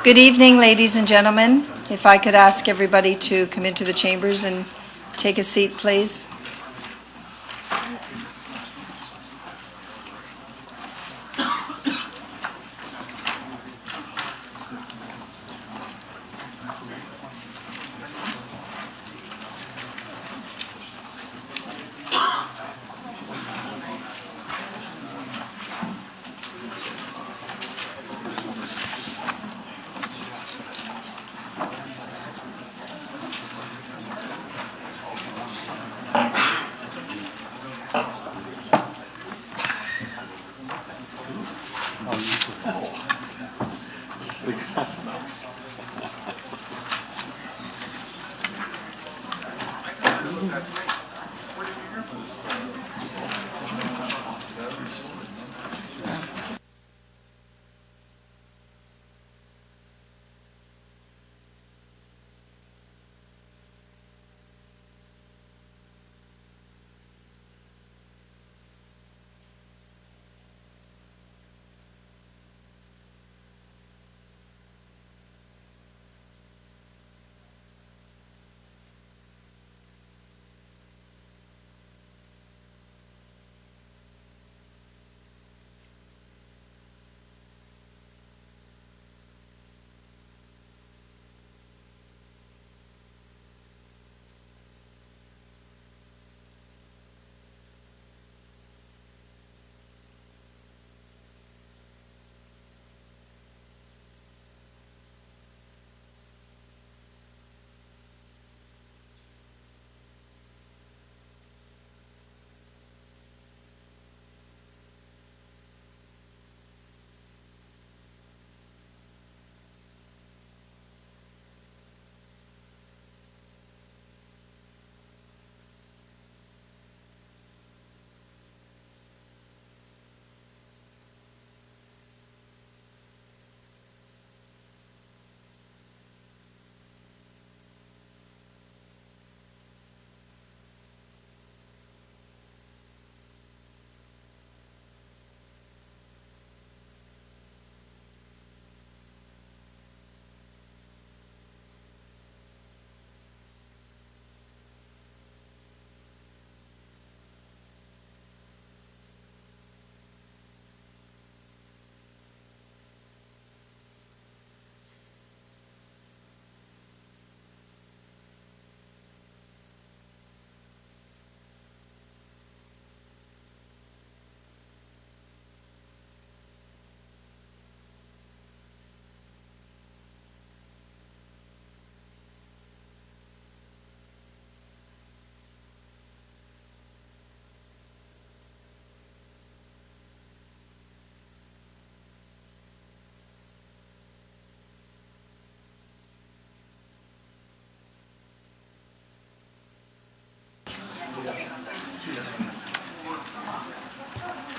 Good evening, ladies and gentlemen. If I could ask everybody to come into the chambers and take a seat, please.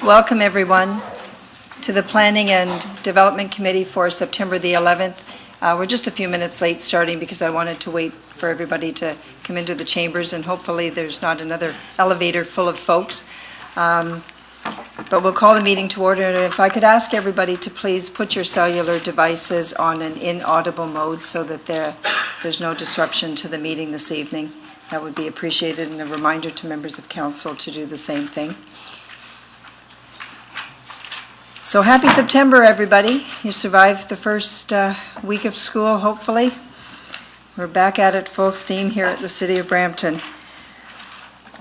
Welcome, everyone, to the Planning and Development Committee for September the 11th. We're just a few minutes late starting because I wanted to wait for everybody to come into the chambers, and hopefully there's not another elevator full of folks. But we'll call the meeting to order. And if I could ask everybody to please put your cellular devices on an inaudible mode so that there's no disruption to the meeting this evening. That would be appreciated, and a reminder to members of council to do the same thing. So happy September, everybody. You survived the first week of school, hopefully. We're back at it full steam here at the City of Brampton.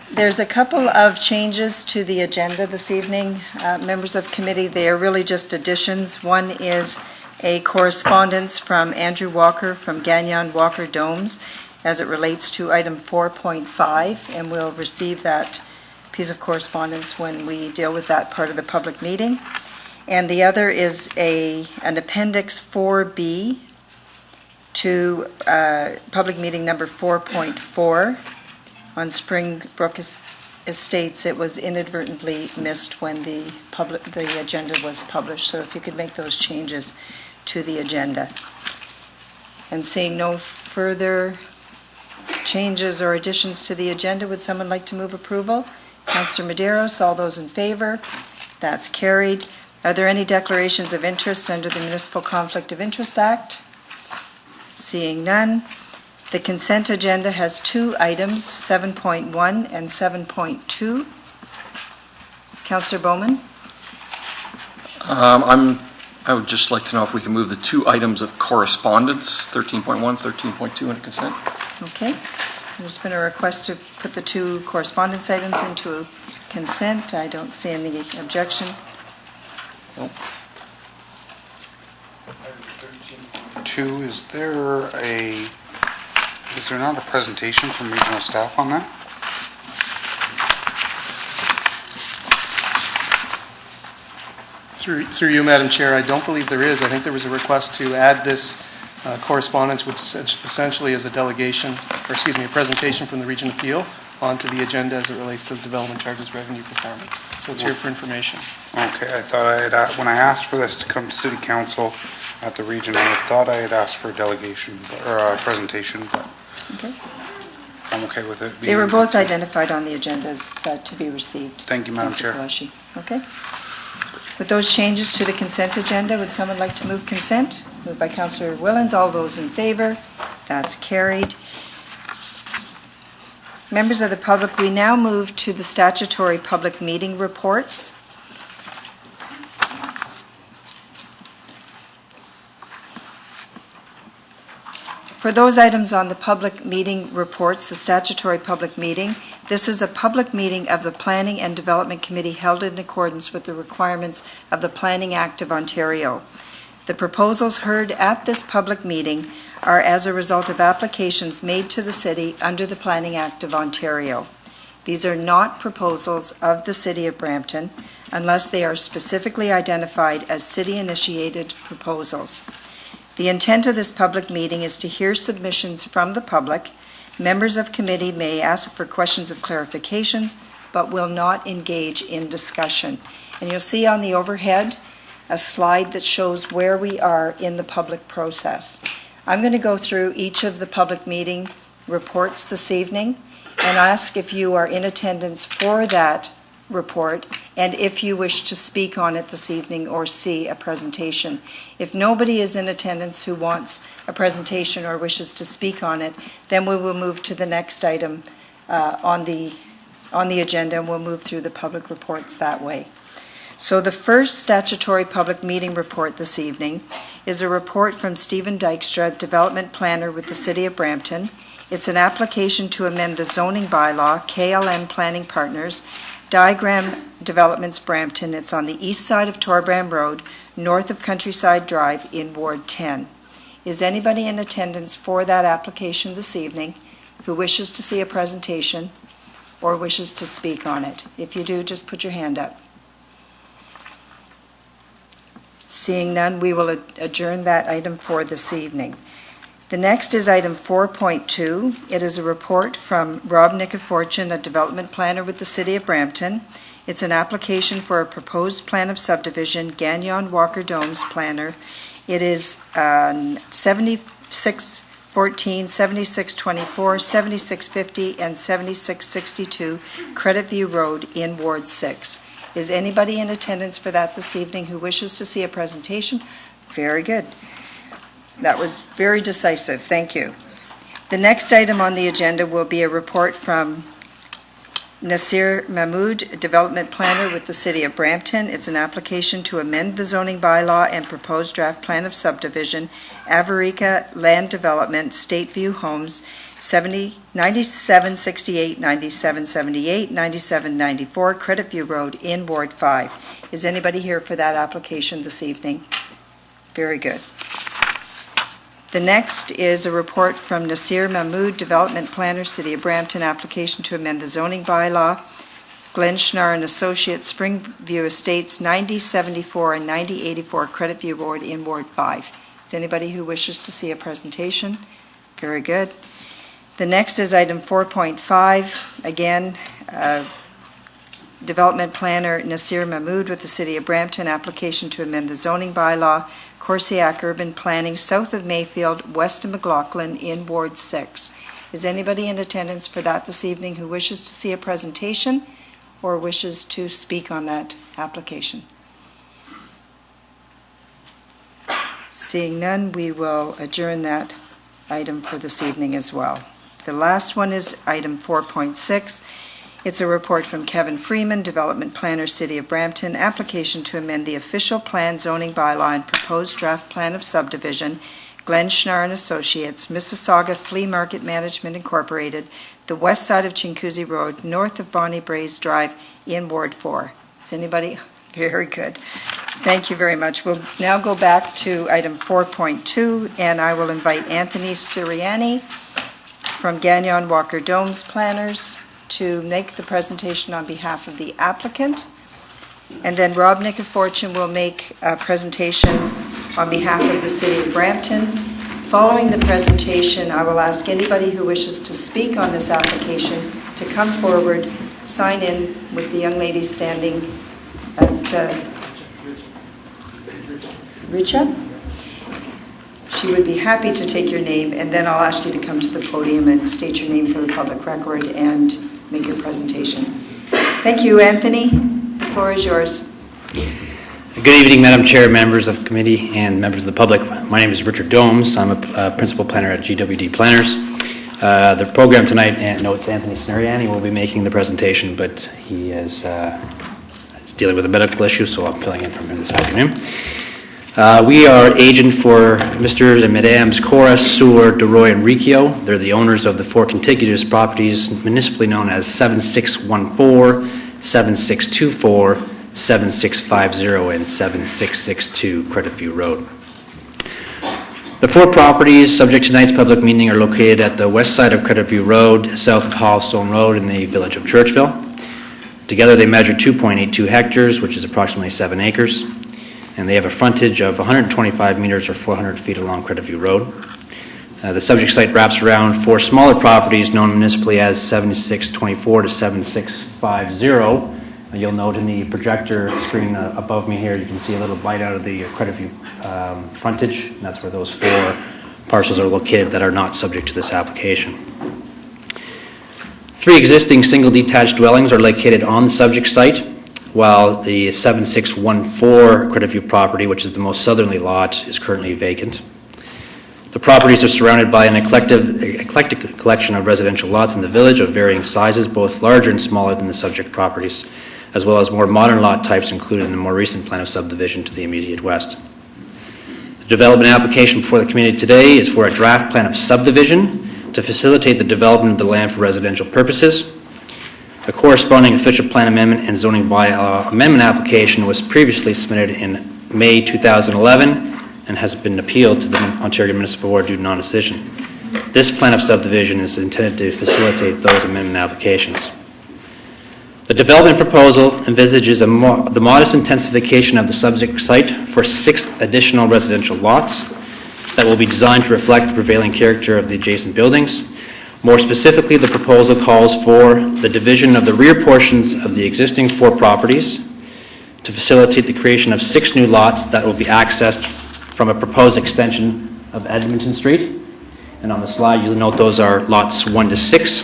There's a couple of changes to the agenda this evening. Members of committee, they are really just additions. One is a correspondence from Andrew Walker from Gagnon Walker Domes as it relates to item 4.5, and we'll receive that piece of correspondence when we deal with that part of the public meeting. And the other is an Appendix 4B to public meeting number 4.4 on Springbrook Estates. It was inadvertently missed when the agenda was published. So if you could make those changes to the agenda. And seeing no further changes or additions to the agenda, would someone like to move approval? Councillor Medeiros, all those in favor? That's carried. Are there any declarations of interest under the Municipal Conflict of Interest Act? Seeing none, the consent agenda has 2 items, 7.1 and 7.2. Councillor Bowman? I would just like to know if we can move the 2 items of correspondence, 13.1, 13.2, into consent. Okay. There's been a request to put the 2 correspondence items into consent. I don't see any objection. Nope. 2, is there not a presentation from regional staff on that? Through you, Madam Chair, I don't believe there is. I think there was a request to add this correspondence, which essentially is a delegation, or excuse me, a presentation from the Region Appeal onto the agenda as it relates to the development charges revenue performance. So it's here for information. Okay, I thought when I asked for this to come to City Council at the region, I thought I had asked for a delegation or a presentation, but Okay. I'm okay with it. They were both identified on the agendas to be received. Thank you, Madam Councillor Chair. Kalashi. Okay. With those changes to the consent agenda, would someone like to move consent? Moved by Councillor Willens. All those in favor? That's carried. Members of the public, we now move to the statutory public meeting reports. For those items on the public meeting reports, the statutory public meeting, this is a public meeting of the Planning and Development Committee held in accordance with the requirements of the Planning Act of Ontario. The proposals heard at this public meeting are as a result of applications made to the city under the Planning Act of Ontario. These are not proposals of the City of Brampton unless they are specifically identified as city-initiated proposals. The intent of this public meeting is to hear submissions from the public. Members of committee may ask for questions of clarifications, but will not engage in discussion. And you'll see on the overhead a slide that shows where we are in the public process. I'm going to go through each of the public meeting reports this evening and ask if you are in attendance for that report and if you wish to speak on it this evening or see a presentation. If nobody is in attendance who wants a presentation or wishes to speak on it, then we will move to the next item on the agenda, and we'll move through the public reports that way. So the first statutory public meeting report this evening is a report from Stephen Dykstra, Development Planner with the City of Brampton. It's an application to amend the zoning bylaw, KLM Planning Partners, Diagram Developments Brampton. It's on the east side of Torbram Road, north of Countryside Drive in Ward 10. Is anybody in attendance for that application this evening who wishes to see a presentation or wishes to speak on it? If you do, just put your hand up. Seeing none, we will adjourn that item for this evening. The next is item 4.2. It is a report from Rob Nickafortune, a development planner with the City of Brampton. It's an application for a proposed plan of subdivision, Gagnon Walker Domes planner. It is 7614, 7624, 7650, and 7662 Credit View Road in Ward 6. Is anybody in attendance for that this evening who wishes to see a presentation? Very good. That was very decisive. Thank you. The next item on the agenda will be a report from Nasir Mahmood, Development Planner with the City of Brampton. It's an application to amend the zoning bylaw and proposed draft plan of subdivision, Avarica Land Development, Stateview Homes, 9768, 9778, 9794, Credit View Road in Ward 5. Is anybody here for that application this evening? Very good. The next is a report from Nasir Mahmood, Development Planner, City of Brampton, application to amend the zoning bylaw, Glenn Schnarr and Associates, Springview Estates, 9074 and 9084 Credit View Road in Ward 5. Is anybody who wishes to see a presentation? Very good. The next is item 4.5. Again, Development Planner Nasir Mahmood with the City of Brampton, application to amend the zoning bylaw, Corsiac Urban Planning, south of Mayfield, west of McLaughlin in Ward 6. Is anybody in attendance for that this evening who wishes to see a presentation or wishes to speak on that application? Seeing none, we will adjourn that item for this evening as well. The last one is item 4.6. It's a report from Kevin Freeman, Development Planner, City of Brampton, application to amend the official plan zoning bylaw and proposed draft plan of subdivision, Glenn Schnarr and Associates, Mississauga Flea Market Management Incorporated, the west side of Chinguacousy Road, north of Bonnie Braes Drive in Ward 4. Is anybody? Very good. Thank you very much. We'll now go back to item 4.2, and I will invite Anthony Siriani from Gagnon Walker Domes Planners to make the presentation on behalf of the applicant. And then Rob Nick-a-Fortune will make a presentation on behalf of the City of Brampton. Following the presentation, I will ask anybody who wishes to speak on this application to come forward, sign in with the young lady standing at Richa. She would be happy to take your name, and then I'll ask you to come to the podium and state your name for the public record and make your presentation. Thank you, Anthony. The floor is yours. Good evening, Madam Chair, members of the committee, and members of the public. My name is Richard Domes. I'm a principal planner at GWD Planners. The program tonight notes Anthony Siriani will be making the presentation, but he is dealing with a medical issue, so I'm filling in for him this afternoon. We are agent for Mr. and Mesdames Cora, Seward, DeRoy, and Riccio. They're the owners of the 4 contiguous properties municipally known as 7614, 7624, 7650, and 7662 Credit View Road. The 4 properties subject to tonight's public meeting are located at the west side of Credit View Road, south of Hallstone Road in the village of Churchville. Together they measure 2.82 hectares, which is approximately 7 acres. And they have a frontage of 125 meters or 400 feet along Credit View Road. The subject site wraps around 4 smaller properties known municipally as 7624 to 7650. You'll note in the projector screen above me here, you can see a little bite out of the Credit View frontage. And that's where those 4 parcels are located that are not subject to this application. 3 existing single detached dwellings are located on the subject site, while the 7614 Credit View property, which is the most southerly lot, is currently vacant. The properties are surrounded by an eclectic collection of residential lots in the village of varying sizes, both larger and smaller than the subject properties, as well as more modern lot types included in the more recent plan of subdivision to the immediate west. The development application before the committee today is for a draft plan of subdivision to facilitate the development of the land for residential purposes. A corresponding official plan amendment and zoning bylaw amendment application was previously submitted in May 2011 and has been appealed to the Ontario Municipal Board due to non-decision. This plan of subdivision is intended to facilitate those amendment applications. The development proposal envisages the modest intensification of the subject site for 6 additional residential lots that will be designed to reflect the prevailing character of the adjacent buildings. More specifically, the proposal calls for the division of the rear portions of the existing 4 properties to facilitate the creation of 6 new lots that will be accessed from a proposed extension of Edmonton Street. And on the slide, you'll note those are lots 1 to 6.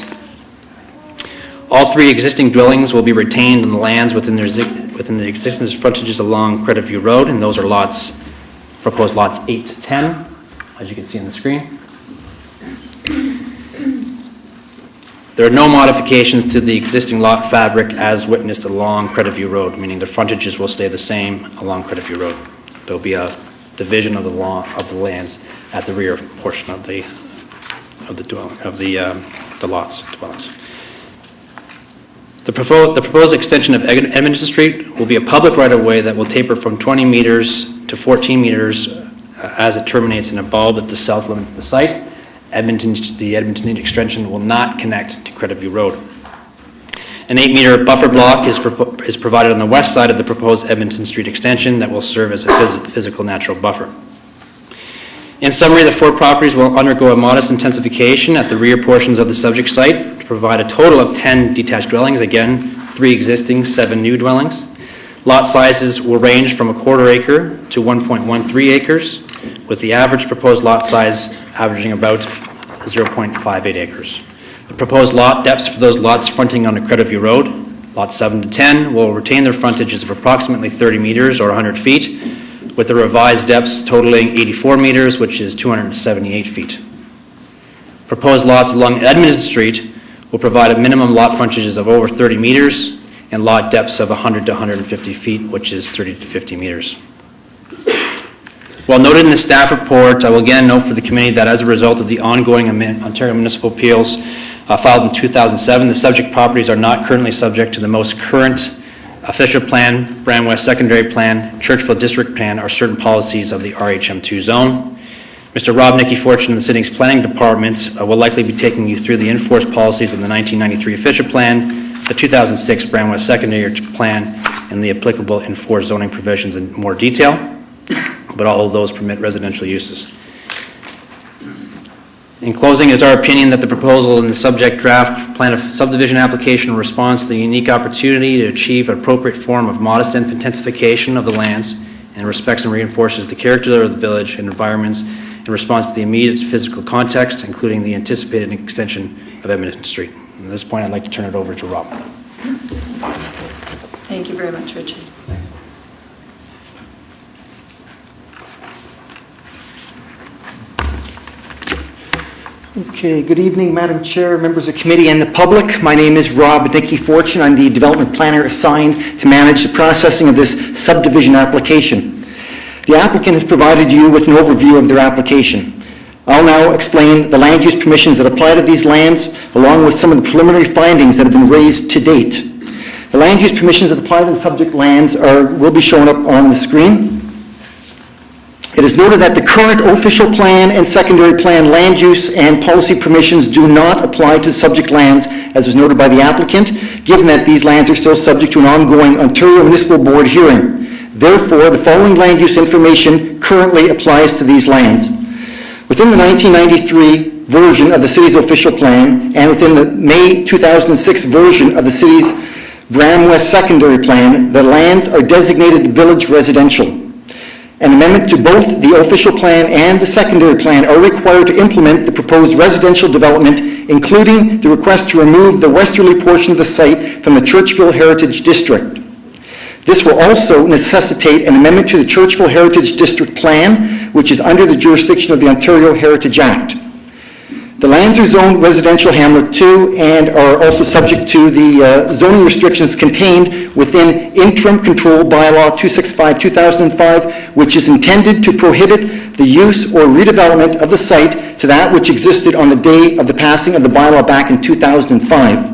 All 3 existing dwellings will be retained on the lands within the existing frontages along Credit View Road, and those are proposed lots 8 to 10, as you can see on the screen. There are no modifications to the existing lot fabric as witnessed along Credit View Road, meaning the frontages will stay the same along Credit View Road. There will be a division of the lands at the rear portion of the dwellings. The proposed extension of Edmonton Street will be a public right-of-way that will taper from 20 meters to 14 meters as it terminates in a bulb at the south limit of the site. The Edmonton extension will not connect to Credit View Road. An 8-meter buffer block is provided on the west side of the proposed Edmonton Street extension that will serve as a physical natural buffer. In summary, the 4 properties will undergo a modest intensification at the rear portions of the subject site to provide a total of 10 detached dwellings, again, 3 existing, 7 new dwellings. Lot sizes will range from a 1/4 acre to 1.13 acres, with the average proposed lot size averaging about 0.58 acres. The proposed lot depths for those lots fronting on the Credit View Road, lots 7 to 10, will retain their frontages of approximately 30 meters or 100 feet, with the revised depths totaling 84 meters, which is 278 feet. Proposed lots along Edmonton Street will provide a minimum lot frontages of over 30 meters and lot depths of 100 to 150 feet, which is 30 to 50 meters. While noted in the staff report, I will again note for the committee that as a result of the ongoing Ontario Municipal Appeals filed in 2007, the subject properties are not currently subject to the most current official plan, Bram West Secondary Plan, Churchville District Plan, or certain policies of the RHM2 zone. Mr. Rob Nicky Fortune of the city's planning department will likely be taking you through the enforced policies of the 1993 official plan, the 2006 Bram West Secondary Plan, and the applicable enforced zoning provisions in more detail, but all of those permit residential uses. In closing, it is our opinion that the proposal in the subject draft plan of subdivision application responds to the unique opportunity to achieve an appropriate form of modest intensification of the lands and respects and reinforces the character of the village and environments in response to the immediate physical context, including the anticipated extension of Edmonton Street. At this point, I'd like to turn it over to Rob. Thank you very much, Richard. Okay, good evening, Madam Chair, members of committee, and the public. My name is Rob Nicky Fortune. I'm the development planner assigned to manage the processing of this subdivision application. The applicant has provided you with an overview of their application. I'll now explain the land use permissions that apply to these lands, along with some of the preliminary findings that have been raised to date. The land use permissions that apply to the subject lands will be shown up on the screen. It is noted that the current official plan and secondary plan land use and policy permissions do not apply to subject lands, as was noted by the applicant, given that these lands are still subject to an ongoing Ontario Municipal Board hearing. Therefore, the following land use information currently applies to these lands. Within the 1993 version of the city's official plan and within the May 2006 version of the city's Bram West Secondary Plan, the lands are designated village residential. An amendment to both the official plan and the secondary plan are required to implement the proposed residential development, including the request to remove the westerly portion of the site from the Churchville Heritage District. This will also necessitate an amendment to the Churchville Heritage District Plan, which is under the jurisdiction of the Ontario Heritage Act. The lands are zoned residential hamlet 2 and are also subject to the zoning restrictions contained within Interim Control Bylaw 265-2005, which is intended to prohibit the use or redevelopment of the site to that which existed on the day of the passing of the bylaw back in 2005.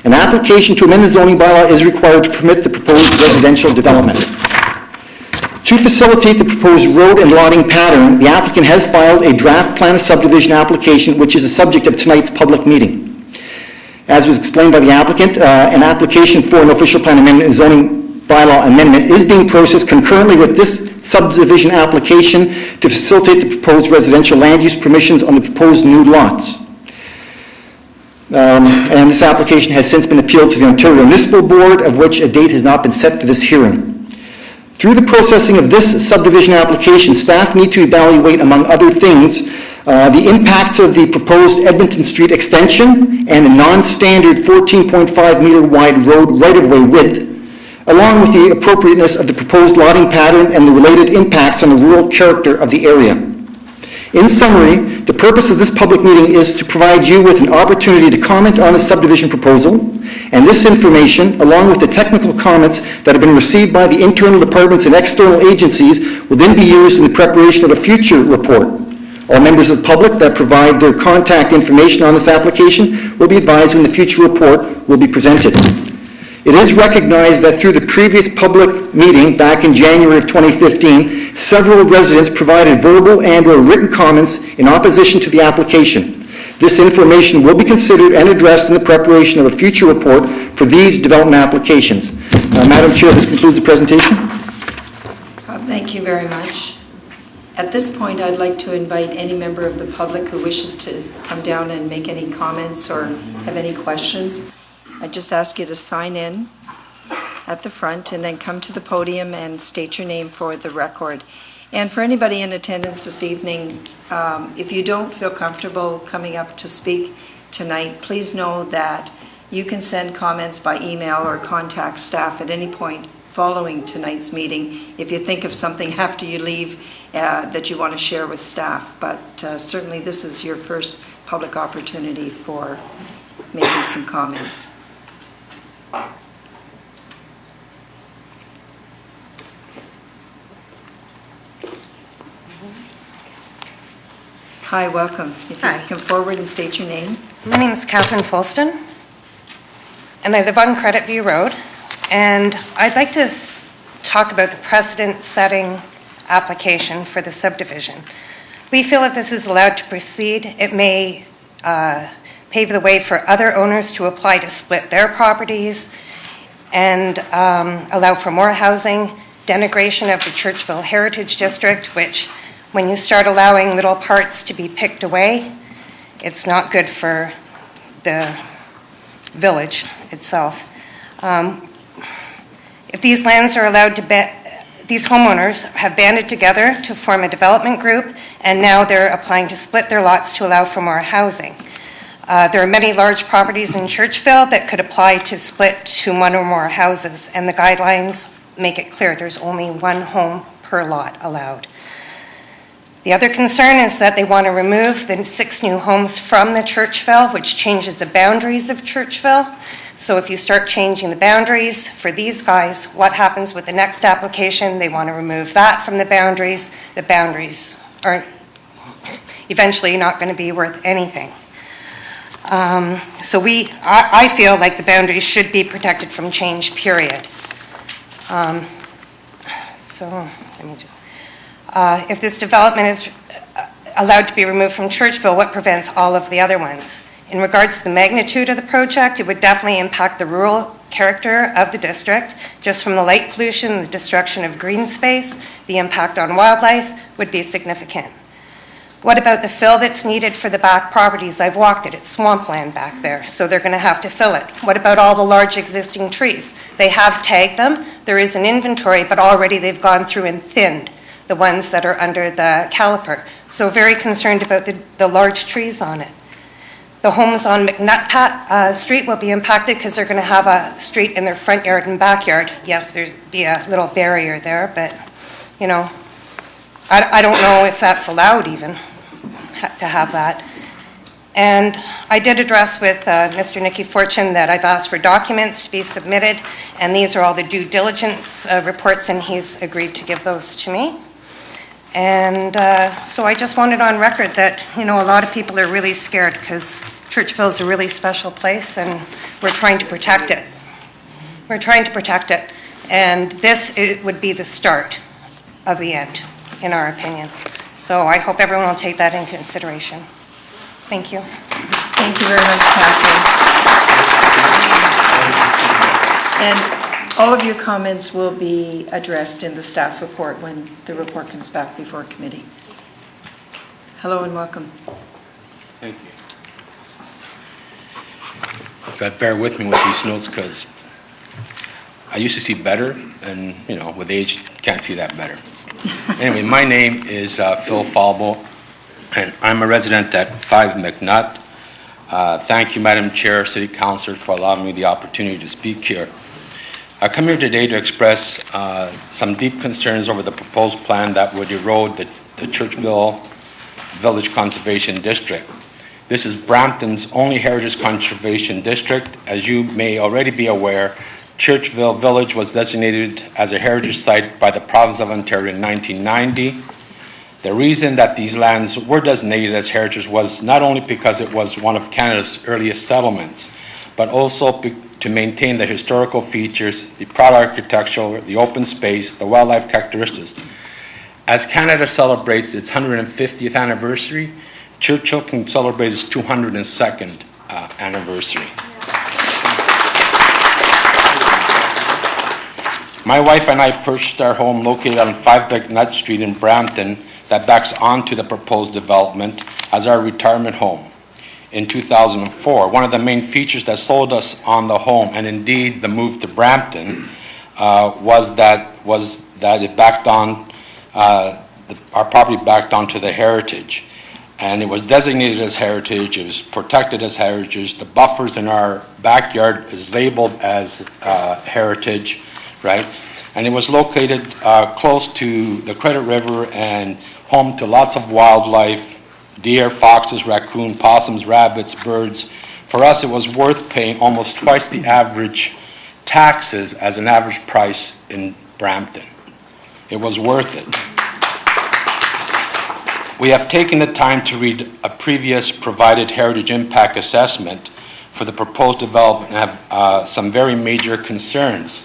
An application to amend the zoning bylaw is required to permit the proposed residential development. To facilitate the proposed road and lotting pattern, the applicant has filed a draft plan of subdivision application, which is the subject of tonight's public meeting. As was explained by the applicant, an application for an official plan amendment and zoning bylaw amendment is being processed concurrently with this subdivision application to facilitate the proposed residential land use permissions on the proposed new lots. And this application has since been appealed to the Ontario Municipal Board, of which a date has not been set for this hearing. Through the processing of this subdivision application, staff need to evaluate, among other things, the impacts of the proposed Edmonton Street extension and the non-standard 14.5 meter wide road right-of-way width, along with the appropriateness of the proposed lotting pattern and the related impacts on the rural character of the area. In summary, the purpose of this public meeting is to provide you with an opportunity to comment on the subdivision proposal, and this information, along with the technical comments that have been received by the internal departments and external agencies, will then be used in the preparation of a future report. All members of the public that provide their contact information on this application will be advised when the future report will be presented. It is recognized that through the previous public meeting back in January of 2015, several residents provided verbal and/or written comments in opposition to the application. This information will be considered and addressed in the preparation of a future report for these development applications. Madam Chair, this concludes the presentation. Thank you very much. At this point, I'd like to invite any member of the public who wishes to come down and make any comments or have any questions. I just ask you to sign in at the front and then come to the podium and state your name for the record. And for anybody in attendance this evening, if you don't feel comfortable coming up to speak tonight, please know that you can send comments by email or contact staff at any point following tonight's meeting if you think of something after you leave that you want to share with staff. But certainly this is your first public opportunity for maybe some comments. Hi, welcome. If you Hi. come forward and state your name. My name is Catherine Folston, and I live on Credit View Road. And I'd like to talk about the precedent-setting application for the subdivision. We feel if this is allowed to proceed, it may pave the way for other owners to apply to split their properties and allow for more housing, denigration of the Churchville Heritage District, which when you start allowing little parts to be picked away, it's not good for the village itself. If these lands are allowed to these homeowners have banded together to form a development group, and now they're applying to split their lots to allow for more housing. There are many large properties in Churchville that could apply to split to one or more houses, and the guidelines make it clear there's only one home per lot allowed. The other concern is that they want to remove the 6 new homes from the Churchville, which changes the boundaries of Churchville. So if you start changing the boundaries for these guys, what happens with the next application? They want to remove that from the boundaries. The boundaries are eventually not going to be worth anything. So I feel like the boundaries should be protected from change, period. If this development is allowed to be removed from Churchville, what prevents all of the other ones? In regards to the magnitude of the project, it would definitely impact the rural character of the district. Just from the light pollution, the destruction of green space, the impact on wildlife would be significant. What about the fill that's needed for the back properties? I've walked it. It's swampland back there, so they're going to have to fill it. What about all the large existing trees? They have tagged them. There is an inventory, but already they've gone through and thinned the ones that are under the caliper. So very concerned about the large trees on it. The homes on McNutt Street will be impacted because they're going to have a street in their front yard and backyard. Yes, there's be a little barrier there, but, you know, I don't know if that's allowed even to have that. And I did address with Mr. Nicky Fortune that I've asked for documents to be submitted, and these are all the due diligence reports, and he's agreed to give those to me. And so I just wanted on record that, you know, a lot of people are really scared because Churchville is a really special place, and we're trying to protect it. We're trying to protect it, and it would be the start of the end, in our opinion. So I hope everyone will take that into consideration. Thank you. Thank you very much, Catherine. And all of your comments will be addressed in the staff report when the report comes back before committee. Hello and welcome. Thank you. You got to bear with me with these notes because I used to see better, and you know, with age, can't see that better. Anyway, my name is Phil Falbo, and I'm a resident at 5 McNutt. Thank you, Madam Chair, City Councilor, for allowing me the opportunity to speak here. I come here today to express some deep concerns over the proposed plan that would erode the Churchville Village Conservation District. This is Brampton's only heritage conservation district. As you may already be aware, Churchville Village was designated as a heritage site by the province of Ontario in 1990. The reason that these lands were designated as heritage was not only because it was one of Canada's earliest settlements, but also to maintain the historical features, the proud architecture, the open space, the wildlife characteristics. As Canada celebrates its 150th anniversary, Churchill can celebrate its 202nd anniversary. My wife and I purchased our home located on 5 McNutt Street in Brampton that backs onto the proposed development as our retirement home in 2004. One of the main features that sold us on the home, and indeed the move to Brampton, was that it backed on, our property backed onto the heritage. And it was designated as heritage, it was protected as heritage. The buffers in our backyard is labeled as heritage, right? And it was located close to the Credit River and home to lots of wildlife, deer, foxes, raccoon, possums, rabbits, birds. For us, it was worth paying almost twice the average taxes as an average price in Brampton. It was worth it. We have taken the time to read a previous provided heritage impact assessment for the proposed development and have some very major concerns.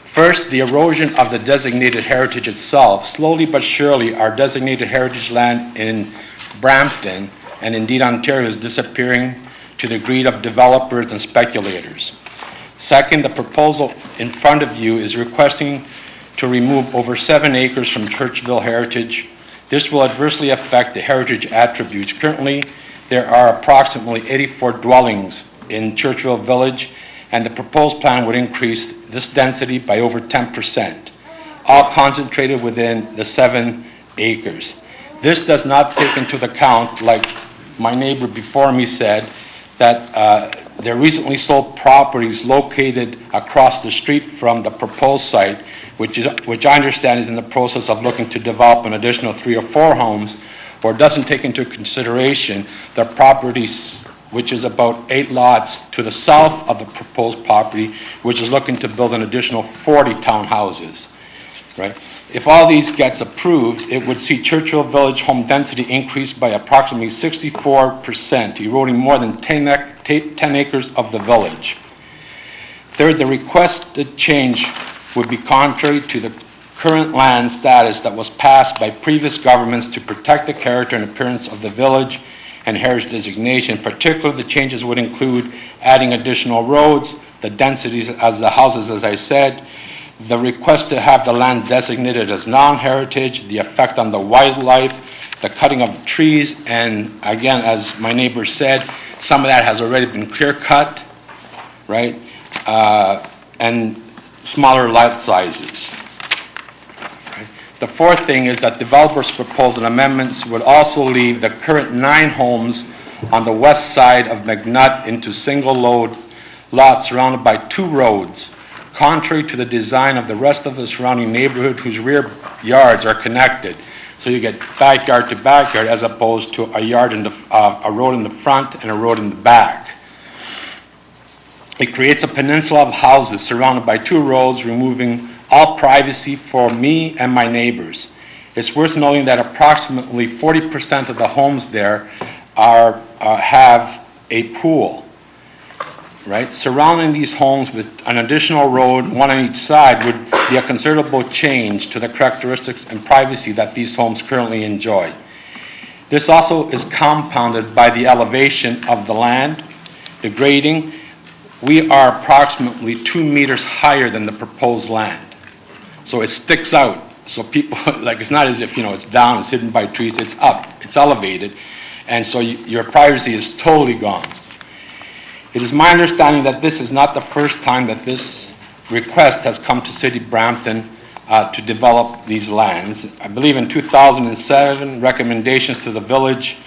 First, the erosion of the designated heritage itself. Slowly but surely, our designated heritage land in Brampton and indeed Ontario is disappearing to the greed of developers and speculators. Second, the proposal in front of you is requesting to remove over 7 acres from Churchville heritage. This will adversely affect the heritage attributes. Currently, there are approximately 84 dwellings in Churchville Village, and the proposed plan would increase this density by over 10%, all concentrated within the 7 acres. This does not take into account, like my neighbor before me said, that there recently sold properties located across the street from the proposed site, which I understand is in the process of looking to develop an additional 3 or 4 homes, or doesn't take into consideration the properties, which is about 8 lots to the south of the proposed property, which is looking to build an additional 40 townhouses, right? If all these gets approved, it would see Churchville Village home density increase by approximately 64%, eroding more than 10 acres of the village. Third, the requested change would be contrary to the current land status that was passed by previous governments to protect the character and appearance of the village and heritage designation. Particularly, the changes would include adding additional roads, the densities as the houses, as I said, the request to have the land designated as non-heritage, the effect on the wildlife, the cutting of trees, and again, as my neighbor said, some of that has already been clear cut, right? And smaller lot sizes. Right? The fourth thing is that developers' proposed amendments would also leave the current 9 homes on the west side of McNutt into single-load lots surrounded by 2 roads, contrary to the design of the rest of the surrounding neighborhood whose rear yards are connected. So you get backyard to backyard as opposed to a road in the front and a road in the back. It creates a peninsula of houses surrounded by 2 roads, removing all privacy for me and my neighbors. It's worth noting that approximately 40% of the homes there have a pool. Right? Surrounding these homes with an additional road, one on each side, would be a considerable change to the characteristics and privacy that these homes currently enjoy. This also is compounded by the elevation of the land, the grading. We are approximately 2 meters higher than the proposed land. So it sticks out. So people, like, it's not as if, it's down, it's hidden by trees, it's up, it's elevated. And so your privacy is totally gone. It is my understanding that this is not the first time that this request has come to City Brampton to develop these lands. I believe in 2007, recommendations to the Village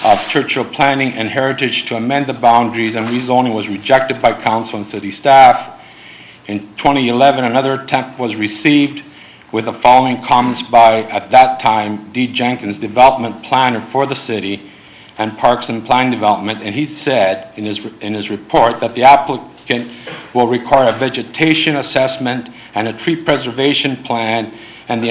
of Churchill Planning and Heritage to amend the boundaries and rezoning was rejected by council and city staff. In 2011, another attempt was received with the following comments by, at that time, D. Jenkins, development planner for the city and Parks and Plan Development, and he said in his report that the applicant will require a vegetation assessment and a tree preservation plan and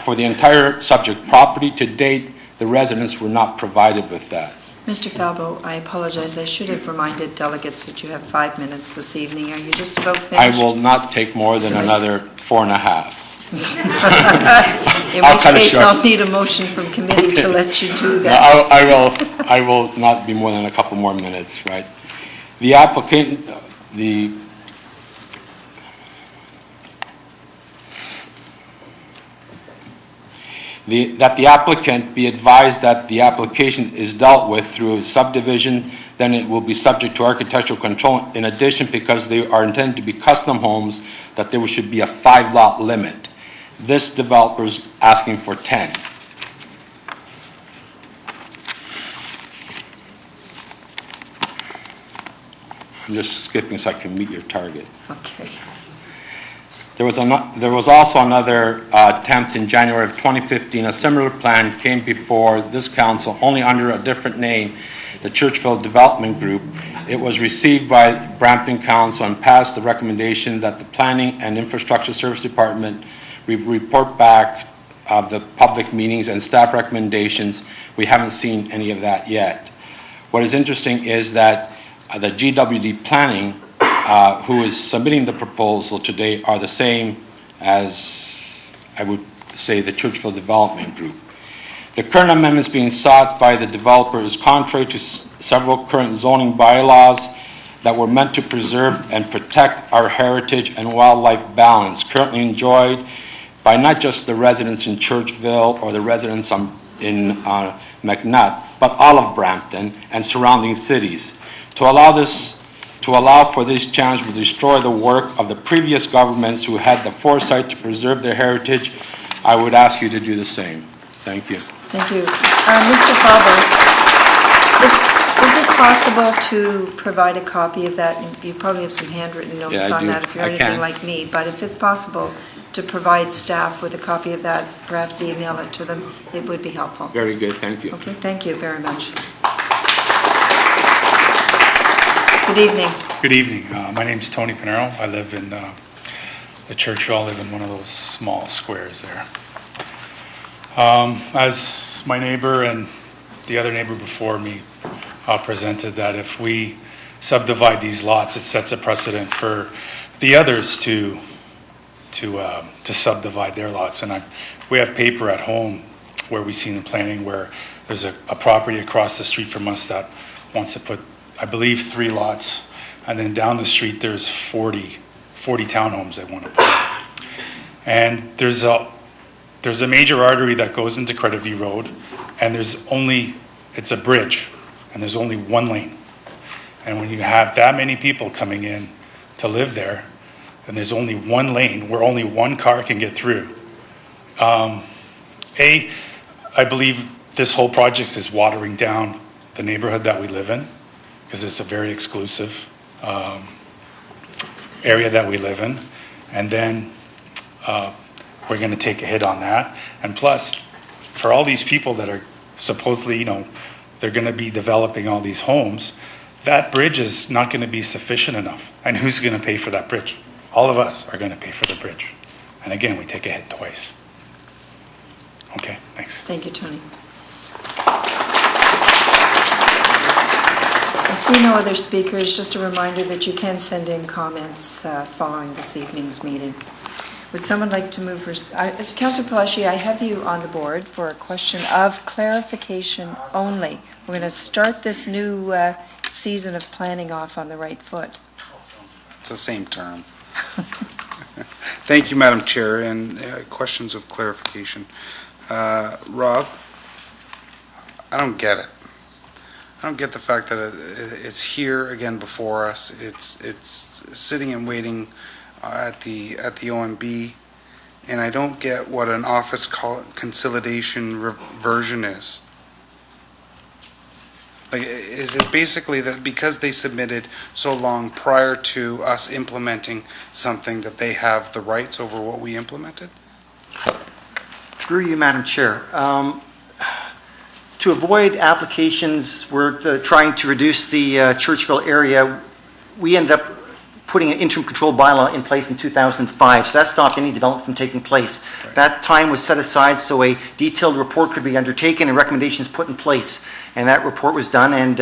for the entire subject property. To date, the residents were not provided with that. Mr. Falbo, I apologize. I should have reminded delegates that you have 5 minutes this evening. Are you just about finished? I will not take more than another 4.5. In which case, I'll need a motion from committee to let you do that. I will not be more than a couple more minutes, right? The applicant, that the applicant be advised that the application is dealt with through subdivision, then it will be subject to architectural control. In addition, because they are intended to be custom homes, that there should be a 5-lot limit. This developer's asking for 10. I'm just skipping so I can meet your target. Okay. There was also another attempt in January of 2015. A similar plan came before this council, only under a different name, the Churchville Development Group. It was received by Brampton Council and passed the recommendation that the Planning and Infrastructure Service Department report back of the public meetings and staff recommendations. We haven't seen any of that yet. What is interesting is that the GWD Planning, who is submitting the proposal today, are the same as, I would say, the Churchville Development Group. The current amendments being sought by the developer is contrary to several current zoning bylaws that were meant to preserve and protect our heritage and wildlife balance currently enjoyed by not just the residents in Churchville or the residents in McNutt, but all of Brampton and surrounding cities. To allow for this change would destroy the work of the previous governments who had the foresight to preserve their heritage. I would ask you to do the same. Thank you. Thank you. Mr. Falber, is it possible to provide a copy of that? You probably have some handwritten notes Yeah, I on do. that if you're I anything can. like me, but if it's possible to provide staff with a copy of that, perhaps email it to them, it would be helpful. Very good, thank you. Okay, thank you very much. Good evening. Good evening. My name's Tony Purnell. I live in the Churchville. I live in one of those small squares there. As my neighbor and the other neighbor before me presented, that if we subdivide these lots, it sets a precedent for the others to subdivide their lots. And we have paper at home where we see in the planning where there's a property across the street from us that wants to put, I believe, 3 lots, and then down the street there's 40 townhomes they want to put in. And there's a major artery that goes into Credit View Road, and it's a bridge, and there's only 1 lane. And when you have that many people coming in to live there, and there's only 1 lane where only 1 car can get through, I believe this whole project is watering down the neighborhood that we live in, because it's a very exclusive area that we live in. And then we're going to take a hit on that. And plus, for all these people that are supposedly, they're going to be developing all these homes, that bridge is not going to be sufficient enough. And who's going to pay for that bridge? All of us are going to pay for the bridge. And again, we take a hit twice. Okay, thanks. Thank you, Tony. I see no other speakers. Just a reminder that you can send in comments following this evening's meeting. Would someone like to move? Councillor Palashi, I have you on the board for a question of clarification only. We're going to start this new season of planning off on the right foot. It's the same term. Thank you, Madam Chair, and questions of clarification. Rob, I don't get it. I don't get the fact that it's here again before us. It's sitting and waiting at the OMB, and I don't get what an office consolidation version is. Like, is it basically that because they submitted so long prior to us implementing something that they have the rights over what we implemented? Through you, Madam Chair. To avoid applications, we're trying to reduce the Churchville area. We ended up putting an interim control bylaw in place in 2005, so that stopped any development from taking place. Right. That time was set aside so a detailed report could be undertaken and recommendations put in place. And that report was done, and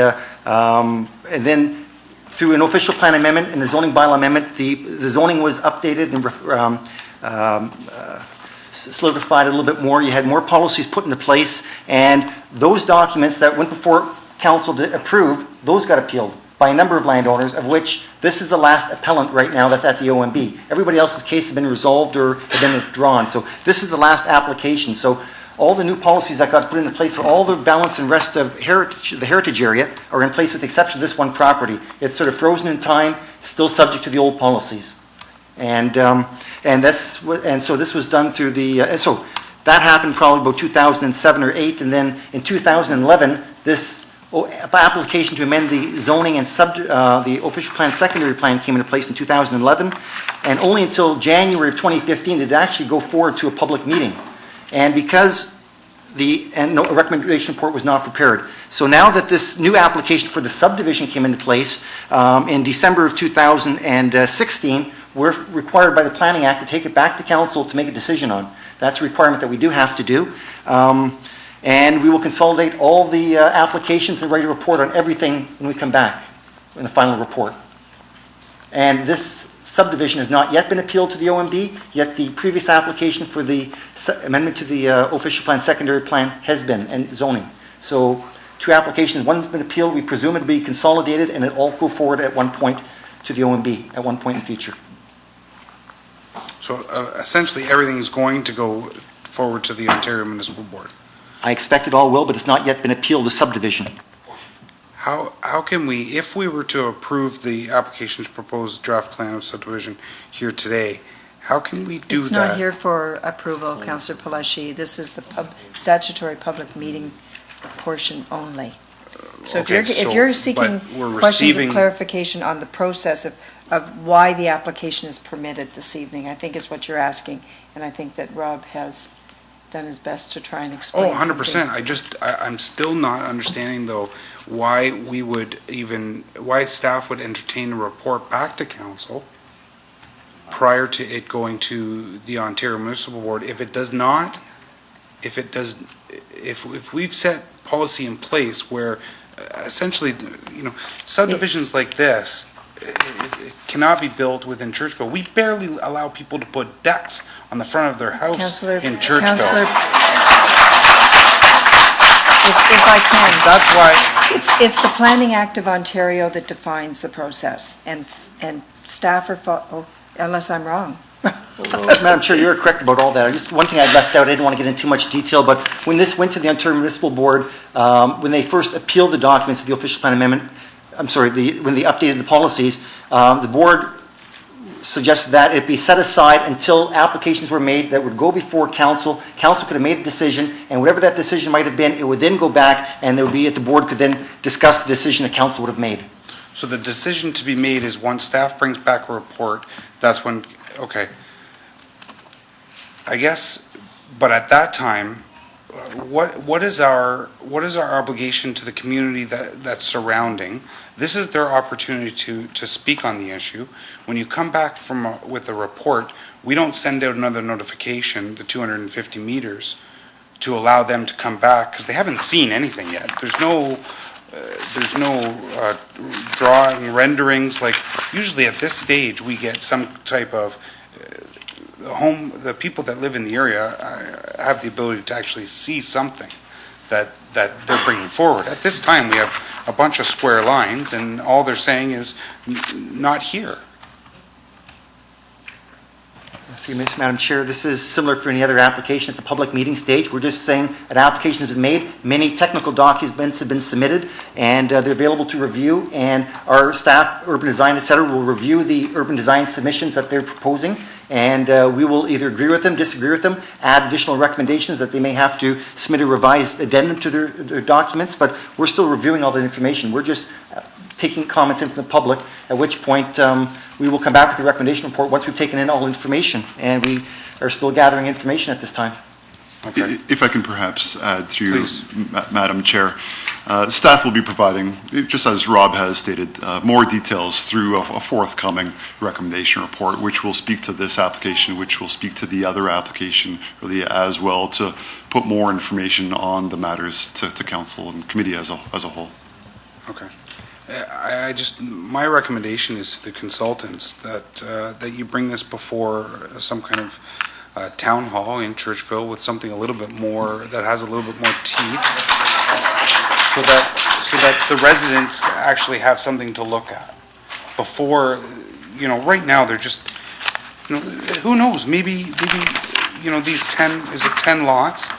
then through an official plan amendment and the zoning bylaw amendment, the zoning was updated and solidified a little bit more. You had more policies put into place, and those documents that went before council to approve, those got appealed by a number of landowners, of which this is the last appellant right now that's at the OMB. Everybody else's case has been resolved or have been withdrawn. So this is the last application. So all the new policies that got put into place for all the balance and rest of the heritage area are in place with the exception of this one property. It's sort of frozen in time, still subject to the old policies. And so this was done through the, so that happened probably about 2007 or 8, and then in 2011, this application to amend the zoning and the official plan, secondary plan came into place in 2011, and only until January of 2015 did it actually go forward to a public meeting. And because no recommendation report was not prepared. So now that this new application for the subdivision came into place in December of 2016, we're required by the Planning Act to take it back to council to make a decision on. That's a requirement that we do have to do. And we will consolidate all the applications and write a report on everything when we come back in the final report. And this subdivision has not yet been appealed to the OMB, yet the previous application for the amendment to the official plan, secondary plan has been, and zoning. So 2 applications, one's been appealed, we presume it'll be consolidated, and it'll all go forward at one point to the OMB, at one point in the future. So essentially, everything's going to go forward to the Ontario Municipal Board. I expect it all will, but it's not yet been appealed, the subdivision. How can we, if we were to approve the application's proposed draft plan of subdivision here today, how can we do that? It's not here for approval, Councillor Palashi. This is the statutory public meeting portion only. So if you're seeking questions of clarification on the process of why the application is permitted this evening, I think is what you're asking, and I think that Rob has done his best to try and explain. 100%. I'm still not understanding though why staff would entertain a report back to council prior to it going to the Ontario Municipal Board if we've set policy in place where essentially, subdivisions like this, it cannot be built within Churchville. We barely allow people to put decks on the front of their house in Churchville. Councillor, if I can. That's why. It's the Planning Act of Ontario that defines the process, and staff are, unless I'm wrong. Madam Chair, you're correct about all that. Just one thing I left out, I didn't want to get into too much detail, but when this went to the Ontario Municipal Board, when they first appealed the documents of the official plan amendment, when they updated the policies, the board suggested that it be set aside until applications were made that would go before council. Council could have made a decision, and whatever that decision might have been, it would then go back, and there would be, the board could then discuss the decision that council would have made. So the decision to be made is once staff brings back a report, that's when, okay. I guess, but at that time, what is our obligation to the community that's surrounding? This is their opportunity to speak on the issue. When you come back with a report, we don't send out another notification, the 250 meters, to allow them to come back because they haven't seen anything yet. There's no drawing renderings. Like usually at this stage, we get some type of the people that live in the area have the ability to actually see something that they're bringing forward. At this time, we have a bunch of square lines, and all they're saying is not here. Madam Chair, this is similar for any other application at the public meeting stage. We're just saying an application has been made, many technical documents have been submitted, and they're available to review, and our staff, urban design, et cetera, will review the urban design submissions that they're proposing, and we will either agree with them, disagree with them, add additional recommendations that they may have to submit a revised addendum to their documents, but we're still reviewing all that information. We're just taking comments in from the public, at which point we will come back with the recommendation report once we've taken in all information, and we are still gathering information at this time. Okay. If I can perhaps add through, Please. Madam Chair, staff will be providing, just as Rob has stated, more details through a forthcoming recommendation report, which will speak to this application, which will speak to the other application really as well, to put more information on the matters to council and committee as a whole. Okay. My recommendation is to the consultants that you bring this before some kind of town hall in Churchville with something a little bit more, that has a little bit more teeth, so that the residents actually have something to look at. Before, right now they're just, who knows, maybe these 10 lots,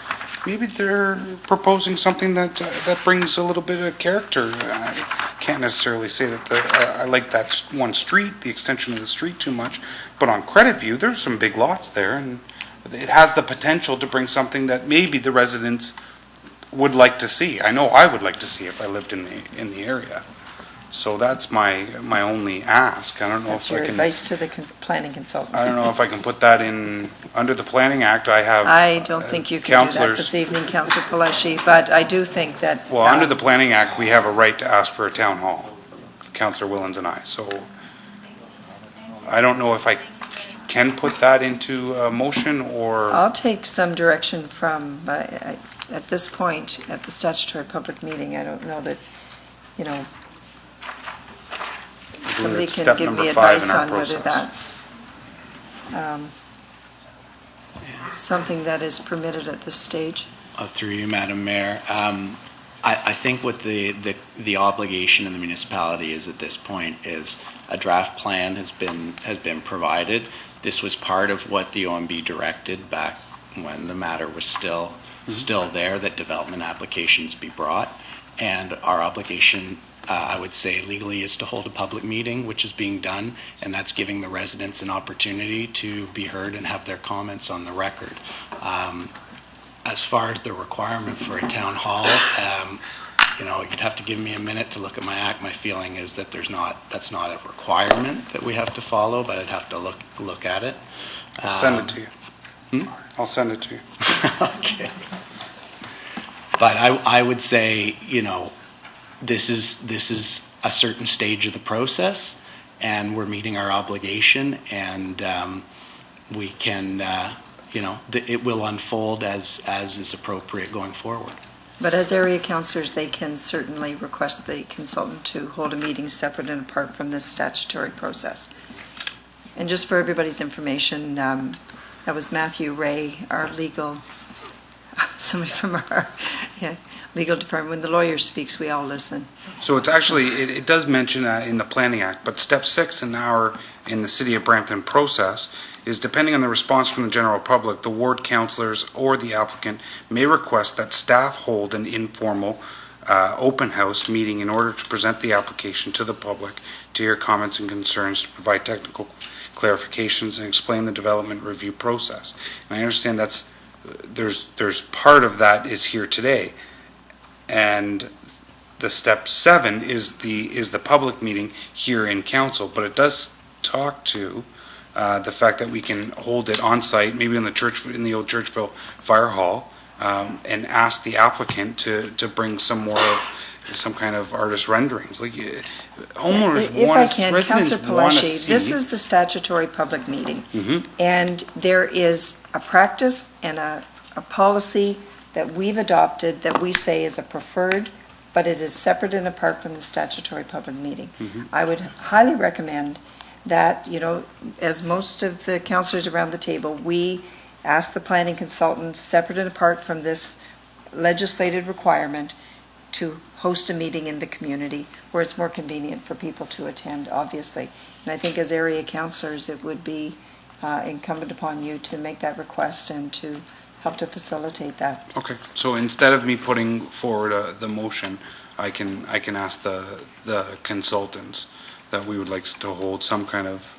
maybe they're proposing something that brings a little bit of character. I can't necessarily say that I like that one street, the extension of the street too much, but on Credit View, there's some big lots there, and it has the potential to bring something that maybe the residents would like to see. I know I would like to see if I lived in the area. So that's my only ask. I don't know That's if I your can. advice to the planning consultant. I don't know if I can put that in under the Planning Act. I have. I don't think you can do that councillors. this evening, Councillor Palashi, but I do think that. Well, under the Planning Act, we have a right to ask for a town hall, Councillor Willens and I. So I don't know if I can put that into a motion or. I'll take some direction from, at this point, at the statutory public meeting, I don't know that, somebody It's can step give number me 5 in advice our on whether process. that's something that is permitted at this stage. Through you, Madam Mayor. I think what the obligation in the municipality is at this point is a draft plan has been provided. This was part of what the OMB directed back when the matter was still there, that development applications be brought. And our obligation, I would say legally, is to hold a public meeting, which is being done, and that's giving the residents an opportunity to be heard and have their comments on the record. As far as the requirement for a town hall, you'd have to give me a minute to look at my act. My feeling is that that's not a requirement that we have to follow, but I'd have to look at it. I'll send it to you. I'll send it to you. Okay. But I would say, this is a certain stage of the process, and we're meeting our obligation, and we can, it will unfold as is appropriate going forward. But as area councillors, they can certainly request the consultant to hold a meeting separate and apart from this statutory process. And just for everybody's information, that was Matthew Ray, our somebody from our legal department. When the lawyer speaks, we all listen. So it's actually, it does mention in the Planning Act, but step 6 in the City of Brampton process is, depending on the response from the general public, the ward councillors or the applicant may request that staff hold an informal open house meeting in order to present the application to the public, to hear comments and concerns, to provide technical clarifications, and explain the development review process. And I understand there's part of that is here today, and the step 7 is the public meeting here in council, but it does talk to the fact that we can hold it on site, maybe in the old Churchville Fire Hall, and ask the applicant to bring some kind of artist renderings. Like homeowners If want I to, can, residents Councillor want to Palashi, see. this is the statutory public meeting. Mhm. And there is a practice and a policy that we've adopted that we say is a preferred, but it is separate and apart from the statutory public meeting. I would highly recommend that, as most of the councillors around the table, we ask the planning consultant, separate and apart from this legislated requirement, to host a meeting in the community where it's more convenient for people to attend, obviously. And I think as area councillors, it would be incumbent upon you to make that request and to help to facilitate that. Okay, so instead of me putting forward the motion, I can ask the consultants that we would like to hold some kind of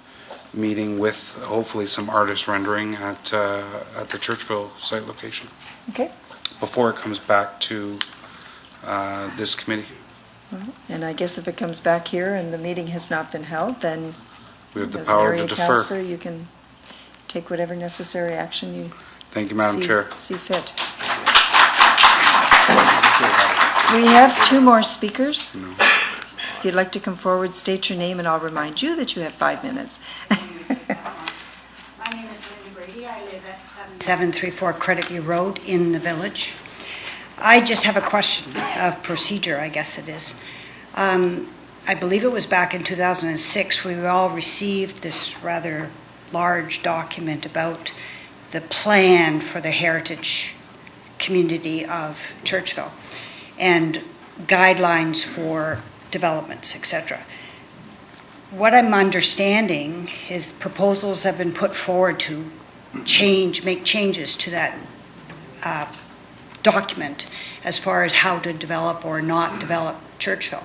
meeting with hopefully some artist rendering at the Churchville site location Okay? before it comes back to this committee. And I guess if it comes back here and the meeting has not been held, then We have the as power to area defer. councillor, you can take whatever necessary action you Thank you, Madam Chair. see fit. We have 2 more speakers. If you'd like to come forward, state your name, and I'll remind you that you have 5 minutes. My name is Linda Brady. I live at 734 Credit View Road in the village. I just have a question of procedure, I guess it is. I believe it was back in 2006, we all received this rather large document about the plan for the heritage community of Churchville and guidelines for developments, etc. What I'm understanding is proposals have been put forward to make changes to that document as far as how to develop or not develop Churchville.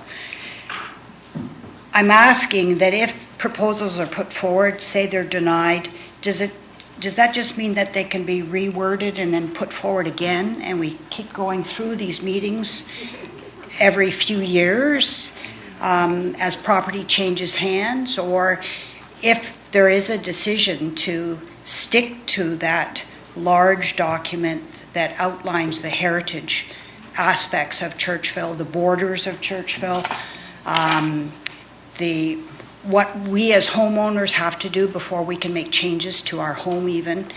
I'm asking that if proposals are put forward, say they're denied, does it does that just mean that they can be reworded and then put forward again, and we keep going through these meetings every few years as property changes hands? Or if there is a decision to stick to that large document that outlines the heritage aspects of Churchville, the borders of Churchville, what we as homeowners have to do before we can make changes to our home even.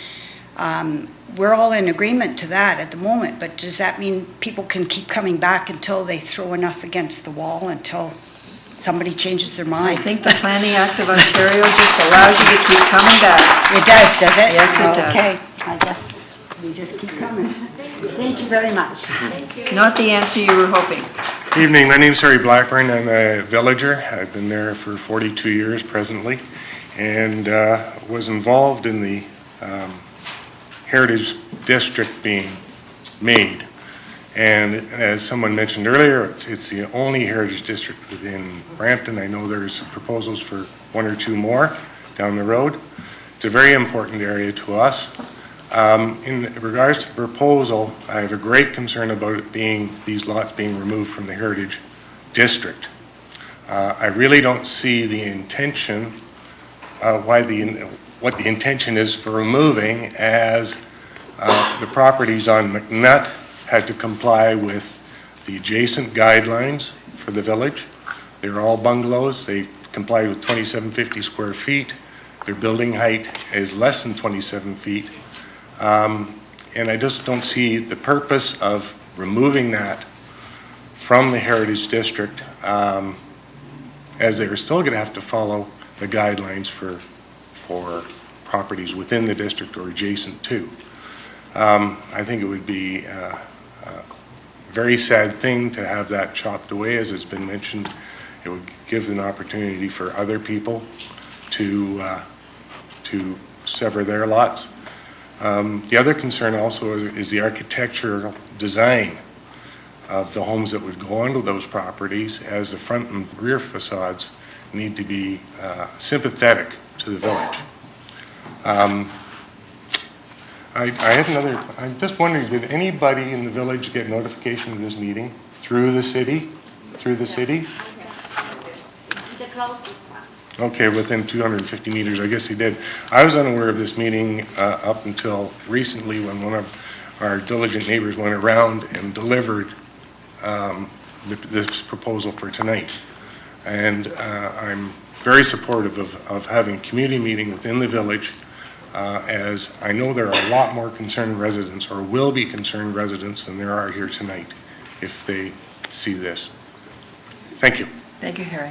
We're all in agreement to that at the moment, but does that mean people can keep coming back until they throw enough against the wall until somebody changes their I mind? think the Planning Act of Ontario just allows you to keep coming back. It does it? Yes, it does. Okay, I guess we just keep coming. Thank you very much. Not the answer you were hoping. Evening, my name's Harry Blackburn. I'm a villager. I've been there for 42 years presently, and was involved in the Heritage District being made. And as someone mentioned earlier, it's the only Heritage District within Brampton. I know there's proposals for one or two more down the road. It's a very important area to us. In regards to the proposal, I have a great concern about it being, these lots being removed from the Heritage District. I really don't see the intention, what the intention is for removing, as the properties on McNutt had to comply with the adjacent guidelines for the village. They're all bungalows. They comply with 2750 square feet. Their building height is less than 27 feet. And I just don't see the purpose of removing that from the Heritage District, as they're still going to have to follow the guidelines for properties within the district or adjacent to. I think it would be a very sad thing to have that chopped away, as has been mentioned. It would give an opportunity for other people to sever their lots. The other concern also is the architectural design of the homes that would go onto those properties, as the front and rear facades need to be sympathetic to the village. I'm just wondering, did anybody in the village get notification of this meeting through the city? Through the city? The closest one. Okay, within 250 meters, I guess he did. I was unaware of this meeting up until recently, when one of our diligent neighbors went around and delivered this proposal for tonight. And I'm very supportive of having a community meeting within the village, as I know there are a lot more concerned residents, or will be concerned residents, than there are here tonight if they see this. Thank you. Thank you, Harry.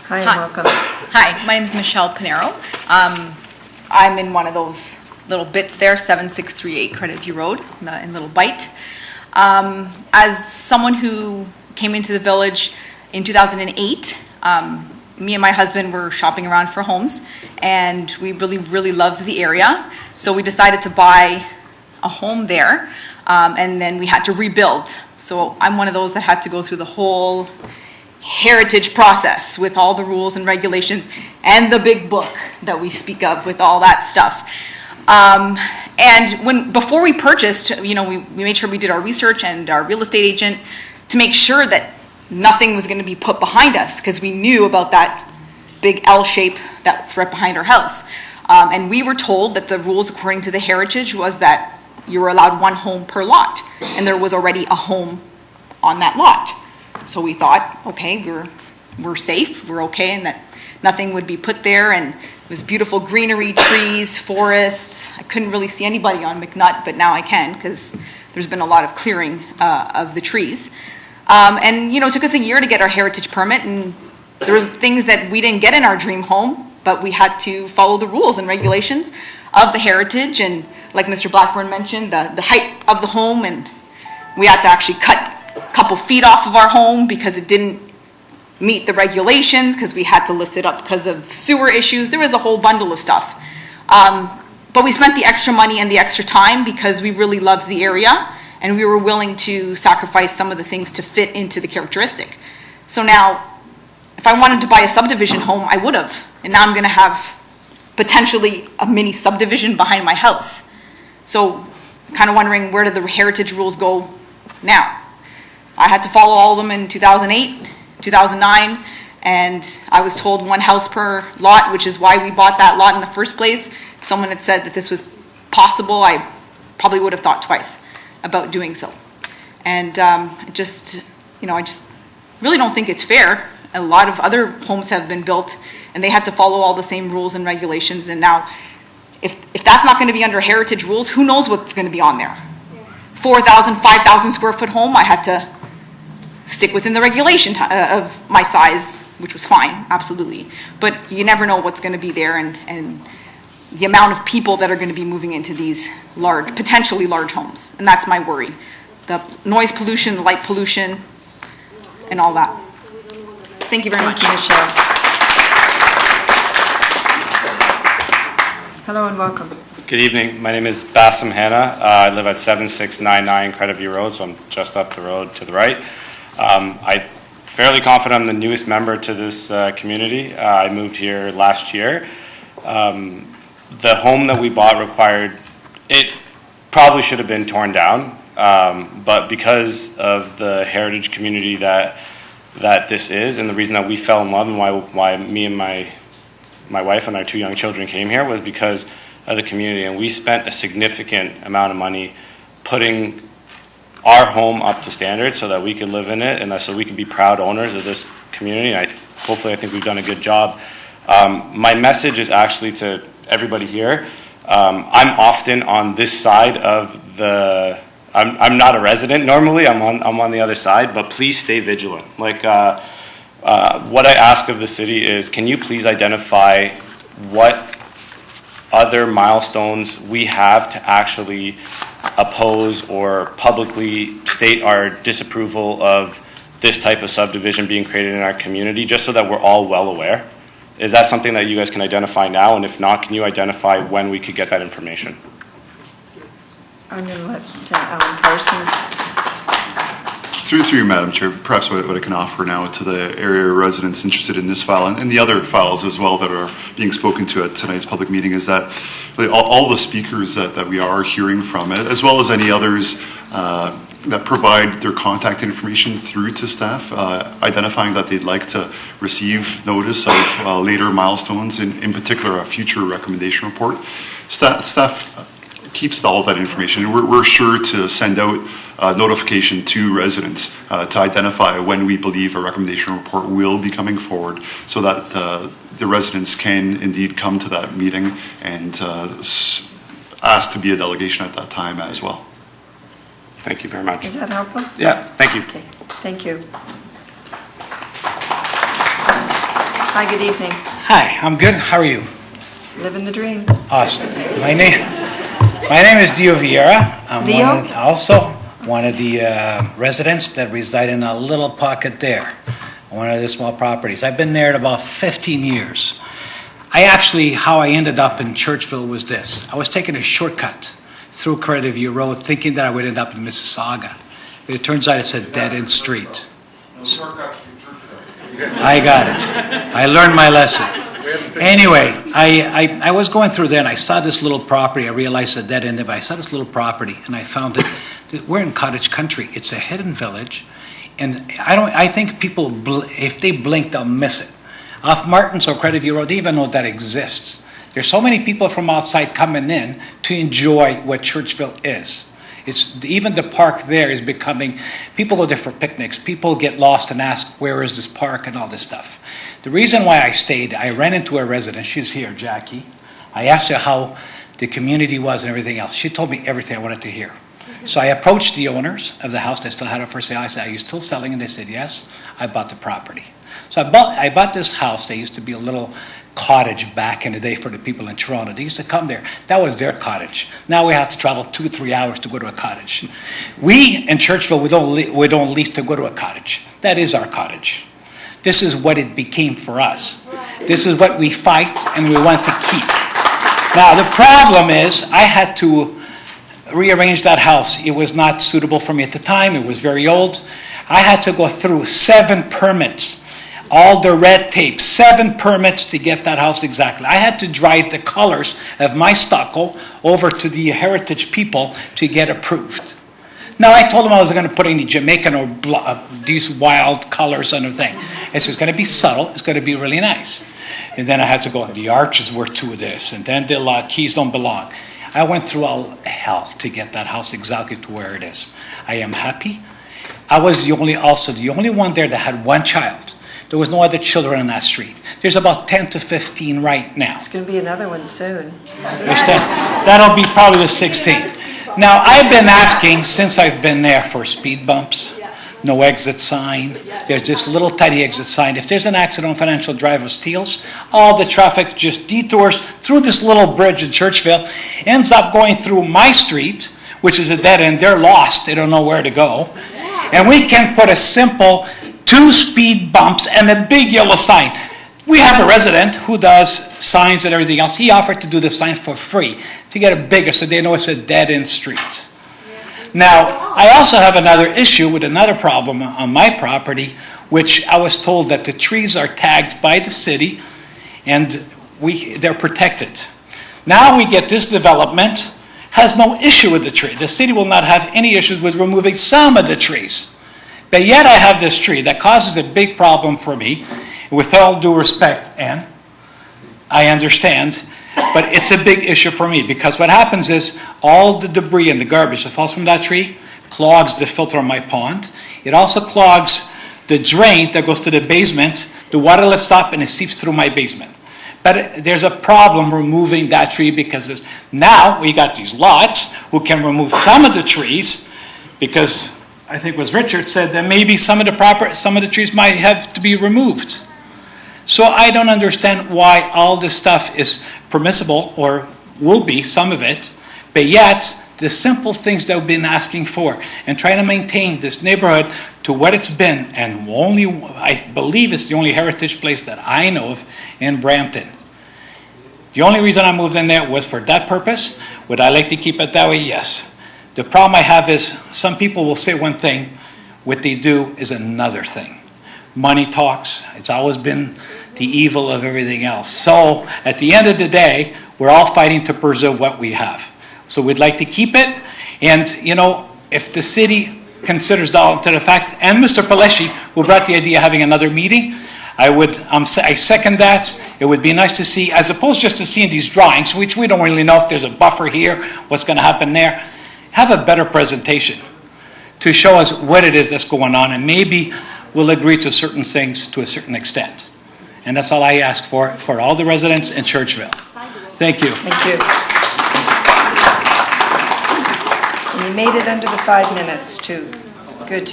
Hi, and welcome. Hi, my name is Michelle Pinero. I'm in one of those little bits there, 7638 Credit View Road, in Little Bight. As someone who came into the village in 2008, me and my husband were shopping around for homes, and we really loved the area. So we decided to buy a home there, and then we had to rebuild. So I'm one of those that had to go through the whole heritage process with all the rules and regulations and the big book that we speak of with all that stuff. And before we purchased, we made sure we did our research and our real estate agent to make sure that nothing was going to be put behind us, because we knew about that big L shape that's right behind our house. And we were told that the rules according to the heritage was that you were allowed one home per lot, and there was already a home on that lot. So we thought, okay, we're safe, we're okay, and that nothing would be put there. And it was beautiful greenery, trees, forests. I couldn't really see anybody on McNutt, but now I can, because there's been a lot of clearing of the trees. And it took us a year to get our heritage permit, and there was things that we didn't get in our dream home, but we had to follow the rules and regulations of the heritage. And like Mr. Blackburn mentioned, the height of the home, and we had to actually cut a couple feet off of our home because it didn't meet the regulations, because we had to lift it up because of sewer issues. There was a whole bundle of stuff. But we spent the extra money and the extra time because we really loved the area, and we were willing to sacrifice some of the things to fit into the characteristic. So now If I wanted to buy a subdivision home, I would have. And now I'm going to have potentially a mini subdivision behind my house. So kind of wondering, where do the heritage rules go now? I had to follow all of them in 2008, 2009, and I was told one house per lot, which is why we bought that lot in the first place. If someone had said that this was possible, I probably would have thought twice about doing so. And I just really don't think it's fair. A lot of other homes have been built, and they had to follow all the same rules and regulations, and now if that's not going to be under heritage rules, who knows what's going to be on there? 4,000, 5,000 square foot home, I had to stick within the regulation of my size, which was fine, absolutely. But you never know what's going to be there, and the amount of people that are going to be moving into these potentially large homes. And that's my worry. The noise pollution, the light pollution, and all that. Thank you very much. Thank you, Michelle. Hello and welcome. Good evening. My name is Bassam Hanna. I live at 7699 Creditview Road, so I'm just up the road to the right. I'm fairly confident I'm the newest member to this community. I moved here last year. The home that we bought it probably should have been torn down, but because of the heritage community that this is, and the reason that we fell in love and why me and my wife and our 2 young children came here was because of the community, and we spent a significant amount of money putting our home up to standard so that we could live in it and so we could be proud owners of this community. And hopefully I think we've done a good job. My message is actually to everybody here. I'm often on this side of the. I'm not a resident normally. I'm on the other side, but please stay vigilant. Like what I ask of the city is, can you please identify what other milestones we have to actually oppose or publicly state our disapproval of this type of subdivision being created in our community, just so that we're all well aware? Is that something that you guys can identify now? And if not, can you identify when we could get that information? I'm going to let Alan Parsons. Through you, Madam Chair, perhaps what I can offer now to the area residents interested in this file and the other files as well that are being spoken to at tonight's public meeting is that really all the speakers that we are hearing from, as well as any others that provide their contact information through to staff, identifying that they'd like to receive notice of later milestones, in particular a future recommendation report. Staff keeps all of that information, and we're sure to send out notification to residents to identify when we believe a recommendation report will be coming forward, so that the residents can indeed come to that meeting and ask to be a delegation at that time as well. Thank you very much. Is that helpful? Yeah, thank you. Okay, thank you. Hi, good evening. Hi, I'm good. How are you? Living the dream. Awesome. My name is Dio Vieira. I'm one of the residents that reside in a little pocket there, one of the small properties. I've been there about 15 years. How I ended up in Churchville was this. I was taking a shortcut through Creditview Road thinking that I would end up in Mississauga. But it turns out it's a dead-end street. I got it. I learned my lesson. Anyway, I was going through there and I saw this little property. I realized it's a dead end, but I saw this little property and I found it. We're in cottage country. It's a hidden village, and I think people, if they blink, they'll miss it. Off Martins or Creditview Road, they even know that exists. There's so many people from outside coming in to enjoy what Churchville is. Even the park there is becoming, people go there for picnics. People get lost and ask, where is this park and all this stuff. The reason why I stayed, I ran into a resident. She's here, Jackie. I asked her how the community was and everything else. She told me everything I wanted to hear. So I approached the owners of the house. They still had it for sale. I said, are you still selling? And they said, yes, I bought the property. So I bought this house. There used to be a little cottage back in the day for the people in Toronto. They used to come there. That was their cottage. Now we have to travel 2 or 3 hours to go to a cottage. We in Churchville, we don't lease to go to a cottage. That is our cottage. This is what it became for us. This is what we fight and we want to keep. Now the problem is I had to rearrange that house. It was not suitable for me at the time. It was very old. I had to go through 7 permits. all the red tape, 7 permits to get that house exactly. I had to drive the colors of my stucco over to the heritage people to get approved. Now, I told them I wasn't going to put any Jamaican or these wild colors on the thing. It's going to be subtle. It's going to be really nice. And then I had to go, the arches were to this, and then the keys don't belong. I went through all hell to get that house exactly to where it is. I am happy. I was the only one there that had 1 child. There was no other children on that street. There's about 10 to 15 right now. There's going to be another one soon. That'll be probably the 16th. Now, I've been asking since I've been there for speed bumps, no exit sign. There's this little tiny exit sign. If there's an accident on Financial Drive or Steeles, all the traffic just detours through this little bridge in Churchville, ends up going through my street, which is a dead end. They're lost. They don't know where to go. And we can put a simple 2 speed bumps and a big yellow sign. We have a resident who does signs and everything else. He offered to do the sign for free to get it bigger so they know it's a dead-end street. Now, I also have another issue with another problem on my property, which I was told that the trees are tagged by the city and they're protected. Now we get this development, has no issue with the tree. The city will not have any issues with removing some of the trees. But yet I have this tree that causes a big problem for me. With all due respect, Ann, I understand, but it's a big issue for me because what happens is all the debris and the garbage that falls from that tree clogs the filter on my pond. It also clogs the drain that goes to the basement. The water lifts up and it seeps through my basement. But there's a problem removing that tree because now we got these lots who can remove some of the trees because I think it was Richard said that maybe some of the trees might have to be removed. So I don't understand why all this stuff is permissible, or will be, some of it, but yet the simple things that we've been asking for and trying to maintain this neighborhood to what it's been, and I believe it's the only heritage place that I know of in Brampton. The only reason I moved in there was for that purpose. Would I like to keep it that way? Yes. The problem I have is some people will say one thing, what they do is another thing. Money talks. It's always been the evil of everything else. So at the end of the day, we're all fighting to preserve what we have. So we'd like to keep it. And, if the city considers all to the fact, and Mr. Paleshi, who brought the idea of having another meeting, I second that. It would be nice to see, as opposed just to seeing these drawings, which we don't really know if there's a buffer here, what's going to happen there. Have a better presentation to show us what it is that's going on, and maybe we'll agree to certain things to a certain extent. And that's all I ask for all the residents in Churchville. Thank you. Thank you. And you made it under the 5 minutes, too. Good.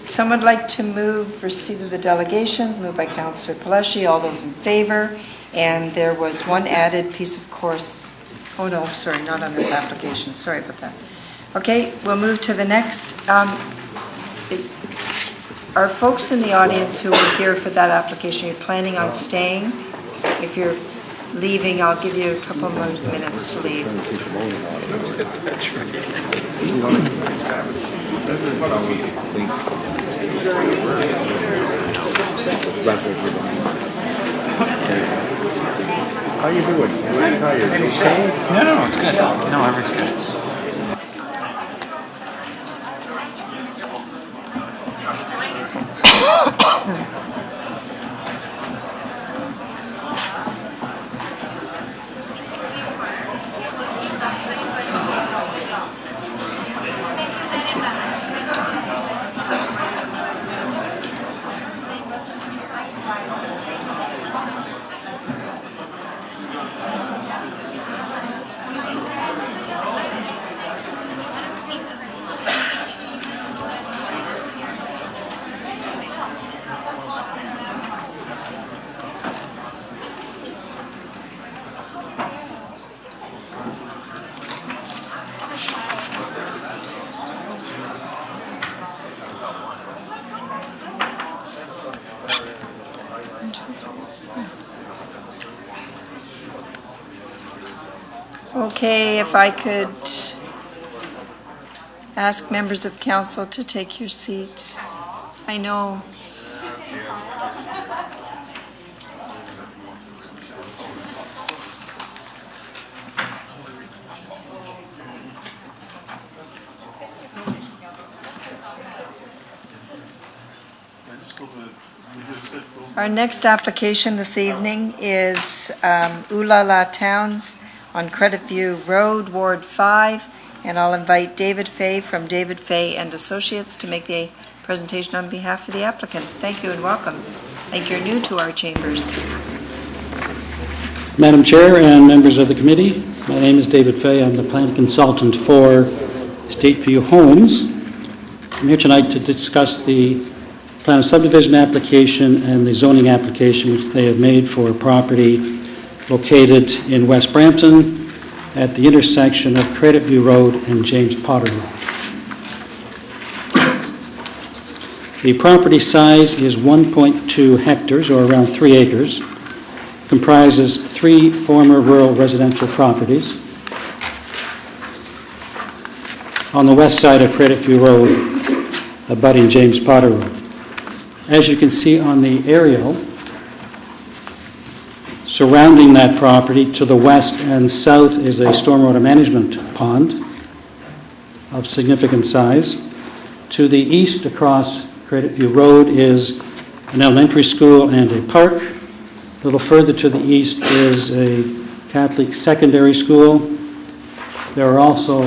Someone like to move receipt of the delegations, moved by Councillor Paleshi. All those in favor? And there was one added piece of course. Oh, no, sorry, not on this application. Sorry about that. Okay, we'll move to the next. Are folks in the audience who were here for that application, you're planning on staying? If you're leaving, I'll give you a couple more minutes to leave. How you doing? How you doing? No, it's good. No, everything's good. Okay, if I could ask members of council to take your seat. I know Our next application this evening is Ooh La La Towns on Credit View Road, Ward 5, and I'll invite David Fay from David Fay and Associates to make the presentation on behalf of the applicant. Thank you and welcome. I think you're new to our chambers. Madam Chair and members of the committee, my name is David Fay. I'm the planning consultant for Stateview Homes. I'm here tonight to discuss the plan of subdivision application and the zoning application which they have made for a property located in West Brampton at the intersection of Credit View Road and James Potter Road. The property size is 1.2 hectares, or around 3 acres, comprises 3 former rural residential properties on the west side of Credit View Road, abutting James Potter Road. As you can see on the aerial, surrounding that property to the west and south is a stormwater management pond of significant size. To the east across Credit View Road is an elementary school and a park. A little further to the east is a Catholic secondary school. There are also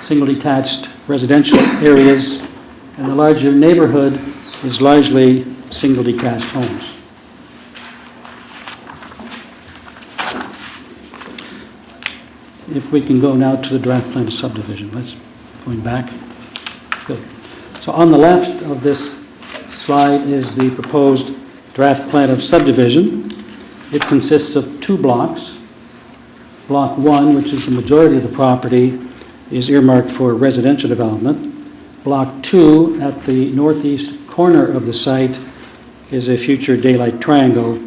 single-detached residential areas, and the larger neighborhood is largely single-detached homes. If we can go now to the draft plan of subdivision. Let's going back. Good. So on the left of this slide is the proposed draft plan of subdivision. It consists of 2 blocks. Block 1, which is the majority of the property, is earmarked for residential development. Block 2, at the northeast corner of the site, is a future daylight triangle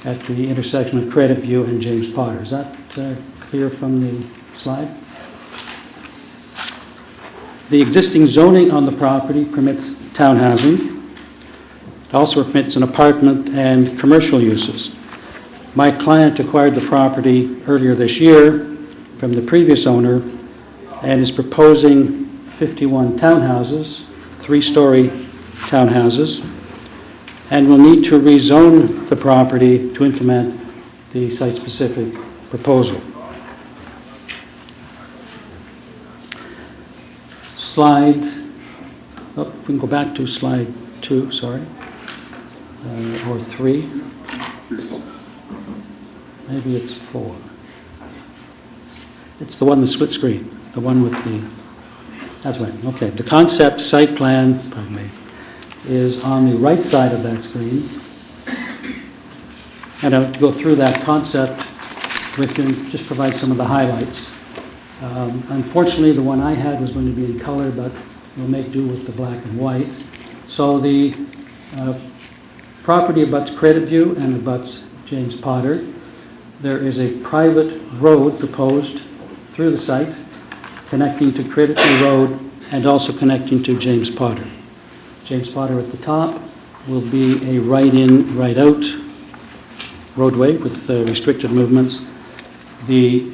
at the intersection of Credit View and James Potter. Is that clear from the slide? The existing zoning on the property permits townhousing. It also permits an apartment and commercial uses. My client acquired the property earlier this year from the previous owner and is proposing 51 townhouses, 3-story townhouses, and will need to rezone the property to implement the site-specific proposal. Slide, we can go back to slide 2, sorry, or 3. Maybe it's 4. It's the one, the split screen, the one with the, that's right, okay. The concept site plan, pardon me, is on the right side of that screen. And I'll go through that concept with you and just provide some of the highlights. Unfortunately, the one I had was going to be in color, but we'll make do with the black and white. So the property abuts Credit View and abuts James Potter. There is a private road proposed through the site, connecting to Credit View Road and also connecting to James Potter. James Potter at the top will be a right-in, right-out roadway with restricted movements. The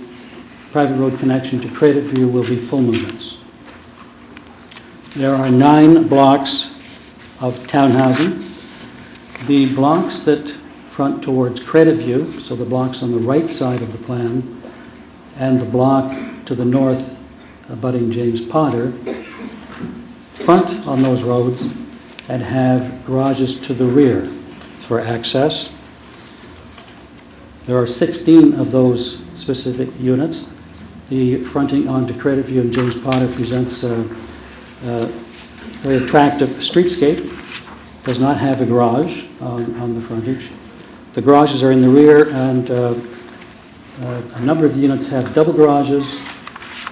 private road connection to Credit View will be full movements. There are 9 blocks of townhousing. The blocks that front towards Credit View, so the blocks on the right side of the plan, and the block to the north abutting James Potter, front on those roads and have garages to the rear for access. There are 16 of those specific units. The fronting onto Credit View and James Potter presents a very attractive streetscape. Does not have a garage on the frontage. The garages are in the rear, and a number of the units have double garages.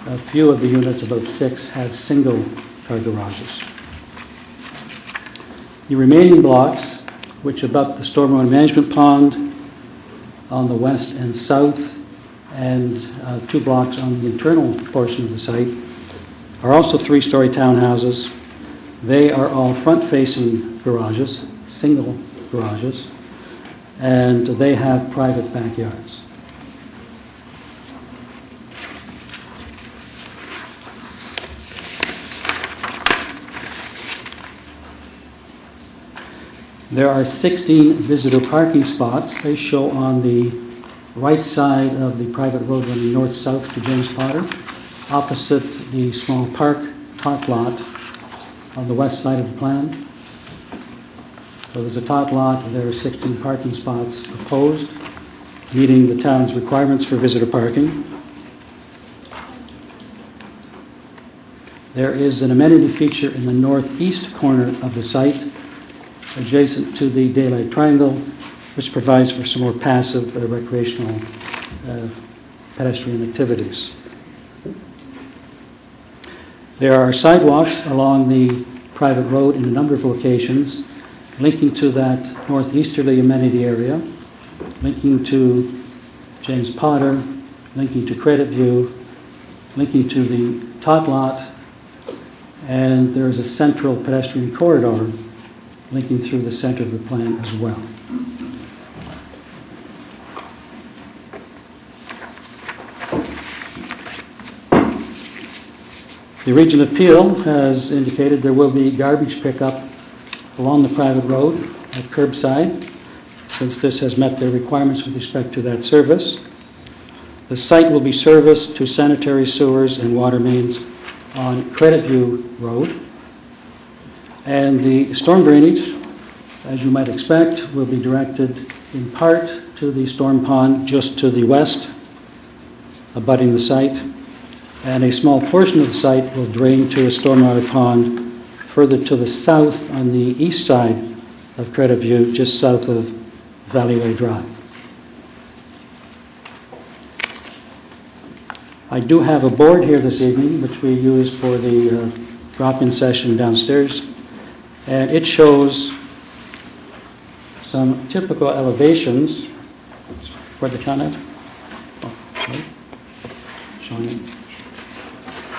A few of the units, about 6, have single car garages. The remaining blocks, which abut the stormwater management pond on the west and south, and 2 blocks on the internal portion of the site, are also 3-story townhouses. They are all front-facing garages, single garages, and they have private backyards. There are 16 visitor parking spots. They show on the right side of the private road running north-south to James Potter, opposite the small park lot on the west side of the plan. So there's a tot lot, there are 16 parking spots proposed, meeting the town's requirements for visitor parking. There is an amenity feature in the northeast corner of the site, adjacent to the daylight triangle, which provides for some more passive recreational pedestrian activities. There are sidewalks along the private road in a number of locations, linking to that northeasterly amenity area, linking to James Potter, linking to Credit View, linking to the tot lot, and there is a central pedestrian corridor linking through the center of the plan as well. The Region of Peel has indicated there will be garbage pickup along the private road at curbside, since this has met their requirements with respect to that service. The site will be serviced to sanitary sewers and water mains on Credit View Road. And the storm drainage, as you might expect, will be directed in part to the storm pond just to the west, abutting the site. And a small portion of the site will drain to a stormwater pond further to the south on the east side of Credit View, just south of Valleyway Drive. I do have a board here this evening, which we use for the drop-in session downstairs, and it shows some typical elevations. Where'd the count at? Oh, sorry. Showing it.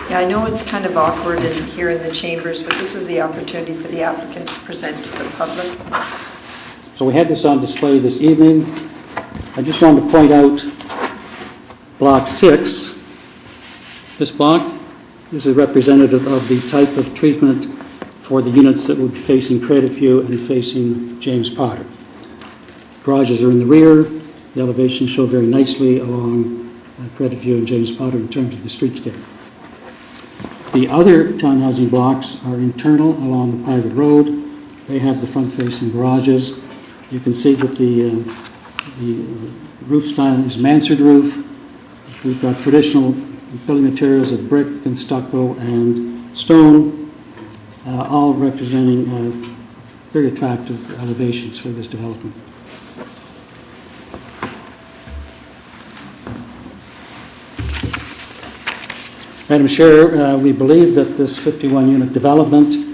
Yeah, I know it's kind of awkward here in the chambers, but this is the opportunity for the applicant to present to the public. So we had this on display this evening. I just wanted to point out Block 6. This block is a representative of the type of treatment for the units that would be facing Credit View and facing James Potter. Garages are in the rear. The elevations show very nicely along Credit View and James Potter in terms of the streetscape. The other townhousing blocks are internal along the private road. They have the front-facing garages. You can see that the roof style is mansard roof. We've got traditional building materials of brick and stucco and stone, all representing very attractive elevations for this development. Madam Chair, we believe that this 51-unit development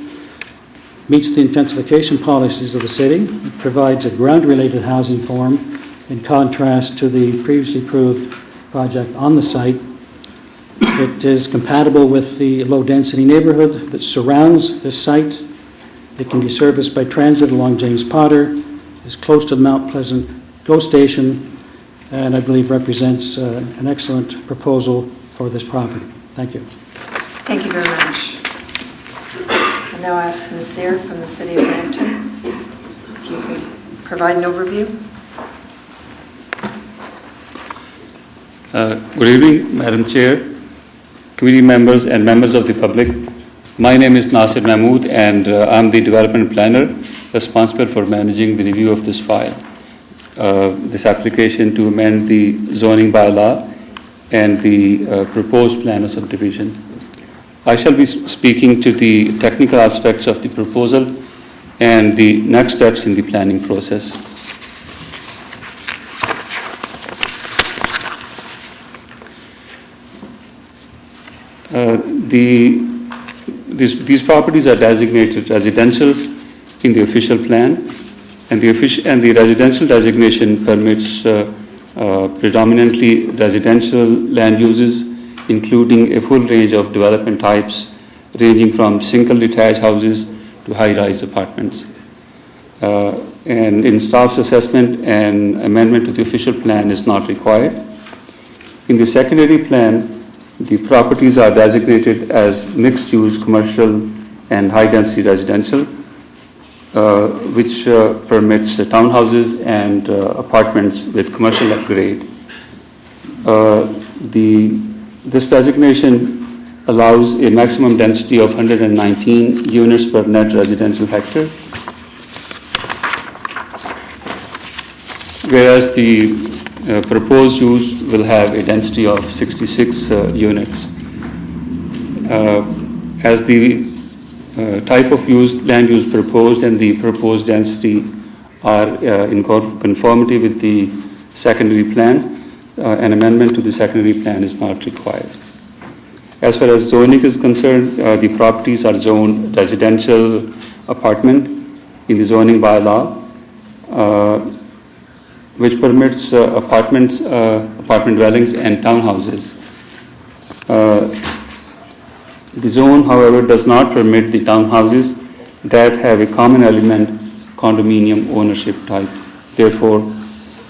meets the intensification policies of the city. It provides a ground-related housing form in contrast to the previously approved project on the site. It is compatible with the low-density neighborhood that surrounds this site. It can be serviced by transit along James Potter, is close to the Mount Pleasant GO station, and I believe represents an excellent proposal for this property. Thank you. Thank you very much. I now ask Ms. Sayre from the City of Brampton if you could provide an overview. Good evening, Madam Chair, committee members and members of the public. My name is Nasir Mahmood and I'm the development planner responsible for managing the review of this file. This application to amend the zoning bylaw and the proposed plan of subdivision. I shall be speaking to the technical aspects of the proposal and the next steps in the planning process. These properties are designated residential in the official plan, and the residential designation permits predominantly residential land uses, including a full range of development types, ranging from single detached houses to high-rise apartments. And in staff's assessment, an amendment to the official plan is not required. In the secondary plan, the properties are designated as mixed-use commercial and high-density residential. which permits townhouses and apartments with commercial upgrade. This designation allows a maximum density of 119 units per net residential hectare, whereas the proposed use will have a density of 66 units. As the type of land use proposed and the proposed density are in conformity with the secondary plan, an amendment to the secondary plan is not required. As far as zoning is concerned, the properties are zoned residential apartment in the zoning bylaw, which permits apartment dwellings and townhouses. The zone, however, does not permit the townhouses that have a common element condominium ownership type. Therefore,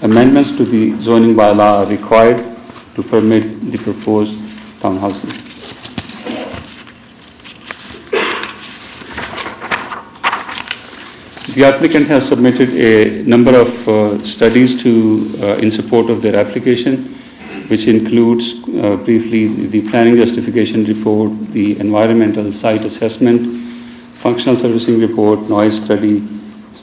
amendments to the zoning bylaw are required to permit the proposed townhouses. The applicant has submitted a number of studies in support of their application, which includes briefly the planning justification report, the environmental site assessment, functional servicing report, noise study,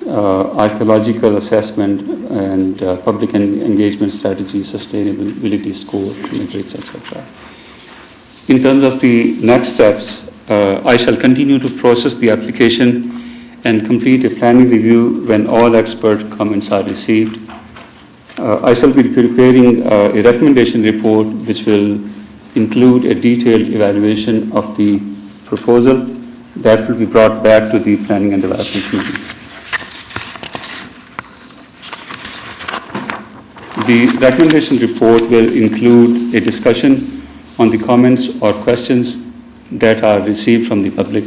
archaeological assessment, and public engagement strategy, sustainability score, metrics, etc. In terms of the next steps, I shall continue to process the application and complete a planning review when all expert comments are received. I shall be preparing a recommendation report which will include a detailed evaluation of the proposal that will be brought back to the Planning and Development Committee. The recommendation report will include a discussion on the comments or questions that are received from the public.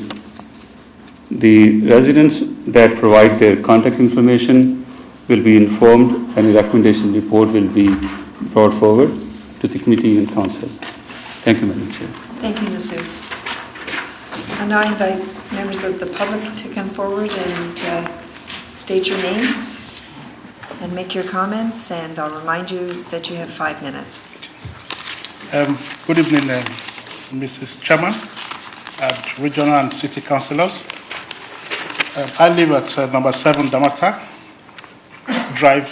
The residents that provide their contact information will be informed and a recommendation report will be brought forward to the committee and council. Thank you, Madam Chair. Thank you, Nasu. And now I invite members of the public to come forward and state your name and make your comments, and I'll remind you that you have 5 minutes. Good evening, Mrs. Chairman, regional and city councillors. I live at number 7 Damata Drive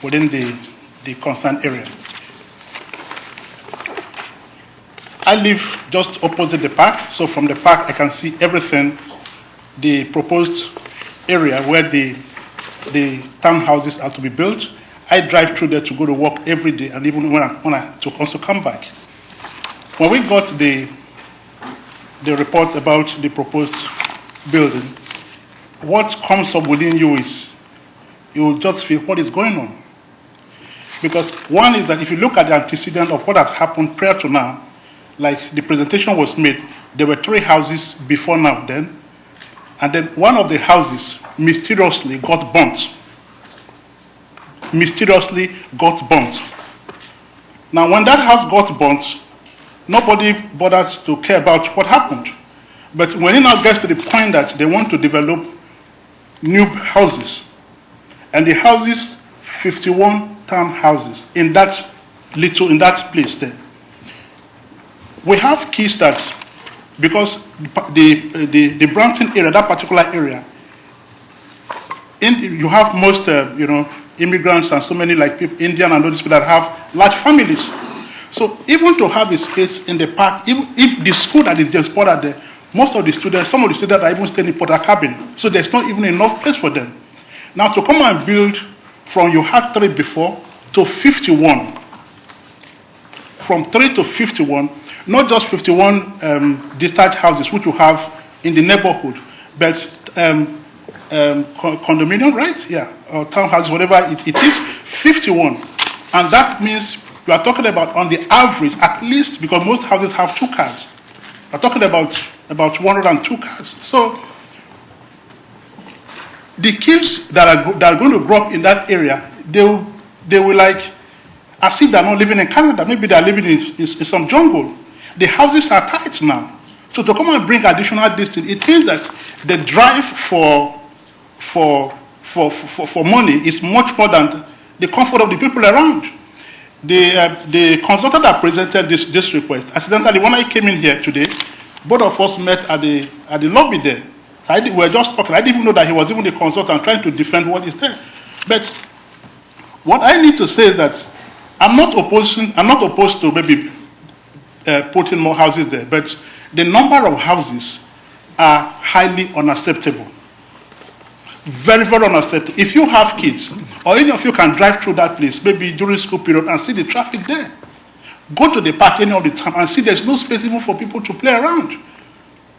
within the concerned area. I live just opposite the park, so from the park I can see everything, the proposed area where the townhouses are to be built. I drive through there to go to work every day, and even when I to also come back. When we got the report about the proposed building, what comes up within you is you will just feel what is going on. Because one is that if you look at the antecedent of what had happened prior to now, like the presentation was made, there were 3 houses before now then, and then one of the houses mysteriously got burnt. Mysteriously got burnt. Now when that house got burnt, nobody bothered to care about what happened. But when it now gets to the point that they want to develop new houses, and the houses, 51 townhouses in that place there. We have key stats because the Brampton area, that particular area, you have most immigrants and so many like people, Indian and those people that have large families. So even to have a space in the park, even if the school that is just put out there, most of the students, some of the students are even staying in porta cabin, so there's not even enough place for them. Now to come and build from you had 3 before to 51, from 3 to 51, not just 51 detached houses which you have in the neighborhood, but condominium, right? Yeah, or townhouses, whatever it is, 51. And that means we are talking about on the average, at least, because most houses have 2 cars. We're talking about 102 cars. So the kids that are going to grow up in that area, they will like, as if they're not living in Canada, maybe they're living in some jungle. The houses are tight now. So to come and bring additional distance, it means that the drive for money is much more than the comfort of the people around. The consultant that presented this request, accidentally, when I came in here today, both of us met at the lobby there. We were just talking. I didn't even know that he was even the consultant trying to defend what is there. But what I need to say is that I'm not opposed to maybe putting more houses there, but the number of houses are highly unacceptable. Very, very unacceptable. If you have kids, or any of you can drive through that place, maybe during school period, and see the traffic there. Go to the park any of the time and see there's no space even for people to play around.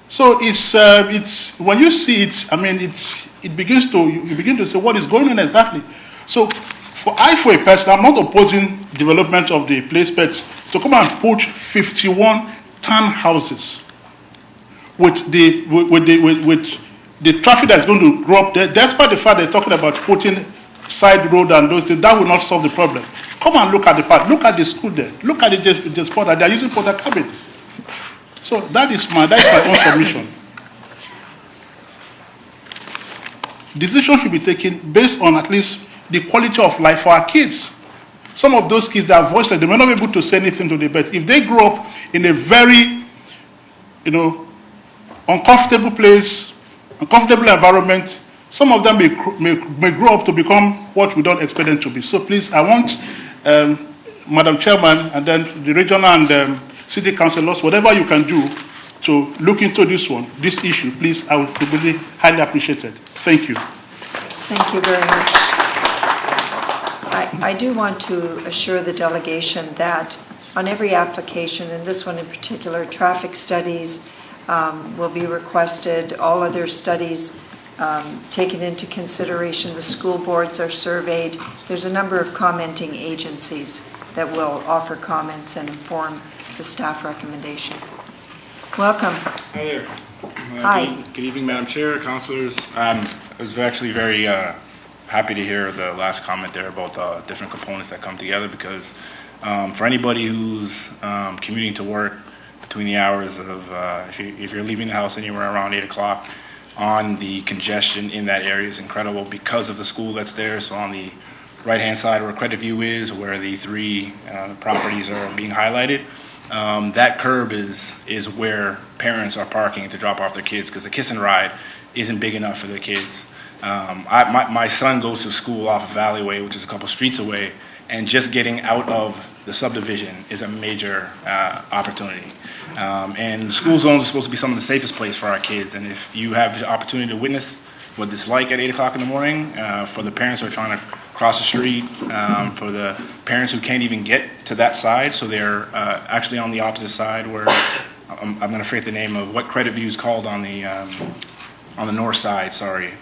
So it's when you see it, I mean, you begin to say what is going on exactly. So for a person, I'm not opposing development of the place, but to come and put 51 townhouses with the traffic that's going to grow up there, despite the fact they're talking about putting side road and those things, that will not solve the problem. Come and look at the park, look at the school there, look at the spot that they're using for the cabin. So that is my own submission. Decision should be taken based on at least the quality of life for our kids. Some of those kids, they are voiceless, they may not be able to say anything to them, but if they grow up in a very, uncomfortable place, uncomfortable environment, some of them may grow up to become what we don't expect them to be. So please, I want Madam Chairman and then the regional and city councillors, whatever you can do to look into this issue, please, I would really highly appreciate it. Thank you. Thank you very much. I do want to assure the delegation that on every application, and this one in particular, traffic studies will be requested, all other studies taken into consideration. The school boards are surveyed. There's a number of commenting agencies that will offer comments and inform the staff recommendation. Welcome. Hi there. Hi. Good evening, Madam Chair, councillors. I was actually very happy to hear the last comment there about the different components that come together, because for anybody who's commuting to work between the hours of, if you're leaving the house anywhere around 8 o'clock, on the congestion in that area is incredible because of the school that's there. So on the right-hand side where Credit View is, where the three properties are being highlighted, that curb is where parents are parking to drop off their kids, because the kiss and ride isn't big enough for their kids. My son goes to school off of Valleyway, which is a couple streets away, and just getting out of the subdivision is a major opportunity. And school zones are supposed to be some of the safest place for our kids, and if you have the opportunity to witness what it's like at 8 o'clock in the morning, for the parents who are trying to cross the street, for the parents who can't even get to that side, so they're actually on the opposite side where, I'm going to forget the name of what Credit View is called on the north side, sorry.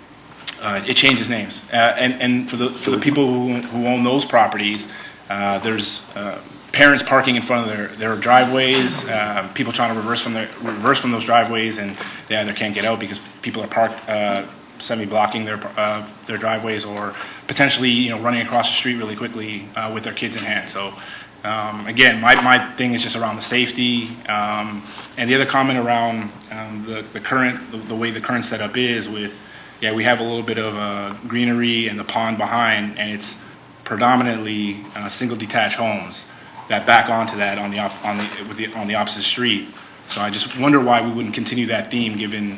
It changes names. And for the people who own those properties, there's parents parking in front of their driveways, people trying to reverse from those driveways, and they either can't get out because people are parked semi-blocking their driveways, or potentially running across the street really quickly with their kids in hand. So again, my thing is just around the safety, and the other comment around the way the current setup is with, we have a little bit of greenery and the pond behind, and it's predominantly single detached homes that back onto that on the opposite street. So I just wonder why we wouldn't continue that theme, given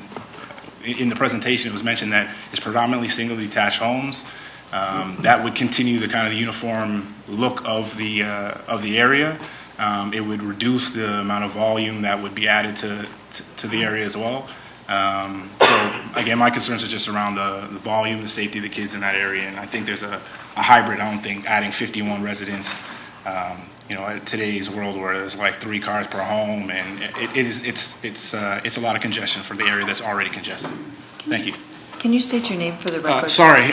in the presentation it was mentioned that it's predominantly single detached homes. That would continue the kind of the uniform look of the area. It would reduce the amount of volume that would be added to the area as well. So again, my concerns are just around the volume, the safety of the kids in that area, and I think there's a hybrid. I don't think adding 51 residents, at today's world where there's like 3 cars per home, and it's a lot of congestion for the area that's already congested. Thank you. Can you state your name for the record? Sorry,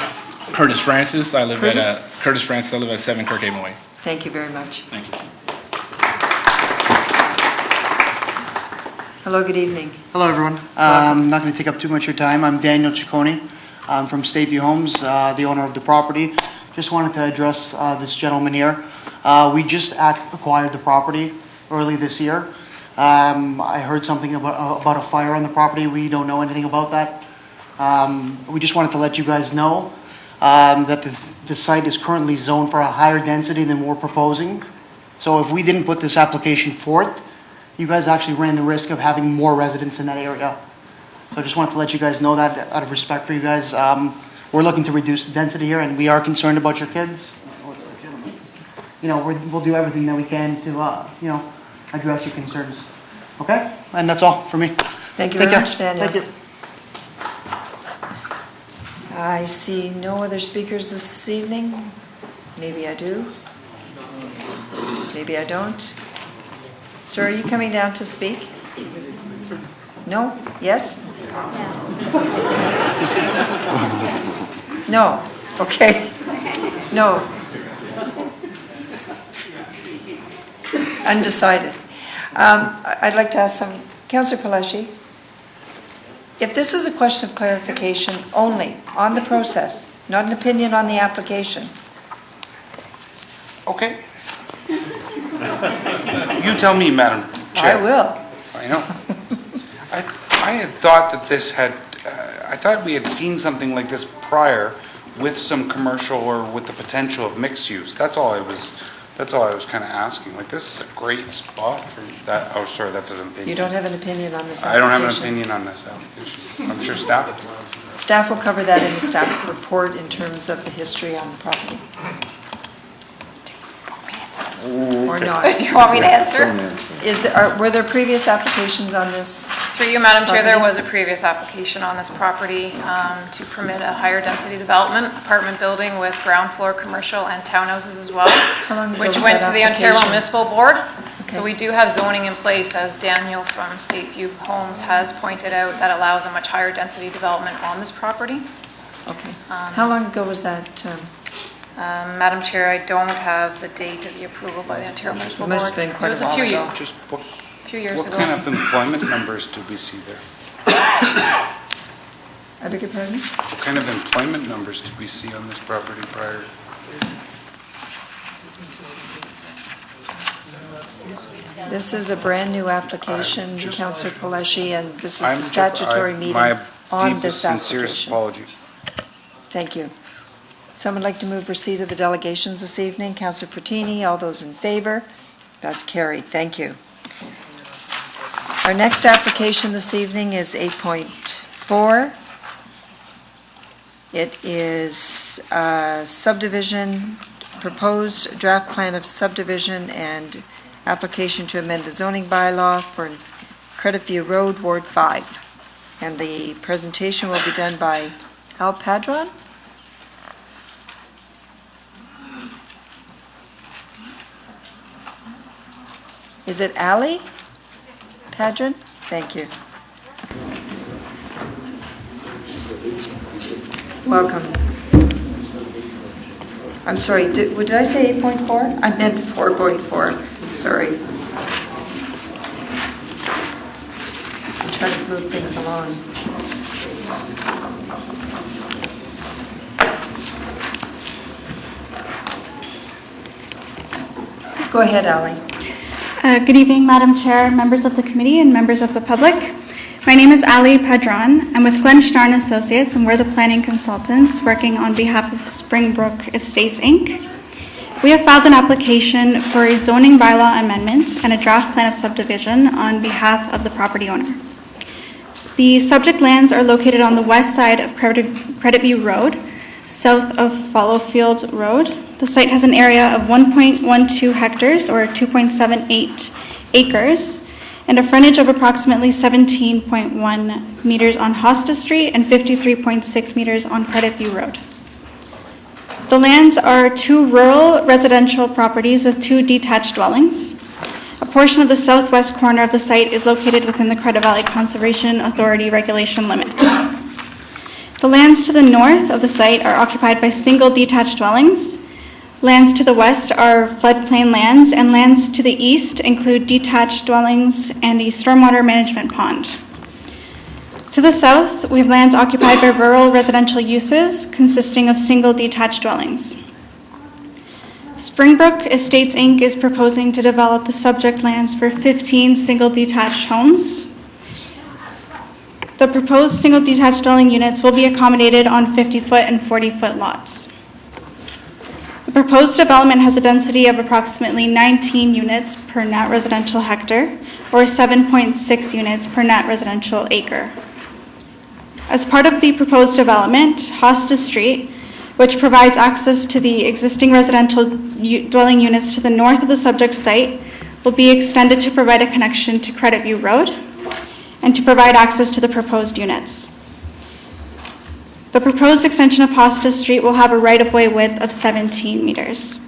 Curtis Francis. I live at Curtis Francis. I live at 7 Kirkhaven Way. Thank you very much. Thank you. Hello, good evening. Hello, everyone. I'm not going to take up too much of your time. I'm Daniel Ciccone. I'm from Stateview Homes, the owner of the property. Just wanted to address this gentleman here. We just acquired the property early this year. I heard something about a fire on the property. We don't know anything about that. We just wanted to let you guys know that the site is currently zoned for a higher density than we're proposing. So if we didn't put this application forth, you guys actually ran the risk of having more residents in that area. So I just wanted to let you guys know that out of respect for you guys. We're looking to reduce the density here, and we are concerned about your kids. You know, we'll do everything that we can to, you know, address your concerns. Okay? And that's all for me. Thank you Take very care. much, Daniel. Thank you. I see no other speakers this evening. Maybe I do. Maybe I don't. Sir, are you coming down to speak? No? Yes? No. Okay. No. Undecided. I'd like to ask Councillor Palashi, if this is a question of clarification only on the process, not an opinion on the application. Okay. You tell me, Madam Chair. I will. I know. I had thought that this had, I thought we had seen something like this prior with some commercial or with the potential of mixed use. That's all I was kind of asking. Like, this is a great spot for that. Oh, sorry, that's an opinion. You don't have an opinion on this application? I don't have an opinion on this application. I'm sure staff will. Staff will cover that in the staff report in terms of the history on the property. Or not. Do you want me to answer? Were there previous applications on this? Through you, Madam Chair, there property? was a previous application on this property to permit a higher density development, apartment building with ground floor commercial and townhouses as well, which was went that to the Ontario application? Municipal Board. Okay. So we do have zoning in place, as Daniel from Stateview Homes has pointed out, that allows a much higher density development on this property. Okay. How long ago was that? Madam Chair, I don't have the date of the approval by the Ontario Municipal It Board. must have been quite It was a while few ago. years. Just Few years what ago. kind of employment numbers do we see there? I beg your pardon? What kind of employment numbers did we see on this property prior? This is a brand-new application, Councillor Palashi, and this is the I'm- statutory meeting My on deepest, this sincerest application. apologies. Thank you. Someone like to move receipt of the delegations this evening? Councillor Frattini, all those in favor? That's carried. Thank you. Our next application this evening is 8.4. It is subdivision, proposed draft plan of subdivision and application to amend the zoning bylaw for Credit View Road, Ward 5. And the presentation will be done by Al Padron? Is it Ali Padron? Thank you. Welcome. I'm sorry, did I say 8.4? I meant 4.4, sorry. I'm trying to move things along. Go ahead, Ali. Good evening, Madam Chair, members of the committee, and members of the public. My name is Ali Padron. I'm with Glenn Starn Associates, and we're the planning consultants working on behalf of Springbrook Estates, Inc. We have filed an application for a zoning bylaw amendment and a draft plan of subdivision on behalf of the property owner. The subject lands are located on the west side of Credit View Road, south of Fallowfield Road. The site has an area of 1.12 hectares, or 2.78 acres, and a frontage of approximately 17.1 meters on Hosta Street and 53.6 meters on Credit View Road. The lands are two rural residential properties with two detached dwellings. A portion of the southwest corner of the site is located within the Credit Valley Conservation Authority regulation limit. The lands to the north of the site are occupied by single detached dwellings. Lands to the west are floodplain lands, and lands to the east include detached dwellings and a stormwater management pond. To the south, we have lands occupied by rural residential uses consisting of single detached dwellings. Springbrook Estates Inc. is proposing to develop the subject lands for 15 single detached homes. The proposed single detached dwelling units will be accommodated on 50-foot and 40-foot lots. The proposed development has a density of approximately 19 units per net residential hectare, or 7.6 units per net residential acre. As part of the proposed development, Hosta Street, which provides access to the existing residential dwelling units to the north of the subject site, will be extended to provide a connection to Credit View Road and to provide access to the proposed units. The proposed extension of Hosta Street will have a right-of-way width of 17 meters.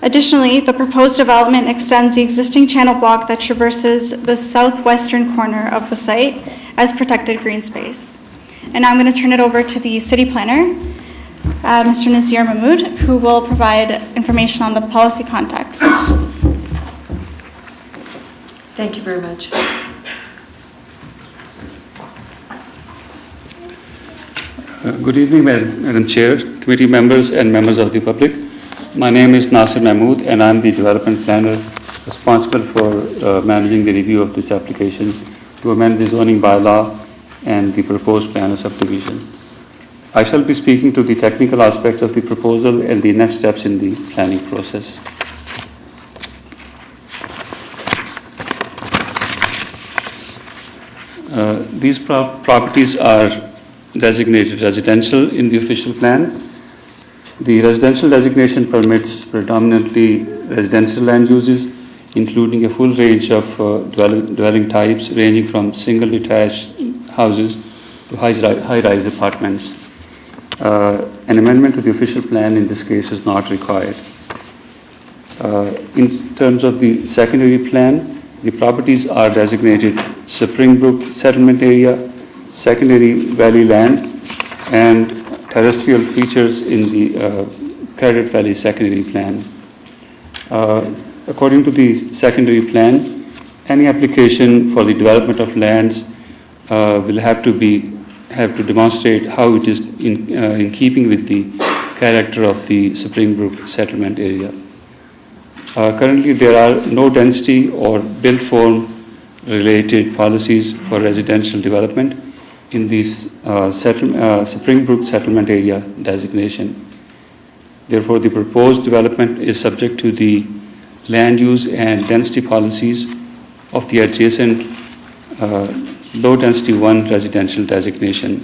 Additionally, the proposed development extends the existing channel block that traverses the southwestern corner of the site as protected green space. And now I'm going to turn it over to the city planner, Mr. Nazir Mahmood, who will provide information on the policy context. Thank you very much. Good evening, Madam Chair, committee members, and members of the public. My name is Nasir Mahmood, and I'm the development planner responsible for managing the review of this application to amend the zoning bylaw and the proposed plan of subdivision. I shall be speaking to the technical aspects of the proposal and the next steps in the planning process. These properties are designated residential in the official plan. The residential designation permits predominantly residential land uses, including a full range of dwelling types ranging from single detached houses to high-rise apartments. An amendment to the official plan in this case is not required. In terms of the secondary plan, the properties are designated Springbrook Settlement Area, Secondary Valley Land, and terrestrial features in the Credit Valley Secondary Plan. According to the secondary plan, any application for the development of lands will have to demonstrate how it is in keeping with the character of the Springbrook Settlement Area. Currently, there are no density or built form related policies for residential development in this Springbrook Settlement Area designation. Therefore, the proposed development is subject to the land use and density policies of the adjacent low density 1 residential designation.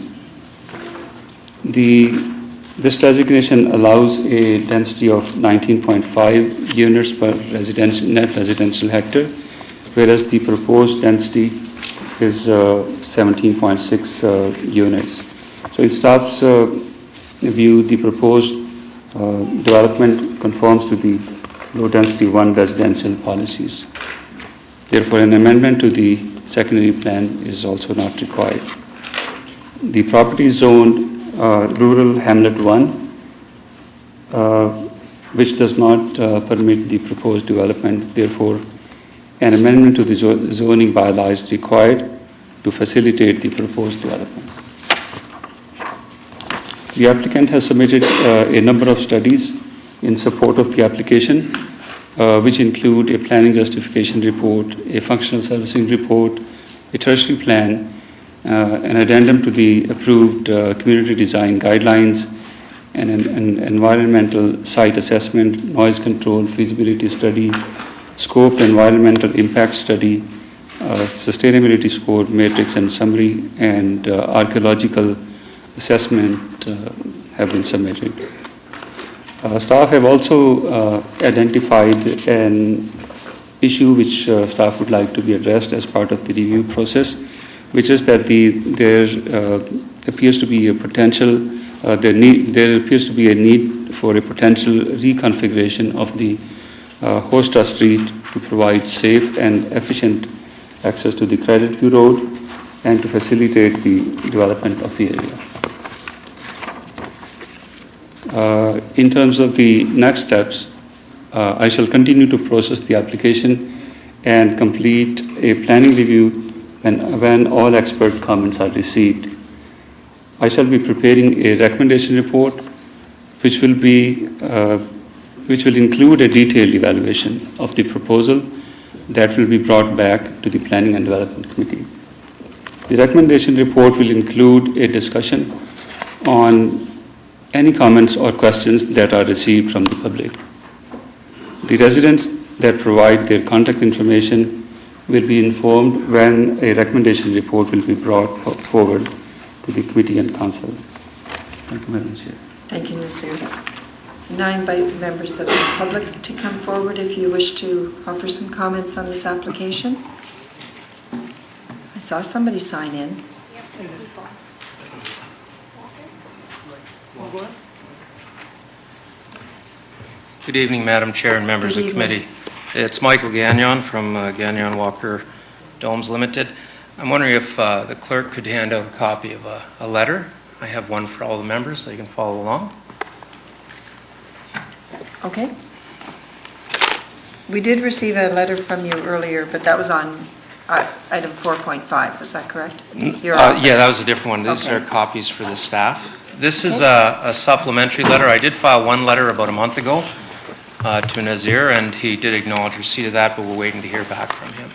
This designation allows a density of 19.5 units per net residential hectare, whereas the proposed density is 17.6 units. So in staff's view, the proposed development conforms to the low density 1 residential policies. Therefore, an amendment to the secondary plan is also not required. The property is zoned Rural Hamlet 1, which does not permit the proposed development. Therefore, an amendment to the zoning bylaw is required to facilitate the proposed development. The applicant has submitted a number of studies in support of the application, which include a planning justification report, a functional servicing report, a tertiary plan, an addendum to the approved community design guidelines, and an environmental site assessment, noise control, feasibility study, scoped environmental impact study, sustainability score matrix and summary, and archaeological assessment have been submitted. Staff have also identified an issue which staff would like to be addressed as part of the review process, which is that there appears to be a potential, there appears to be a need for a potential reconfiguration of the Hosta Street to provide safe and efficient access to the Credit View Road and to facilitate the development of the area. In terms of the next steps, I shall continue to process the application and complete a planning review when all expert comments are received. I shall be preparing a recommendation report which will which will include a detailed evaluation of the proposal that will be brought back to the Planning and Development Committee. The recommendation report will include a discussion on any comments or questions that are received from the public. The residents that provide their contact information will be informed when a recommendation report will be brought forward to the committee and council. Thank you, Madam Chair. Thank you, Nasir. And I invite members of the public to come forward if you wish to offer some comments on this application. I saw somebody sign in. Good evening, Madam Chair and members of the committee. It's Michael Gagnon from Gagnon Walker Domes Limited. I'm wondering if the clerk could hand out a copy of a letter. I have one for all the members so you can follow along. Okay. We did receive a letter from you earlier, but that was on item 4.5, was that correct? Yeah, that was a different one. These are copies for the staff. This is a supplementary letter. I did file one letter about a month ago to Nazir, and he did acknowledge receipt of that, but we're waiting to hear back from him.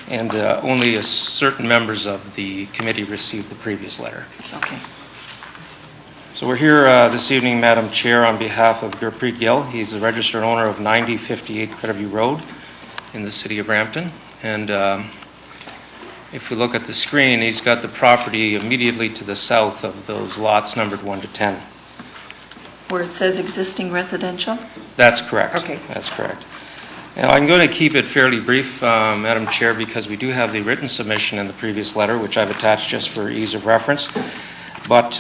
And only a certain members of the committee received the previous letter. Okay. So we're here this evening, Madam Chair, on behalf of Gurpreet Gill. He's the registered owner of 9058 Crediview Road in the city of Brampton. And if we look at the screen, he's got the property immediately to the south of those lots numbered 1 to 10. Where it says existing residential? That's correct. Okay. That's correct. Now, I'm going to keep it fairly brief, Madam Chair, because we do have the written submission in the previous letter, which I've attached just for ease of reference. But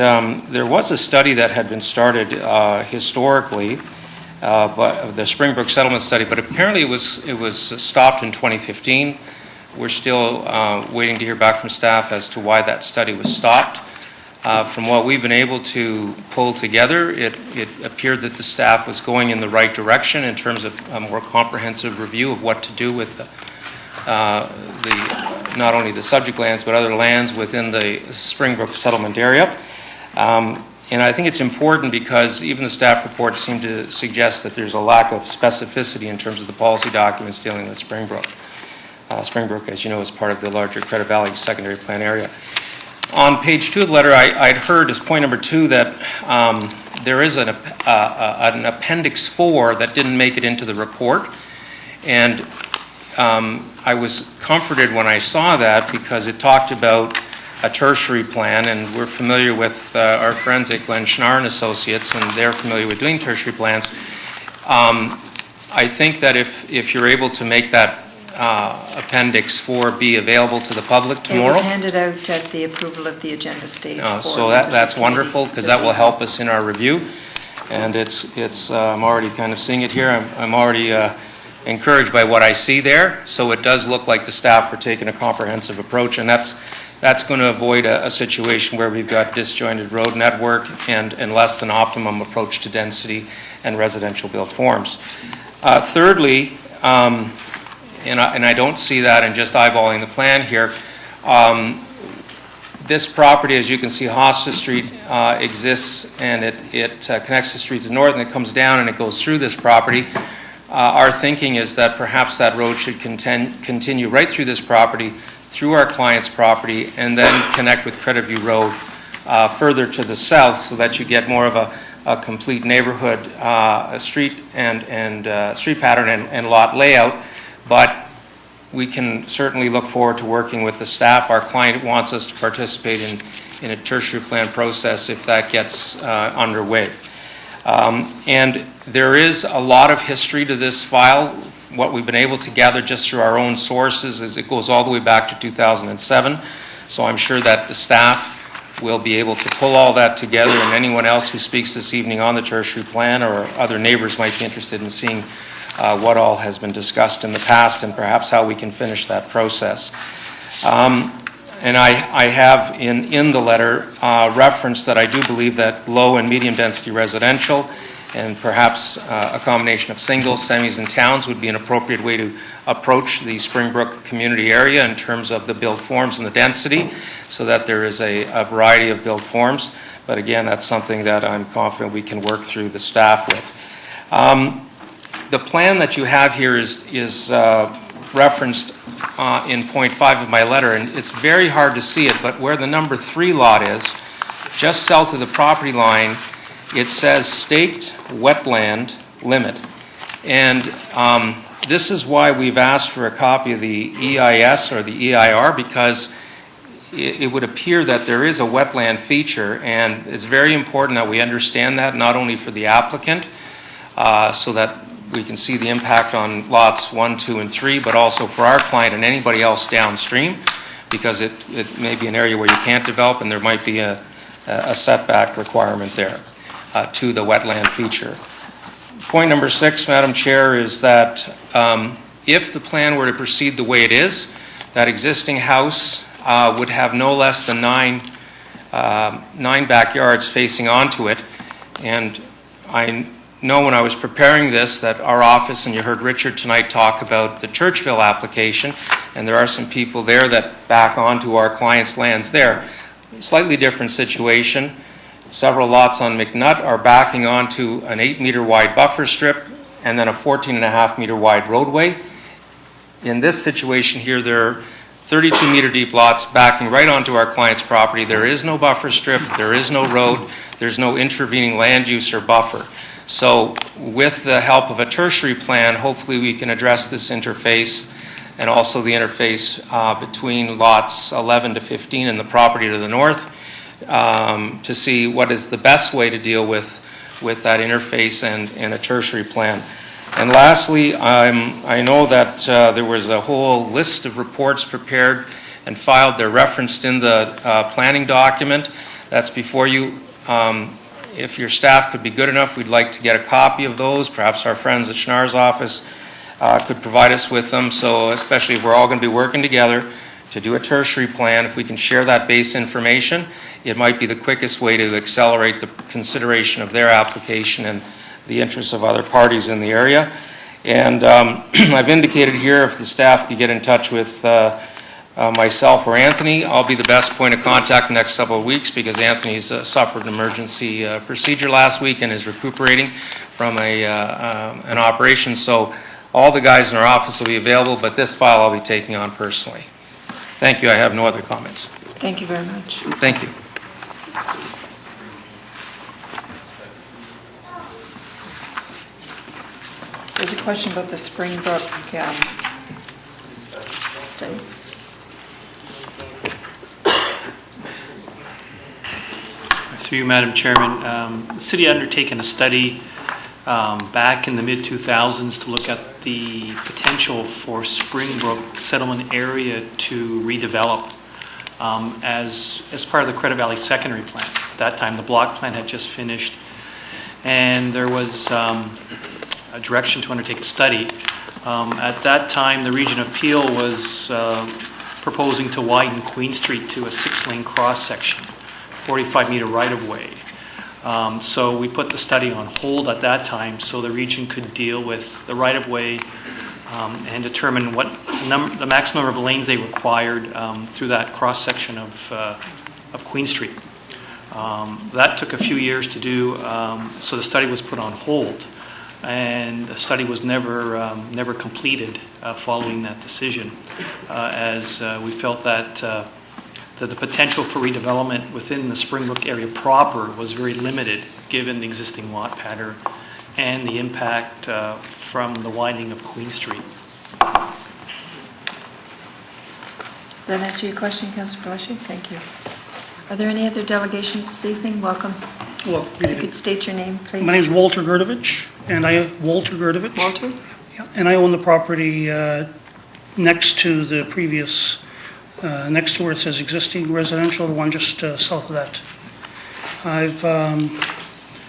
there was a study that had been started historically, but the Springbrook Settlement Study, but apparently it was stopped in 2015. We're still waiting to hear back from staff as to why that study was stopped. From what we've been able to pull together, it appeared that the staff was going in the right direction in terms of a more comprehensive review of what to do with not only the subject lands but other lands within the Springbrook settlement area. And I think it's important because even the staff reports seem to suggest that there's a lack of specificity in terms of the policy documents dealing with Springbrook. Springbrook, as you know, is part of the larger Credit Valley secondary plan area. On page 2 of the letter, I'd heard as point number 2 that there is an appendix 4 that didn't make it into the report. And I was comforted when I saw that because it talked about a tertiary plan, and we're familiar with our friends at Glenn Schnarr and Associates, and they're familiar with doing tertiary plans. I think that if you're able to make that Appendix 4 be available to the public tomorrow. It was handed out at the approval of the agenda stage. So that's wonderful because that will help us in our review. And it's I'm already kind of seeing it here. I'm already encouraged by what I see there. So it does look like the staff are taking a comprehensive approach, and that's going to avoid a situation where we've got disjointed road network and less than optimum approach to density and residential built forms. Thirdly, and I don't see that in just eyeballing the plan here. This property, as you can see, Hosta Street exists, and it connects the street to the north, and it comes down and it goes through this property. Our thinking is that perhaps that road should continue right through this property, through our client's property, and then connect with Crediview Road further to the south so that you get more of a complete neighborhood street and street pattern and lot layout. But we can certainly look forward to working with the staff. Our client wants us to participate in a tertiary plan process if that gets underway. And there is a lot of history to this file. What we've been able to gather just through our own sources is it goes all the way back to 2007. So I'm sure that the staff will be able to pull all that together, and anyone else who speaks this evening on the tertiary plan or other neighbors might be interested in seeing what all has been discussed in the past and perhaps how we can finish that process. And I have in the letter reference that I do believe that low and medium density residential and perhaps a combination of singles, semis, and towns would be an appropriate way to approach the Springbrook community area in terms of the build forms and the density, so that there is a variety of build forms. But again, that's something that I'm confident we can work through the staff with. The plan that you have here is referenced in point 5 of my letter, and it's very hard to see it, but where the number 3 lot is, just south of the property line, it says staked wetland limit. And this is why we've asked for a copy of the EIS or the EIR, because it would appear that there is a wetland feature, and it's very important that we understand that, not only for the applicant, so that we can see the impact on lots 1, 2, and 3, but also for our client and anybody else downstream, because it may be an area where you can't develop and there might be a setback requirement there to the wetland feature. Point number 6, Madam Chair, is that if the plan were to proceed the way it is, that existing house would have no less than 9 backyards facing onto it. And I know when I was preparing this that our office, and you heard Richard tonight talk about the Churchville application, and there are some people there that back onto our clients' lands there. Slightly different situation. Several lots on McNutt are backing onto an 8-meter wide buffer strip and then a 14.5-meter wide roadway. In this situation here, there are 32-meter deep lots backing right onto our client's property. There is no buffer strip, there is no road, there's no intervening land use or buffer. So with the help of a tertiary plan, hopefully we can address this interface and also the interface between lots 11 to 15 and the property to the north to see what is the best way to deal with that interface and a tertiary plan. And lastly, I know that there was a whole list of reports prepared and filed. They're referenced in the planning document that's before you. If your staff could be good enough, we'd like to get a copy of those. Perhaps our friends at Schnarr's office could provide us with them. So especially if we're all going to be working together to do a tertiary plan, if we can share that base information, it might be the quickest way to accelerate the consideration of their application and the interests of other parties in the area. And I've indicated here if the staff could get in touch with myself or Anthony, I'll be the best point of contact the next several weeks, because Anthony's suffered an emergency procedure last week and is recuperating from an operation. So all the guys in our office will be available, but this file I'll be taking on personally. Thank you. I have no other comments. Thank you very much. Thank you. There's a question about the Springbrook study. Through you, Madam Chairman, the city had undertaken a study back in the mid-2000s to look at the potential for Springbrook settlement area to redevelop as part of the Credit Valley secondary plan. At that time, the block plan had just finished, and there was a direction to undertake a study. At that time, the Region of Peel was proposing to widen Queen Street to a 6-lane cross-section, 45-meter right-of-way. So we put the study on hold at that time so the region could deal with the right-of-way and determine what the maximum number of lanes they required through that cross-section of Queen Street. That took a few years to do, so the study was put on hold, and the study was never completed following that decision, as we felt that the potential for redevelopment within the Springbrook area proper was very limited, given the existing lot pattern and the impact from the widening of Queen Street. Does that answer your question, Councillor Belashi? Thank you. Are there any other delegations this evening? Welcome. Well, if you could state your name, please. My name is Walter Gerdovich, and Walter? Yeah, and I own the property next to the previous, next to where it says existing residential, the one just south of that. I've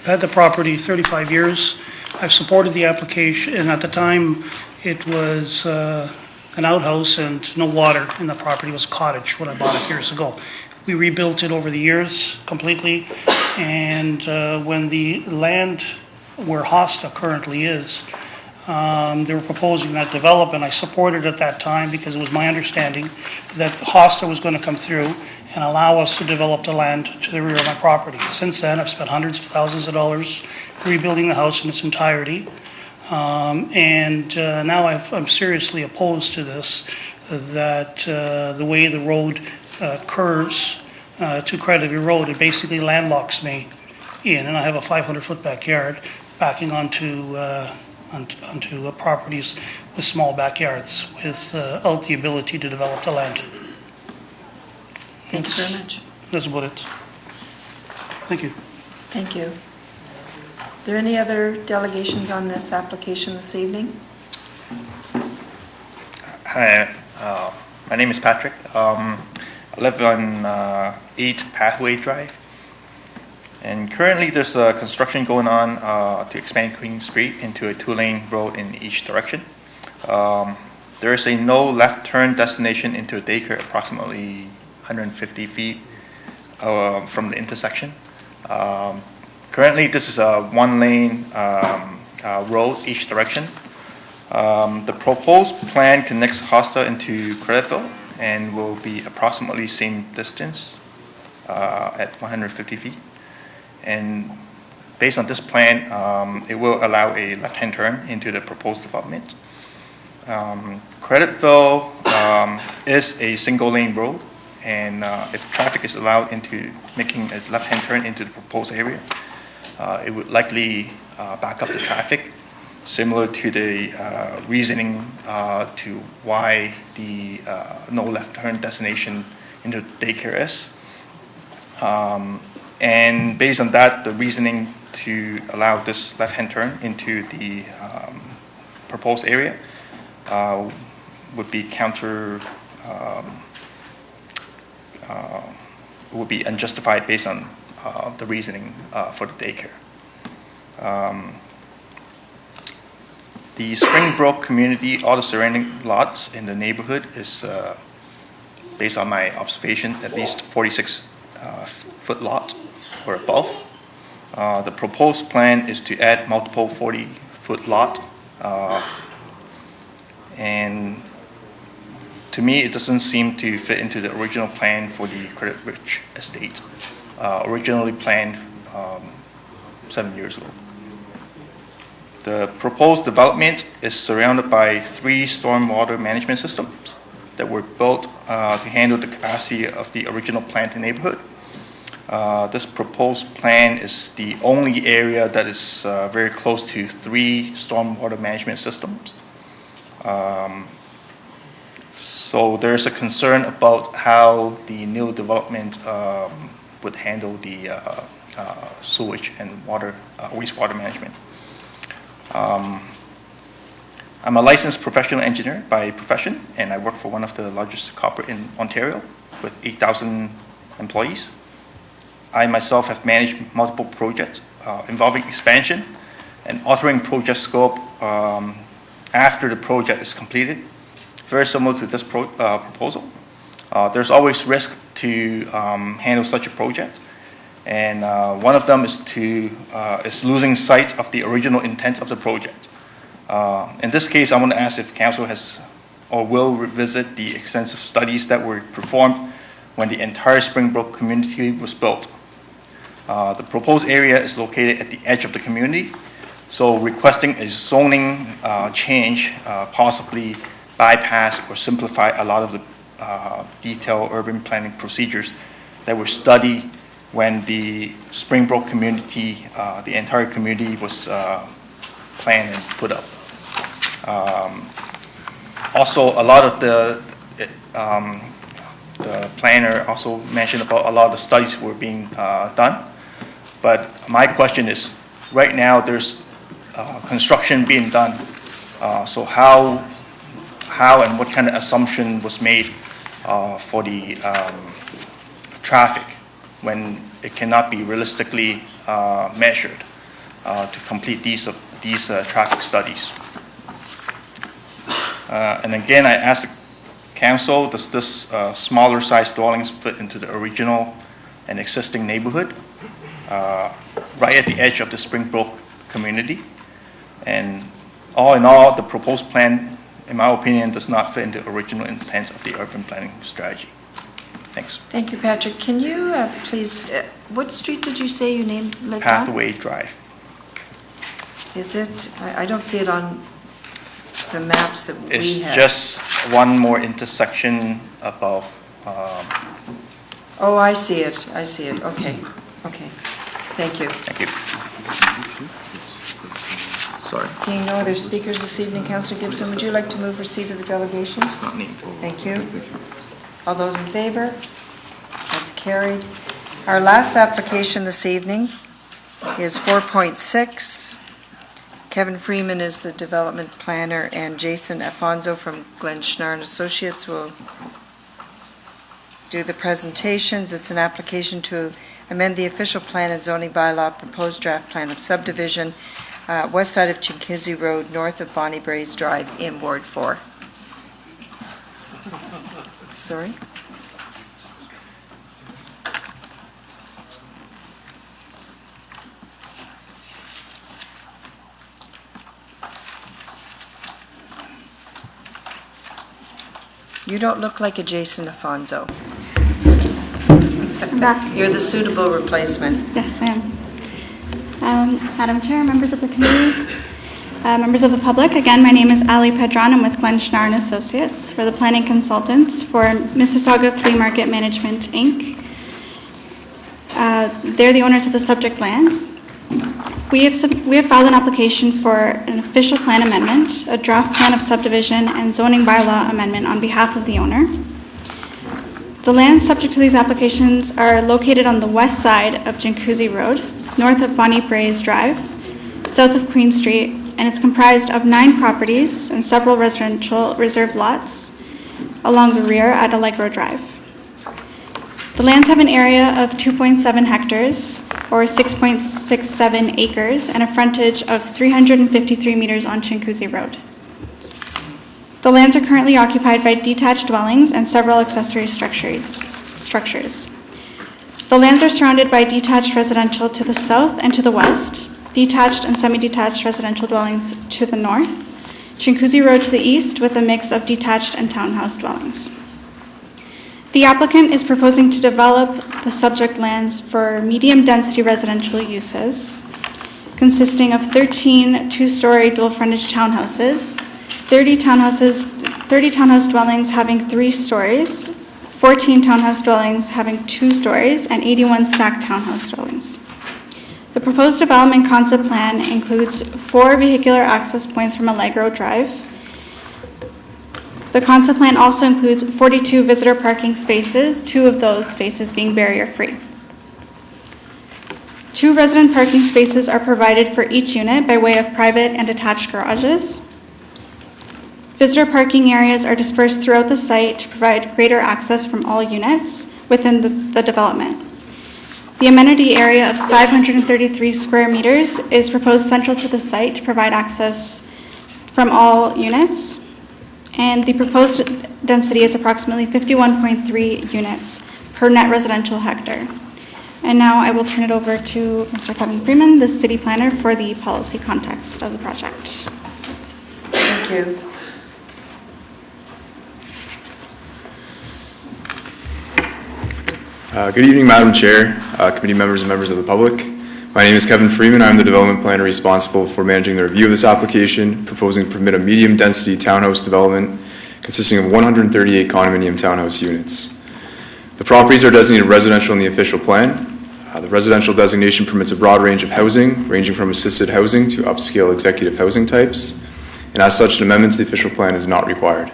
had the property 35 years. I've supported the application, and at the time it was an outhouse and no water in the property. It was a cottage when I bought it years ago. We rebuilt it over the years completely, and when the land where Hosta currently is, they were proposing that development. I supported it at that time because it was my understanding that Hosta was going to come through and allow us to develop the land to the rear of my property. Since then, I've spent hundreds of thousands of dollars rebuilding the house in its entirety. Now I'm seriously opposed to this, that the way the road curves to Credit Road, it basically landlocks me in, and I have a 500-foot backyard backing onto properties with small backyards without the ability to develop the land. Thank you very much. That's about it. Thank you. Thank you. Are there any other delegations on this application this evening? Hi, my name is Patrick. I live on 8 Pathway Drive. And currently there's a construction going on to expand Queen Street into a 2-lane road in each direction. There is a no left turn destination into a daycare approximately 150 feet from the intersection. Currently this is a 1-lane road each direction. The proposed plan connects Hosta into Crediteville and will be approximately same distance at 150 feet. And based on this plan, it will allow a left-hand turn into the proposed development. Crediteville is a single-lane road, and if traffic is allowed into making a left-hand turn into the proposed area, it would likely back up the traffic, similar to the reasoning to why the no left turn destination into daycare is. And based on that, the reasoning to allow this left-hand turn into the proposed area would be would be unjustified based on the reasoning for the daycare. The Springbrook community, all the surrounding lots in the neighborhood is, based on my observation, at least 46-foot lots or above. The proposed plan is to add multiple 40-foot lot, and to me, it doesn't seem to fit into the original plan for the Credit Ridge estate, originally planned 7 years ago. The proposed development is surrounded by 3 stormwater management systems that were built to handle the capacity of the original planned neighborhood. This proposed plan is the only area that is very close to 3 stormwater management systems. So there's a concern about how the new development would handle the sewage and wastewater management. I'm a licensed professional engineer by profession, and I work for one of the largest corporate in Ontario with 8,000 employees. I myself have managed multiple projects involving expansion and altering project scope after the project is completed, very similar to this proposal. There's always risk to handle such a project, and one of them is losing sight of the original intent of the project. In this case, I want to ask if Council has or will revisit the extensive studies that were performed when the entire Springbrook community was built. The proposed area is located at the edge of the community, so requesting a zoning change possibly bypass or simplify a lot of the detailed urban planning procedures that were studied when the Springbrook community, the entire community was planned and put up. Also, a lot of the planner also mentioned about a lot of the studies were being done. But my question is, right now there's construction being done. So how and what kind of assumption was made for the traffic when it cannot be realistically measured to complete these traffic studies? And again, I asked the Council, does this smaller size dwellings fit into the original and existing neighborhood right at the edge of the Springbrook community? And all in all, the proposed plan, in my opinion, does not fit into the original intent of the urban planning strategy. Thanks. Thank you, Patrick. Can you please, what street did you say you lived on? Pathway Drive. Is it, I don't see it on the maps that we have. It's just one more intersection above. Oh, I see it, okay, okay. Thank you. Thank you. Sorry. Seeing no other speakers this evening, Councillor Gibson, would you like to move receipt of the delegations? Thank you. All those in favor? That's carried. Our last application this evening is 4.6. Kevin Freeman is the development planner, and Jason Afonso from Glenn Schnarr and Associates will do the presentations. It's an application to amend the official plan and zoning bylaw, proposed draft plan of subdivision, west side of Chinguacousy Road, north of Bonnie Braes Drive in Ward 4. Sorry? You don't look like a Jason Afonso. I'm back. You're the suitable replacement. Yes, I am. Madam Chair, members of the committee, members of the public, again, my name is Ali Pedron. I'm with Glenn Schnarr and Associates for the planning consultants for Mississauga Flea Market Management, Inc. They're the owners of the subject lands. We have filed an application for an official plan amendment, a draft plan of subdivision, and zoning bylaw amendment on behalf of the owner. The lands subject to these applications are located on the west side of Chinguacousy Road, north of Bonnie Braes Drive, south of Queen Street, and it's comprised of 9 properties and several residential reserve lots along the rear at Allegro Drive. The lands have an area of 2.7 hectares, or 6.67 acres, and a frontage of 353 meters on Chinguacousy Road. The lands are currently occupied by detached dwellings and several accessory structures. The lands are surrounded by detached residential to the south and to the west, detached and semi-detached residential dwellings to the north, Chinguacousy Road to the east with a mix of detached and townhouse dwellings. The applicant is proposing to develop the subject lands for medium-density residential uses, consisting of 13 two-story dual-frontage townhouses, 30 townhouse dwellings having 3 stories, 14 townhouse dwellings having 2 stories, and 81 stacked townhouse dwellings. The proposed development concept plan includes 4 vehicular access points from Allegro Drive. The concept plan also includes 42 visitor parking spaces, 2 of those spaces being barrier-free. 2 resident parking spaces are provided for each unit by way of private and attached garages. Visitor parking areas are dispersed throughout the site to provide greater access from all units within the development. The amenity area of 533 square meters is proposed central to the site to provide access from all units. And the proposed density is approximately 51.3 units per net residential hectare. And now I will turn it over to Mr. Kevin Freeman, the city planner, for the policy context of the project. Thank you. Good evening, Madam Chair, committee members and members of the public. My name is Kevin Freeman. I'm the development planner responsible for managing the review of this application, proposing to permit a medium-density townhouse development consisting of 138 condominium townhouse units. The properties are designated residential in the official plan. The residential designation permits a broad range of housing, ranging from assisted housing to upscale executive housing types, and as such, an amendment to the official plan is not required.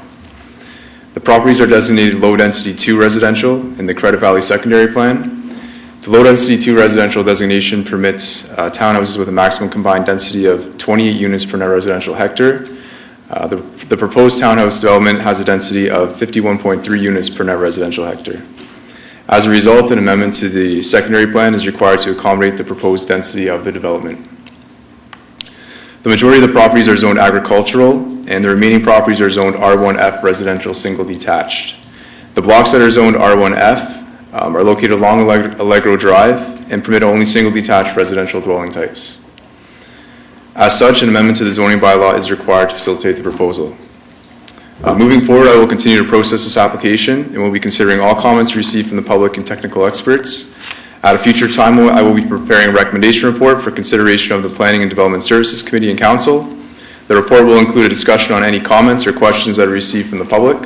The properties are designated low-density 2 residential in the Credit Valley Secondary Plan. The low-density 2 residential designation permits townhouses with a maximum combined density of 28 units per net residential hectare. The proposed townhouse development has a density of 51.3 units per net residential hectare. As a result, an amendment to the secondary plan is required to accommodate the proposed density of the development. The majority of the properties are zoned agricultural, and the remaining properties are zoned R1F residential single detached. The blocks that are zoned R1F are located along Allegro Drive and permit only single detached residential dwelling types. As such, an amendment to the zoning bylaw is required to facilitate the proposal. Moving forward, I will continue to process this application and will be considering all comments received from the public and technical experts. At a future time, I will be preparing a recommendation report for consideration of the Planning and Development Services Committee and Council. The report will include a discussion on any comments or questions that are received from the public.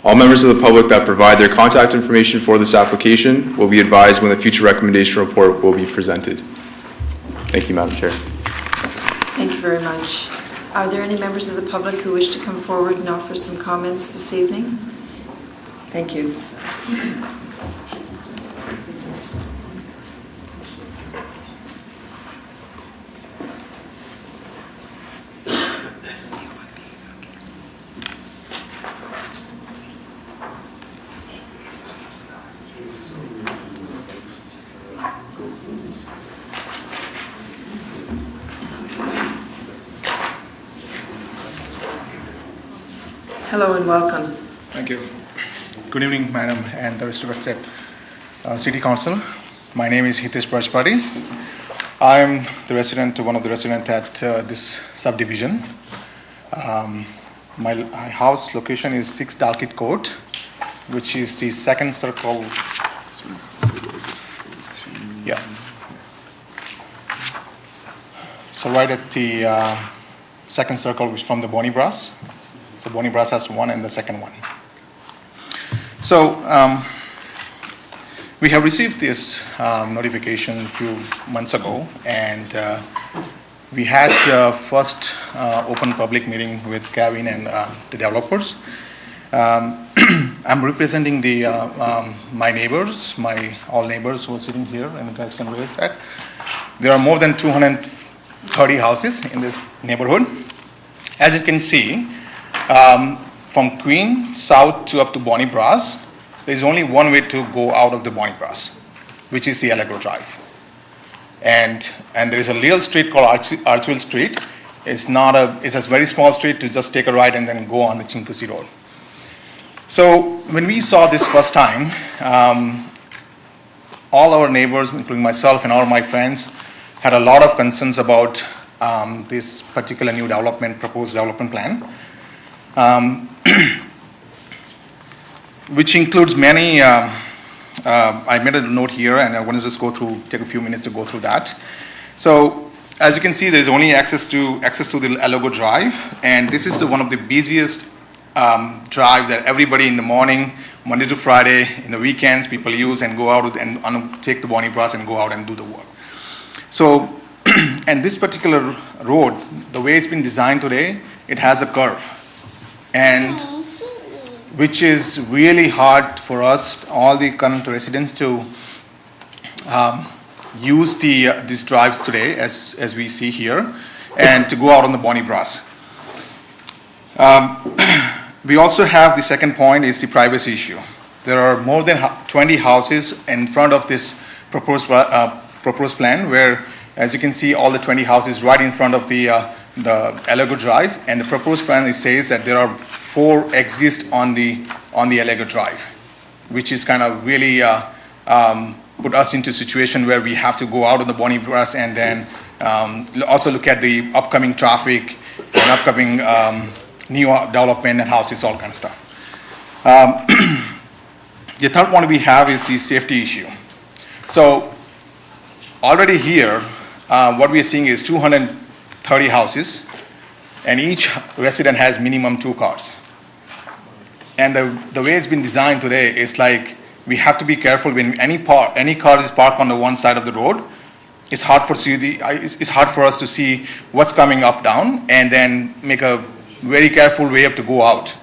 All members of the public that provide their contact information for this application will be advised when the future recommendation report will be presented. Thank you, Madam Chair. Thank you very much. Are there any members of the public who wish to come forward and offer some comments this evening? Thank you. Hello and welcome. Thank you. Good evening, Madam and the respected City Council. My name is Hitesh Brajpati. I am the resident, one of the residents at this subdivision. My house location is 6 Dalkit Court, which is the second circle. Yeah. So right at the second circle, which from the Bonnie Brass. So Bonnie Brass has one and the second one. So we have received this notification a few months ago, and we had the first open public meeting with Gavin and the developers. I'm representing the my neighbors, all neighbors who are sitting here, and you guys can raise that. There are more than 230 houses in this neighborhood. As you can see, from Queen South to up to Bonnie Brass, there is only one way to go out of the Bonnie Brass, which is the Allegro Drive. And there is a little street called Churchville Street. It's a very small street to just take a right and then go on the Chinkusi Road. So when we saw this first time, all our neighbors, including myself and all my friends, had a lot of concerns about this particular new proposed development plan. Which includes many, I made a note here and I want to just take a few minutes to go through that. So as you can see, there's only access to the Allegro Drive, and this is one of the busiest drive that everybody in the morning, Monday to Friday, in the weekends, people use and go out and take the Bonnie Brass and go out and do the work. So, and this particular road, the way it's been designed today, it has a curve. And which is really hard for us, all the current residents, to use these drives today, as we see here, and to go out on the Bonnie Brass. We also have the second point is the privacy issue. There are more than 20 houses in front of this proposed plan, where, as you can see, all the 20 houses right in front of the Allegro Drive, and the proposed plan says that there are 4 exits on the Allegro Drive, which is kind of really put us into a situation where we have to go out of the Bonnie Brass and then also look at the upcoming traffic and upcoming new development and houses, all kind of stuff. The third one we have is the safety issue. So already here, what we are seeing is 230 houses, and each resident has minimum 2 cars. And the way it's been designed today is like we have to be careful when any car is parked on the one side of the road. It's hard for us to see what's coming up, down, and then make a very careful way to go out.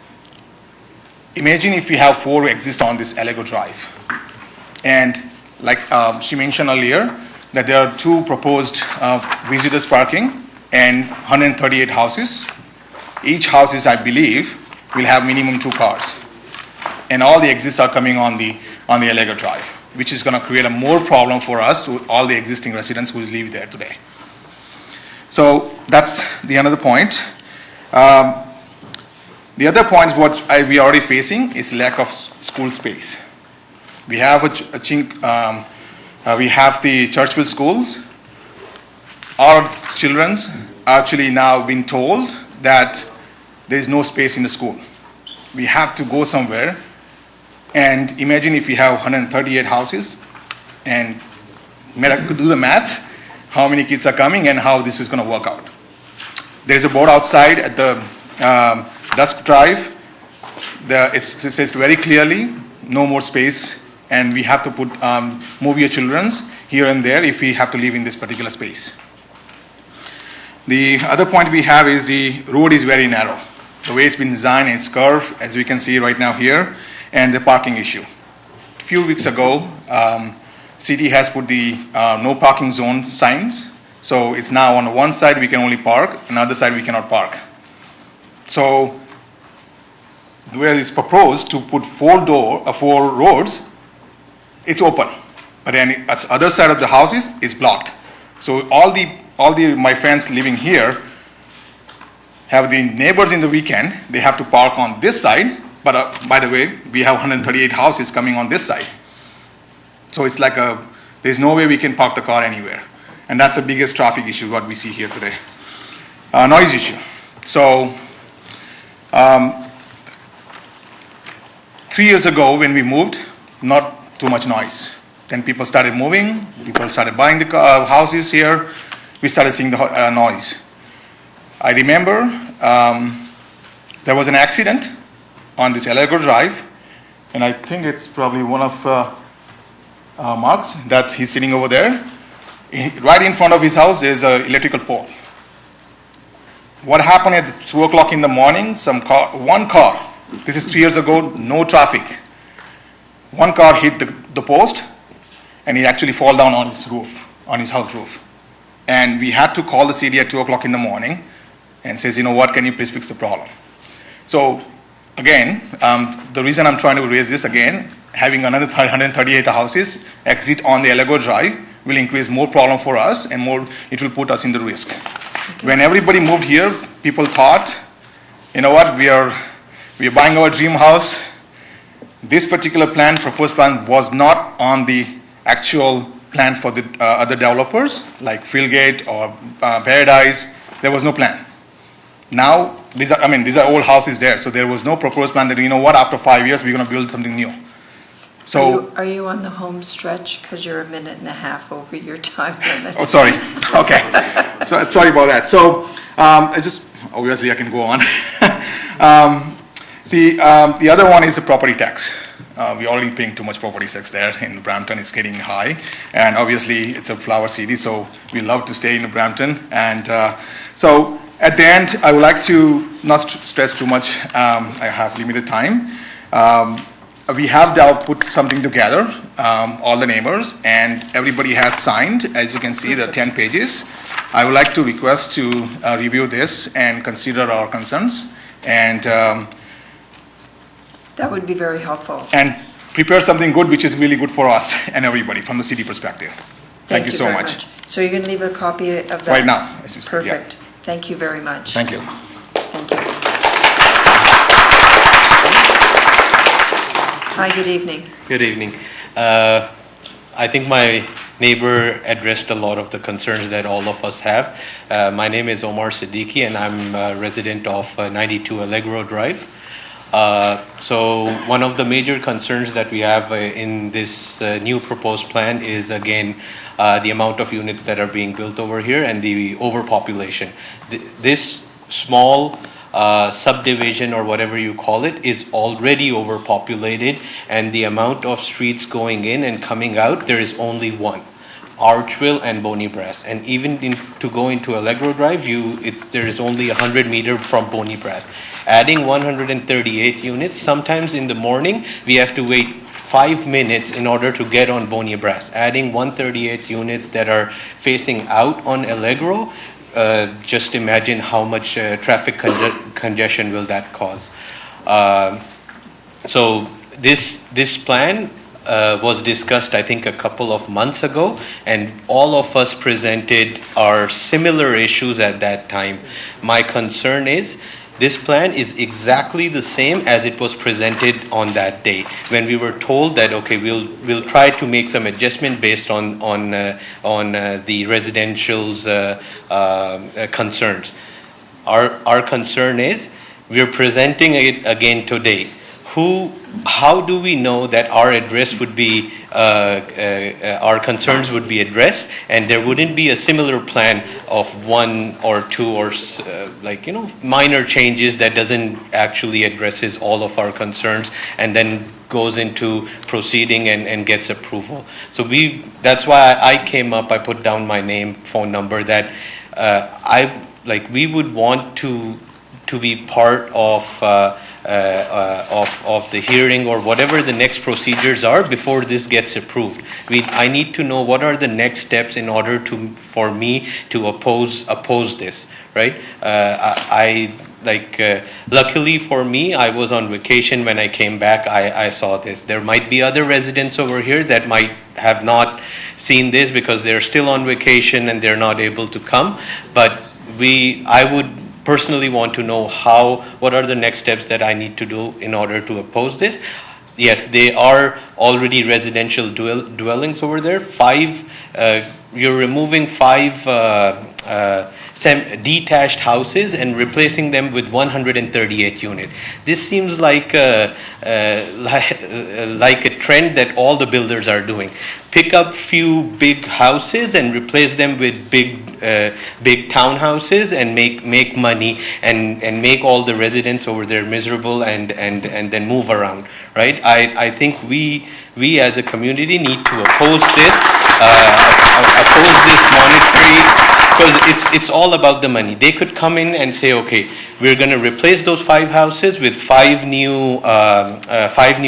Imagine if we have 4 exits on this Allegro Drive, and like she mentioned earlier, that there are 2 proposed visitors parking and 138 houses. Each houses, I believe, will have minimum 2 cars, and all the exits are coming on the Allegro Drive, which is going to create a more problem for us to all the existing residents who live there today. So that's the another point. The other point, we are already facing, is lack of school space. We have we have the Churchville schools. Our children's actually now been told that there is no space in the school. We have to go somewhere, and imagine if we have 138 houses, and do the math, how many kids are coming and how this is going to work out. There's a board outside at the Dusk Drive. It says very clearly, no more space, and we have to put move your children here and there if we have to live in this particular space. The other point we have is the road is very narrow. The way it's been designed, it's curved, as we can see right now here, and the parking issue. A few weeks ago, city has put the no parking zone signs. So it's now on one side we can only park, another side we cannot park. So where it's proposed to put four roads, it's open. But then the other side of the houses is blocked. So all my friends living here have the neighbors in the weekend, they have to park on this side, but by the way, we have 138 houses coming on this side. So it's like there's no way we can park the car anywhere. And that's the biggest traffic issue what we see here today. Noise issue. So 3 years ago when we moved, not too much noise. Then people started moving, people started buying the houses here, we started seeing the noise. I remember there was an accident on this Allegro Drive, and I think it's probably one of Mark's, that he's sitting over there. Right in front of his house is an electrical pole. What happened at 2 o'clock in the morning? One car, this is 3 years ago, no traffic. One car hit the post, and he actually fell down on his roof, on his house roof. And we had to call the city at 2 o'clock in the morning and says, you know what, can you please fix the problem? So again, the reason I'm trying to raise this again, having another 138 houses exit on the Allegro Drive will increase more problem for us and more, it will put us in the risk. Okay. When everybody moved here, people thought, you know what, we are buying our dream house. This particular proposed plan was not on the actual plan for the other developers like Fieldgate or Paradise. There was no plan. Now, these are old houses there, so there was no proposed plan that, you know what, after 5 years we're going to build something new. So, are you on the home stretch? Because you're a minute and a half over your time limit. Oh, sorry. Okay. So, sorry about that. So, obviously I can go on. The other one is the property tax. We're already paying too much property tax there in Brampton. It's getting high. And obviously it's a flower city, so we love to stay in Brampton. And so at the end, I would like to not stress too much. I have limited time. We have now put something together, all the neighbors, and everybody has signed. As you can see, there are 10 pages. I would like to request to review this and consider our concerns. And that would be very helpful. And prepare something good, which is really good for us and everybody from the city perspective. Thank you so much. So you're going to leave a copy of that? Right now. Perfect. Yeah. Thank you very much. Thank you. Thank you. Hi, good evening. Good evening. I think my neighbor addressed a lot of the concerns that all of us have. My name is Omar Siddiqui, and I'm a resident of 92 Allegro Drive. So one of the major concerns that we have in this new proposed plan is, again, the amount of units that are being built over here and the overpopulation. This small subdivision, or whatever you call it, is already overpopulated, and the amount of streets going in and coming out, there is only one. Churchville and Bonnie Brass, and even to go into Allegro Drive, there is only 100 meters from Bonnie Brass. Adding 138 units, sometimes in the morning we have to wait 5 minutes in order to get on Bonnie Brass. Adding 138 units that are facing out on Allegro, just imagine how much traffic congestion will that cause. So this plan was discussed, I think, a couple of months ago, and all of us presented our similar issues at that time. My concern is this plan is exactly the same as it was presented on that day, when we were told that, okay, we'll try to make some adjustment based on the residential's concerns. Our concern is We're presenting it again today. How do we know that our address would be, our concerns would be addressed, and there wouldn't be a similar plan of one or two or minor changes that doesn't actually addresses all of our concerns and then goes into proceeding and gets approval. So that's why I came up, I put down my name, phone number, that we would want to be part of the hearing or whatever the next procedures are before this gets approved. I need to know what are the next steps in order for me to oppose this, right? Luckily for me, I was on vacation when I came back. I saw this. There might be other residents over here that might have not seen this because they're still on vacation and they're not able to come. But I would personally want to know what are the next steps that I need to do in order to oppose this. Yes, they are already residential dwellings over there. You're removing 5 detached houses and replacing them with 138 units. This seems like a trend that all the builders are doing. Pick up few big houses and replace them with big townhouses and make money and make all the residents over there miserable and then move around, right? I think we as a community need to oppose this monetary, because it's all about the money. They could come in and say, okay, we're going to replace those 5 houses with 5 new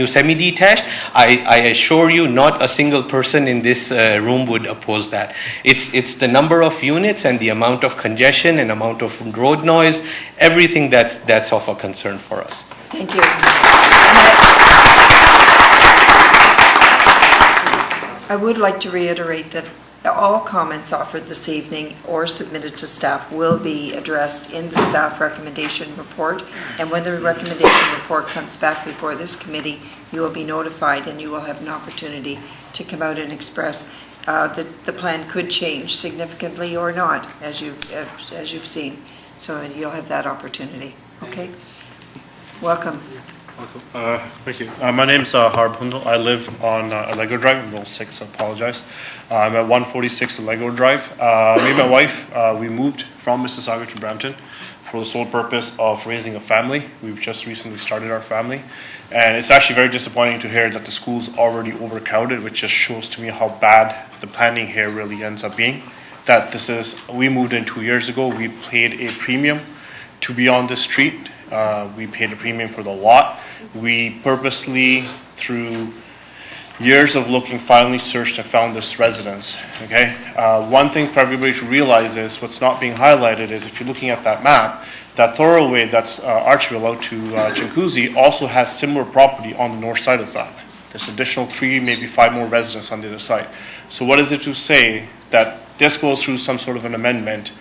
semi-detached. I assure you, not a single person in this room would oppose that. It's the number of units and the amount of congestion and amount of road noise, everything that's of a concern for us. Thank you. I would like to reiterate that all comments offered this evening or submitted to staff will be addressed in the staff recommendation report. And when the recommendation report comes back before this committee, you will be notified and you will have an opportunity to come out and express that the plan could change significantly or not, as you've seen. So you'll have that opportunity. Okay? Welcome. Thank you. My name's Harb Hundal. I live on Allegro Drive, in Rule 6, I apologize. I'm at 146 Allegro Drive. Me and my wife, we moved from Mississauga to Brampton for the sole purpose of raising a family. We've just recently started our family. And it's actually very disappointing to hear that the school's already overcrowded, which just shows to me how bad the planning here really ends up being. We moved in 2 years ago. We paid a premium to be on this street. We paid a premium for the lot. We purposely, through years of looking, finally searched and found this residence. Okay. One thing for everybody to realize is what's not being highlighted is if you're looking at that map, that thoroughway that's Archville out to Chinguzi also has similar property on the north side of that. There's additional 3, maybe 5 more residents on the other side. So what is it to say that this goes through some sort of an amendment?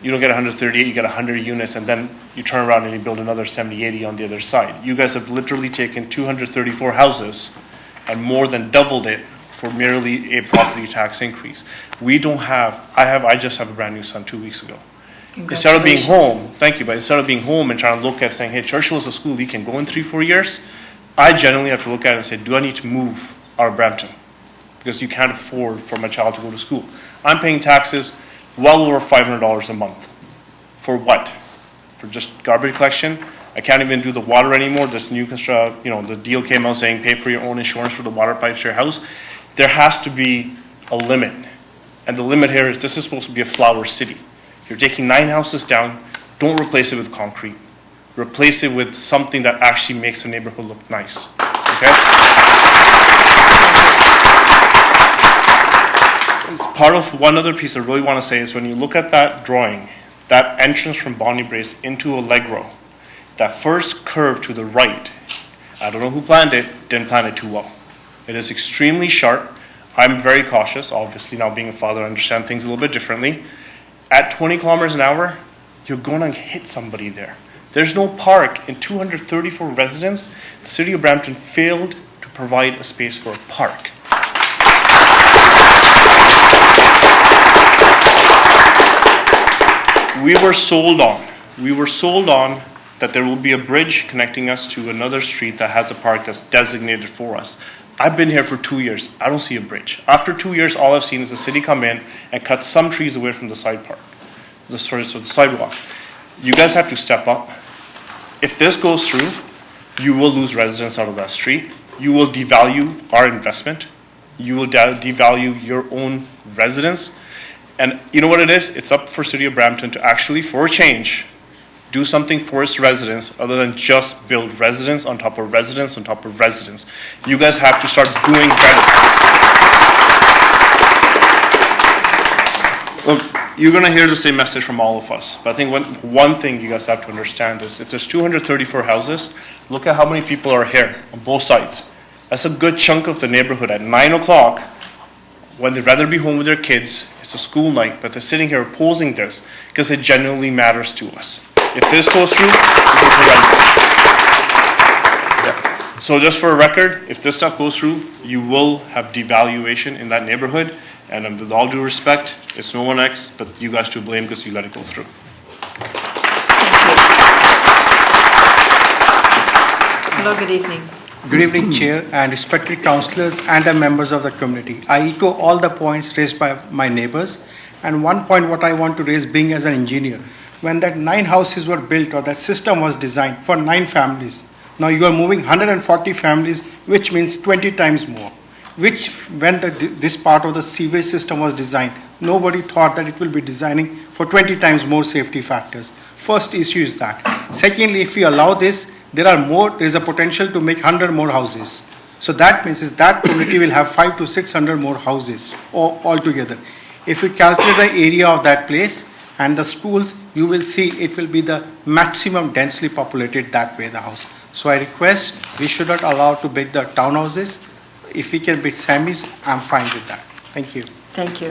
You don't get 138, you get 100 units, and then you turn around and you build another 70, 80 on the other side. You guys have literally taken 234 houses and more than doubled it for merely a property tax increase. I just have a brand new son 2 weeks ago. Instead of being home, thank you, but instead of being home and trying to look at saying, hey, Churchville is a school you can go in 3-4 years, I generally have to look at it and say, do I need to move out of Brampton? Because you can't afford for my child to go to school. I'm paying taxes well over $500 a month. For what? For just garbage collection? I can't even do the water anymore. This new the deal came out saying pay for your own insurance for the water pipes to your house. There has to be a limit. And the limit here is this is supposed to be a flower city. You're taking 9 houses down. Don't replace it with concrete. Replace it with something that actually makes the neighborhood look nice. Okay? Part of one other piece I really want to say is when you look at that drawing, that entrance from Bonnie Brace into Allegro, that first curve to the right, I don't know who planned it, didn't plan it too well. It is extremely sharp. I'm very cautious. Obviously, now being a father, I understand things a little bit differently. At 20 kilometers an hour, you're going to hit somebody there. There's no park. In 234 residents, the city of Brampton failed to provide a space for a park. We were sold on that there will be a bridge connecting us to another street that has a park that's designated for us. I've been here for 2 years. I don't see a bridge. After 2 years, all I've seen is the city come in and cut some trees away from the the sidewalk. You guys have to step up. If this goes through, you will lose residents out of that street. You will devalue our investment. You will devalue your own residents. And you know what it is? It's up for City of Brampton to actually, for a change, do something for its residents other than just build residents on top of residents on top of residents. You guys have to start doing better. Look, you're going to hear the same message from all of us. But I think one thing you guys have to understand is if there's 234 houses, look at how many people are here on both sides. That's a good chunk of the neighborhood at 9 o'clock when they'd rather be home with their kids. It's a school night, but they're sitting here opposing this because it genuinely matters to us. If this goes through, it's horrendous. Yeah. So just for a record, if this stuff goes through, you will have devaluation in that neighborhood. And with all due respect, it's no one else but you guys to blame because you let it go through. Hello, good evening. Good evening, Chair and respected councillors and the members of the community. I echo all the points raised by my neighbors. And one point what I want to raise, being as an engineer, when that 9 houses were built or that system was designed for 9 families, now you are moving 140 families, which means 20 times more. Which, when this part of the sewage system was designed, nobody thought that it will be designing for 20 times more safety factors. First issue is that. Secondly, if we allow this, there is a potential to make 100 more houses. So that means that community will have 500 to 600 more houses altogether. If you calculate the area of that place and the schools, you will see it will be the maximum densely populated that way, the house. So I request we should not allow to build the townhouses. If we can build semis, I'm fine with that. Thank you. Thank you.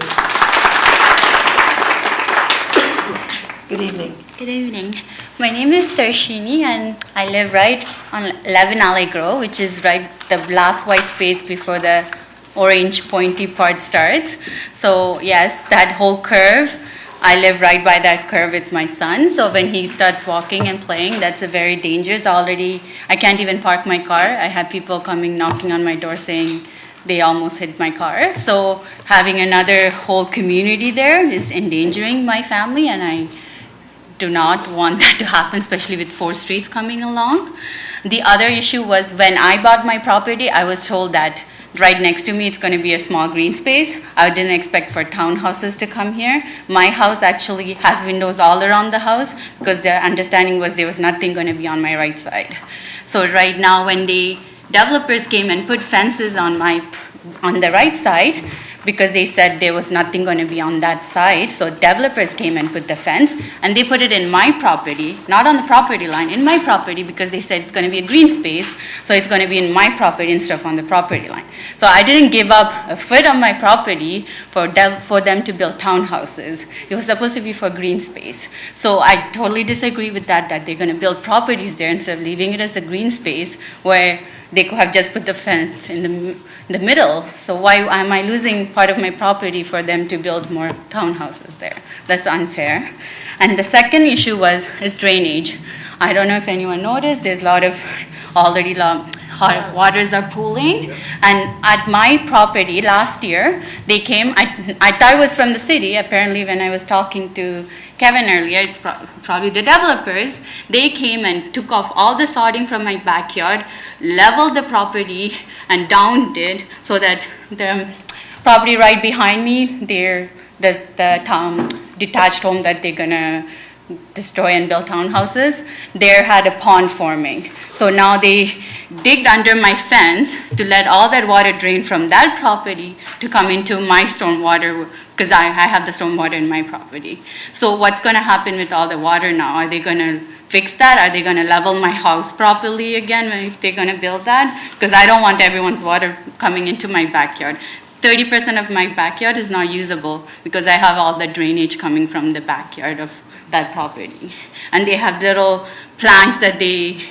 Good evening. Good evening. My name is Tarshini and I live right on 11 Alley Grove, which is right the last white space before the orange pointy part starts. So yes, that whole curve, I live right by that curve with my son. So when he starts walking and playing, that's a very dangerous. Already, I can't even park my car. I have people coming knocking on my door saying they almost hit my car. So having another whole community there is endangering my family, and I do not want that to happen, especially with 4 streets coming along. The other issue was when I bought my property, I was told that right next to me it's going to be a small green space. I didn't expect for townhouses to come here. My house actually has windows all around the house because the understanding was there was nothing going to be on my right side. So right now when the developers came and put fences on the right side, because they said there was nothing going to be on that side. So developers came and put the fence, and they put it in my property, not on the property line, in my property, because they said it's going to be a green space, so it's going to be in my property instead of on the property line. So I didn't give up a foot on my property for them to build townhouses. It was supposed to be for green space. So I totally disagree with that they're going to build properties there instead of leaving it as a green space where they could have just put the fence in the middle. So why am I losing part of my property for them to build more townhouses there? That's unfair. And the second issue is drainage. I don't know if anyone noticed, there's a lot of already hot waters are pooling. And at my property last year, they came, I thought it was from the city. Apparently when I was talking to Kevin earlier, it's probably the developers. They came and took off all the sodding from my backyard, leveled the property, and downed it so that the property right behind me, there's the detached home that they're gonna destroy and build townhouses, there had a pond forming. So now they digged under my fence to let all that water drain from that property to come into my stormwater, because I have the stormwater in my property. So what's going to happen with all the water now? Are they going to fix that? Are they going to level my house properly again if they're going to build that? Because I don't want everyone's water coming into my backyard. 30% of my backyard is not usable because I have all the drainage coming from the backyard of that property. And they have little planks that they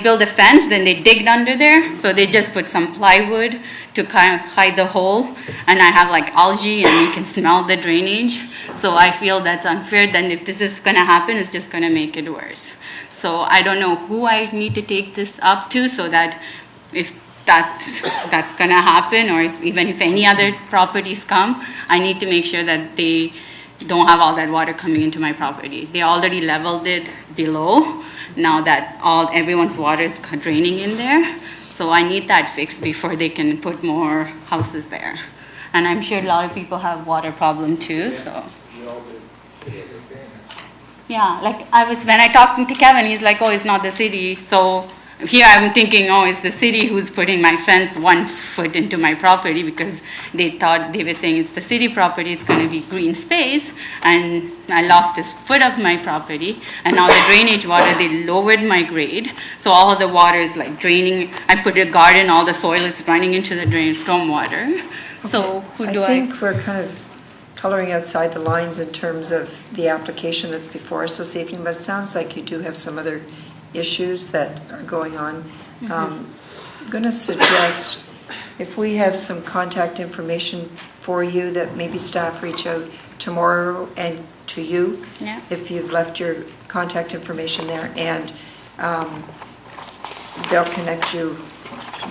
build a fence, then they digged under there, so they just put some plywood to kind of hide the hole, and I have like algae and you can smell the drainage. So I feel that's unfair. Then if this is gonna happen, it's just gonna make it worse. So I don't know who I need to take this up to so that if that's gonna happen, or even if any other properties come, I need to make sure that they don't have all that water coming into my property. They already leveled it below. Now that everyone's water is draining in there. So I need that fixed before they can put more houses there. And I'm sure a lot of people have water problem too, so. Yeah, like when I talked to Kevin, he's like, oh, it's not the city. So here I'm thinking, oh, it's the city who's putting my fence 1 foot into my property because they were saying it's the city property, it's going to be green space, and I lost a foot of my property, and now the drainage water, they lowered my grade, so all the water is like draining. I put a garden, all the soil is running into the drain, storm water. So who do I? I think we're kind of coloring outside the lines in terms of the application that's before us this evening, but it sounds like you do have some other issues that are going on. I'm going to suggest if we have some contact information for you that maybe staff reach out tomorrow and to you, if you've left your contact information there, and they'll connect you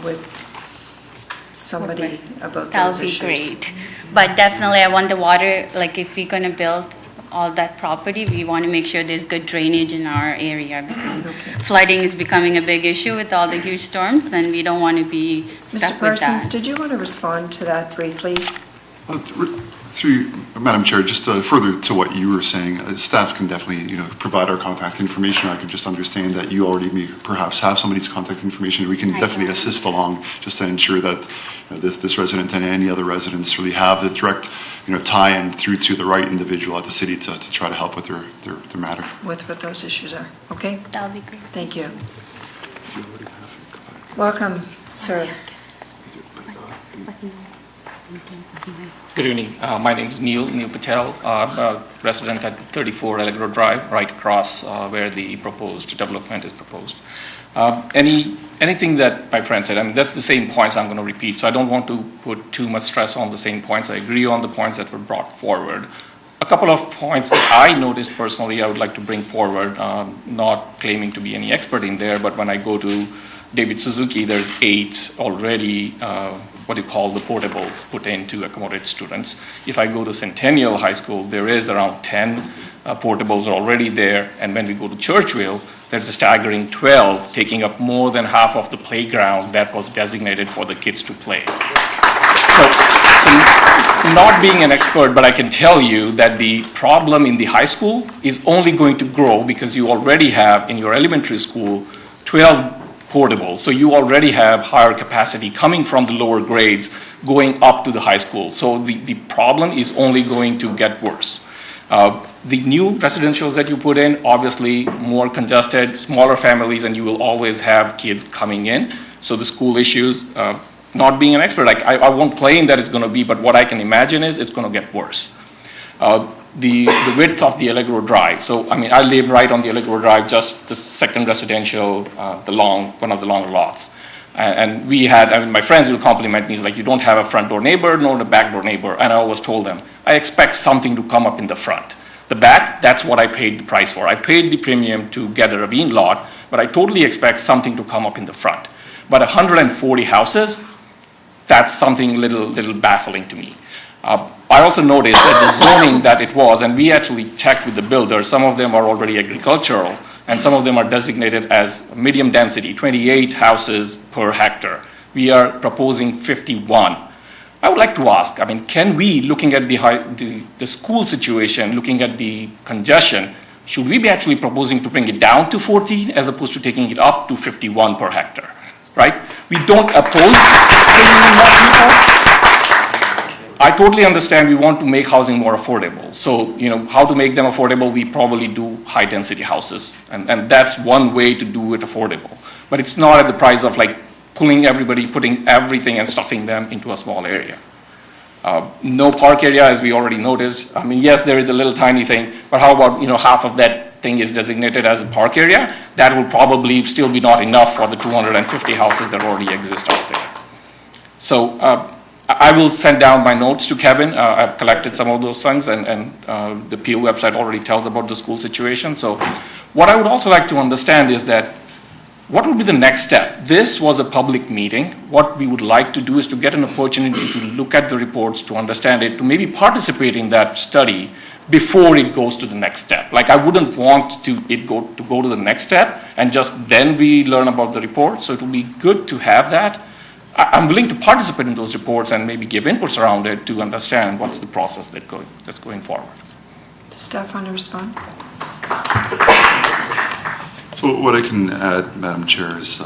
with somebody about those issues. That'll be great. But definitely I want the water, like if we're going to build all that property, we want to make sure there's good drainage in our area because flooding is becoming a big issue with all the huge storms, and we don't want to be stuck Mr. with that. Parsons, did you want to respond to that briefly? Through Madam Chair, just further to what you were saying, staff can definitely, provide our contact information. I can just understand that you already may perhaps have somebody's contact information. We can definitely assist along just to ensure that this resident and any other residents really have the direct, tie-in through to the right individual at the city to try to help with their matter. With what those issues are, okay? That'll be great. Thank you. Welcome, sir. Good evening. My name is Neil Patel. I'm a resident at 34 Allegro Drive, right across where the proposed development is proposed. Anything that my friend said, that's the same points I'm going to repeat, so I don't want to put too much stress on the same points. I agree on the points that were brought forward. A couple of points that I noticed personally I would like to bring forward, not claiming to be any expert in there, but when I go to David Suzuki, there's 8 already what you call the portables put in to accommodate students. If I go to Centennial High School, there is around 10 portables already there, and when we go to Churchville, there's a staggering 12 taking up more than half of the playground that was designated for the kids to play. So not being an expert, but I can tell you that the problem in the high school is only going to grow because you already have in your elementary school 12 portable. So you already have higher capacity coming from the lower grades going up to the high school. So the problem is only going to get worse. The new residentials that you put in, obviously more congested, smaller families, and you will always have kids coming in. So the school issues, not being an expert, I won't claim that it's going to be, but what I can imagine is it's going to get worse. The width of the Allegro Drive. So, I live right on the Allegro Drive, just the second residential, one of the long lots. And we had, my friends will compliment me, it's like, you don't have a front door neighbor, nor a back door neighbor. And I always told them, I expect something to come up in the front. The back, that's what I paid the price for. I paid the premium to get a ravine lot, but I totally expect something to come up in the front. But 140 houses, that's something little baffling to me. I also noticed that the zoning that it was, and we actually checked with the builders, some of them are already agricultural, and some of them are designated as medium density, 28 houses per hectare. We are proposing 51. I would like to ask, can we, looking at the school situation, looking at the congestion, should we be actually proposing to bring it down to 14 as opposed to taking it up to 51 per hectare, right? We don't oppose bringing in more people. I totally understand we want to make housing more affordable. So, how to make them affordable, we probably do high-density houses. And that's one way to do it affordable. But it's not at the price of putting everything and stuffing them into a small area. No park area, as we already noticed. Yes, there is a little tiny thing, but how about, half of that thing is designated as a park area? That will probably still be not enough for the 250 houses that already exist out there. So I will send down my notes to Kevin. I've collected some of those things, and the PO website already tells about the school situation. So what I would also like to understand is that what would be the next step? This was a public meeting. What we would like to do is to get an opportunity to look at the reports, to understand it, to maybe participate in that study before it goes to the next step. Like, I wouldn't want it to go to the next step and just then we learn about the report. So it would be good to have that. I'm willing to participate in those reports and maybe give inputs around it to understand what's the process that's going forward. Does staff want to respond? So what I can add, Madam Chair, is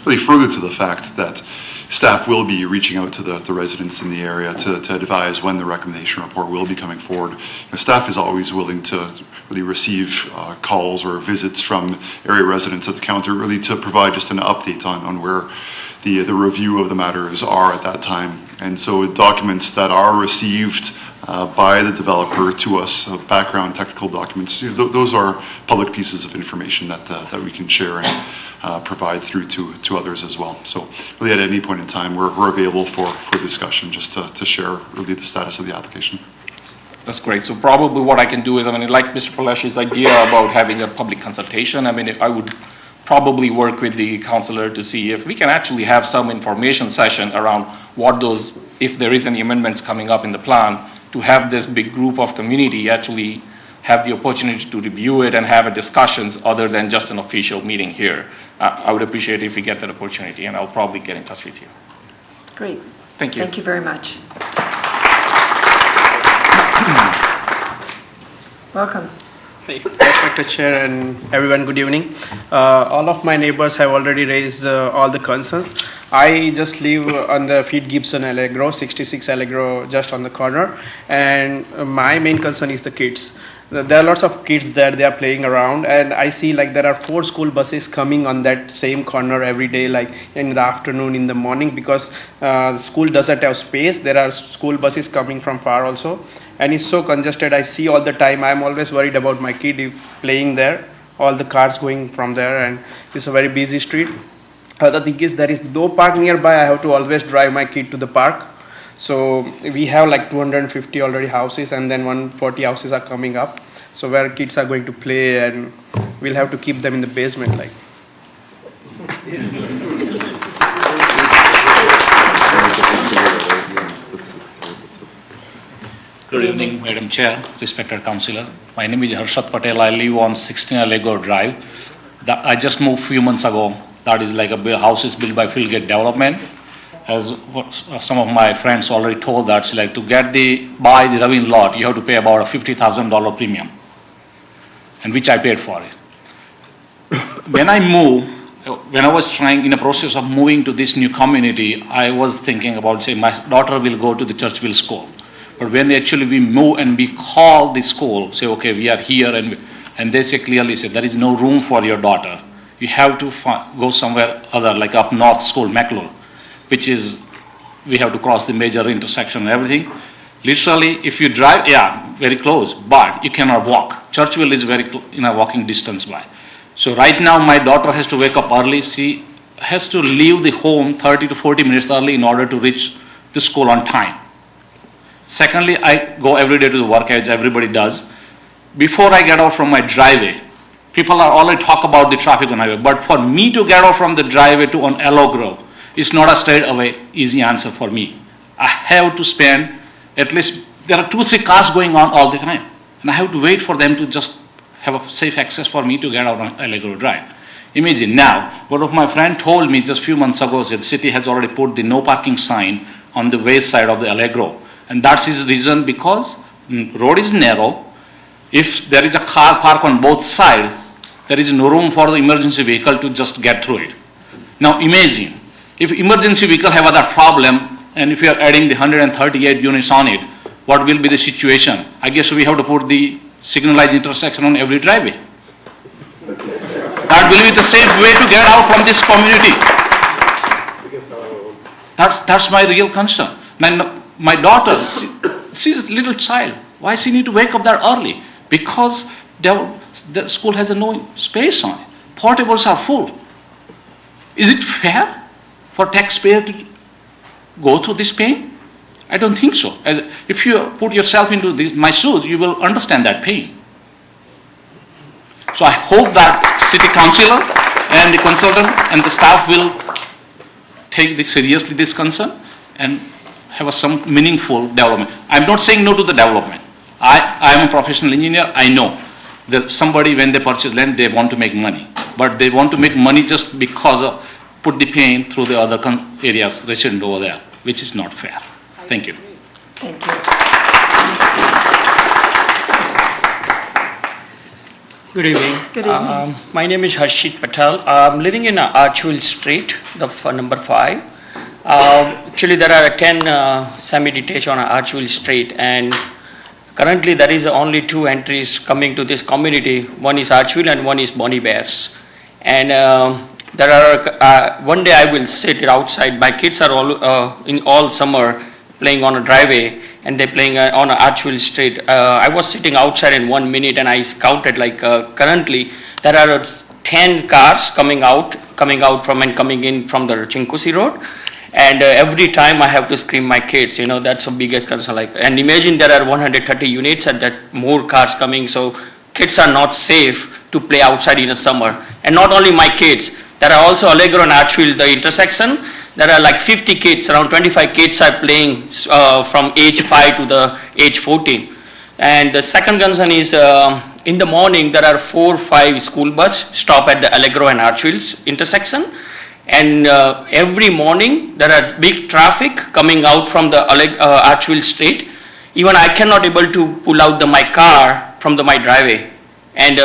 really further to the fact that staff will be reaching out to the residents in the area to advise when the recommendation report will be coming forward. Staff is always willing to really receive calls or visits from area residents at the counter, really to provide just an update on where the review of the matters are at that time. And so documents that are received by the developer to us, background technical documents, those are public pieces of information that we can share and provide through to others as well. So really at any point in time, we're available for discussion just to share really the status of the application. That's great. So probably what I can do is, like Mr. Paleshi's idea about having a public consultation, I would probably work with the councillor to see if we can actually have some information session around what those, if there is any amendments coming up in the plan, to have this big group of community actually have the opportunity to review it and have a discussions other than just an official meeting here. I would appreciate if we get that opportunity, and I'll probably get in touch with you. Great. Thank you. Thank you very much. Welcome. Respected Chair and everyone, good evening. All of my neighbors have already raised all the concerns. I just live on the Feed Gibson Allegro, 66 Allegro, just on the corner, and my main concern is the kids. There are lots of kids there, they are playing around, and I see like there are 4 school buses coming on that same corner every day, like in the afternoon, in the morning, because the school doesn't have space. There are school buses coming from far also, and it's so congested. I see all the time. I'm always worried about my kid playing there, all the cars going from there, and it's a very busy street. The thing is, there is no park nearby. I have to always drive my kid to the park. So we have like 250 already houses, and then 140 houses are coming up. So where kids are going to play, and we'll have to keep them in the basement, like. Good evening, Madam Chair, respected councillor. My name is Harshat Patel. I live on 16 Allegro Drive. I just moved a few months ago. That is like a house is built by Fieldgate Development. As some of my friends already told, that's like to buy the Ravine lot, you have to pay about a $50,000 premium, and which I paid for it. When I was trying in the process of moving to this new community, I was thinking about, say, my daughter will go to the Churchville school. But when actually we move and we call the school, say, okay, we are here, and they clearly say, there is no room for your daughter. You have to go somewhere other, like up north school, McClure, which is, we have to cross the major intersection and everything. Literally, if you drive, very close, but you cannot walk. Churchville is very in a walking distance by. So right now, my daughter has to wake up early. She has to leave the home 30 to 40 minutes early in order to reach the school on time. Secondly, I go every day to the work, as everybody does. Before I get out from my driveway, people are already talk about the traffic on highway, but for me to get out from the driveway to on Aloe Grove, it's not a straight away easy answer for me. I have to spend at least, there are 2-3 cars going on all the time, and I have to wait for them to just have a safe access for me to get out on Allegro Drive. Imagine now, one of my friends told me just a few months ago that the city has already put the no parking sign on the west side of the Allegro, and that's his reason because road is narrow. If there is a car parked on both sides, there is no room for the emergency vehicle to just get through it. Now imagine, if emergency vehicle have other problem, and if you are adding the 138 units on it, what will be the situation? I guess we have to put the signalized intersection on every driveway. That will be the safe way to get out from this community. That's my real concern. Now, my daughter, she's a little child. Why she need to wake up that early? Because the school has no space on it. Portables are full. Is it fair for taxpayer to go through this pain? I don't think so. If you put yourself into my shoes, you will understand that pain. So I hope that city councillor and the consultant and the staff will take this seriously, this concern, and have some meaningful development. I'm not saying no to the development. I am a professional engineer. I know that somebody, when they purchase land, they want to make money. But they want to make money just because of put the pain through the other areas resident over there, which is not fair. Thank you. Thank you. Good evening. Good evening. My name is Harshit Patel. I'm living in Archville Street, number 5. Actually, there are 10 semi-detached on Archville Street, and currently there is only 2 entries coming to this community. One is Archville and one is Bonnie Bears. And there are, one day I will sit outside. My kids are all in all summer playing on a driveway, and they're playing on Archville Street. I was sitting outside in 1 minute, and I counted currently there are 10 cars coming out from and coming in from the Chinkusi Road. And every time I have to scream my kids, that's a bigger concern. And imagine there are 130 units and that more cars coming, so kids are not safe to play outside in the summer. And not only my kids, there are also Allegro and Archville, the intersection. There are 50 kids, around 25 kids are playing from age 5 to the age 14. And the second concern is in the morning there are 4 or 5 school bus stop at the Allegro and Archville intersection. And every morning there are big traffic coming out from the Archville Street. Even I cannot able to pull out my car from my driveway. And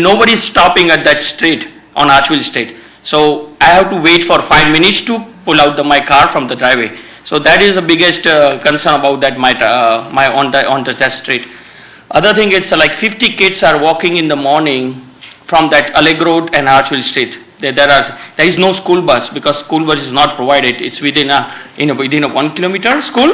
nobody is stopping at that street on Archville Street. So I have to wait for 5 minutes to pull out my car from the driveway. So that is the biggest concern about that on that street. Other thing, it's 50 kids are walking in the morning from that Allegro and Archville Street. There is no school bus because school bus is not provided. It's within a 1 kilometer school.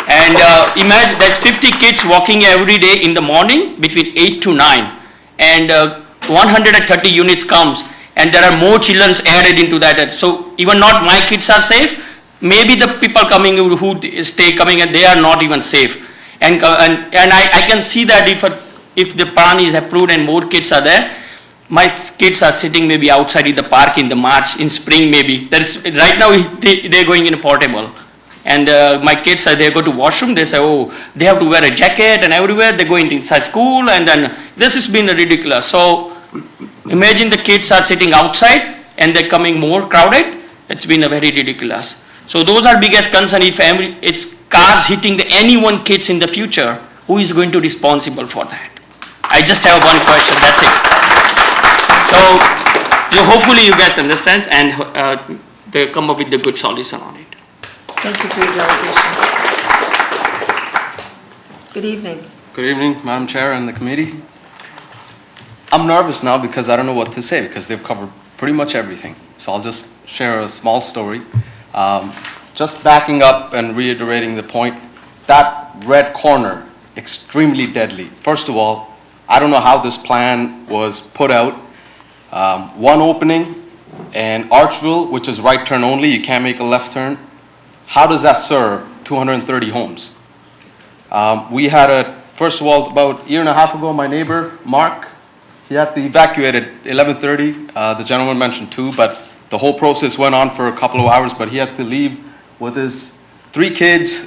And imagine there's 50 kids walking every day in the morning between 8 to 9. And 130 units comes. And there are more children added into that. So even not my kids are safe. Maybe the people coming who stay coming and they are not even safe. And I can see that if the plan is approved and more kids are there, my kids are sitting maybe outside in the park in the March, in spring maybe. Right now they're going in a portable. And my kids, they go to washroom, they say, oh, they have to wear a jacket and everywhere. They're going inside school and then this has been ridiculous. So imagine the kids are sitting outside and they're coming more crowded. It's been a very ridiculous. So those are biggest concern. If it's cars hitting anyone kids in the future, who is going to be responsible for that? I just have one question, that's it. So hopefully you guys understand and they come up with the good solution on it. Thank you for your delegation. Good evening. Good evening, Madam Chair and the committee. I'm nervous now because I don't know what to say because they've covered pretty much everything. So I'll just share a small story. Just backing up and reiterating the point, that red corner, extremely deadly. First of all, I don't know how this plan was put out. One opening and Archville, which is right turn only, you can't make a left turn. How does that serve 230 homes? We had first of all, about a year and a half ago, my neighbor, Mark, he had to evacuate at 11:30. The gentleman mentioned 2, but the whole process went on for a couple of hours, but he had to leave with his 3 kids,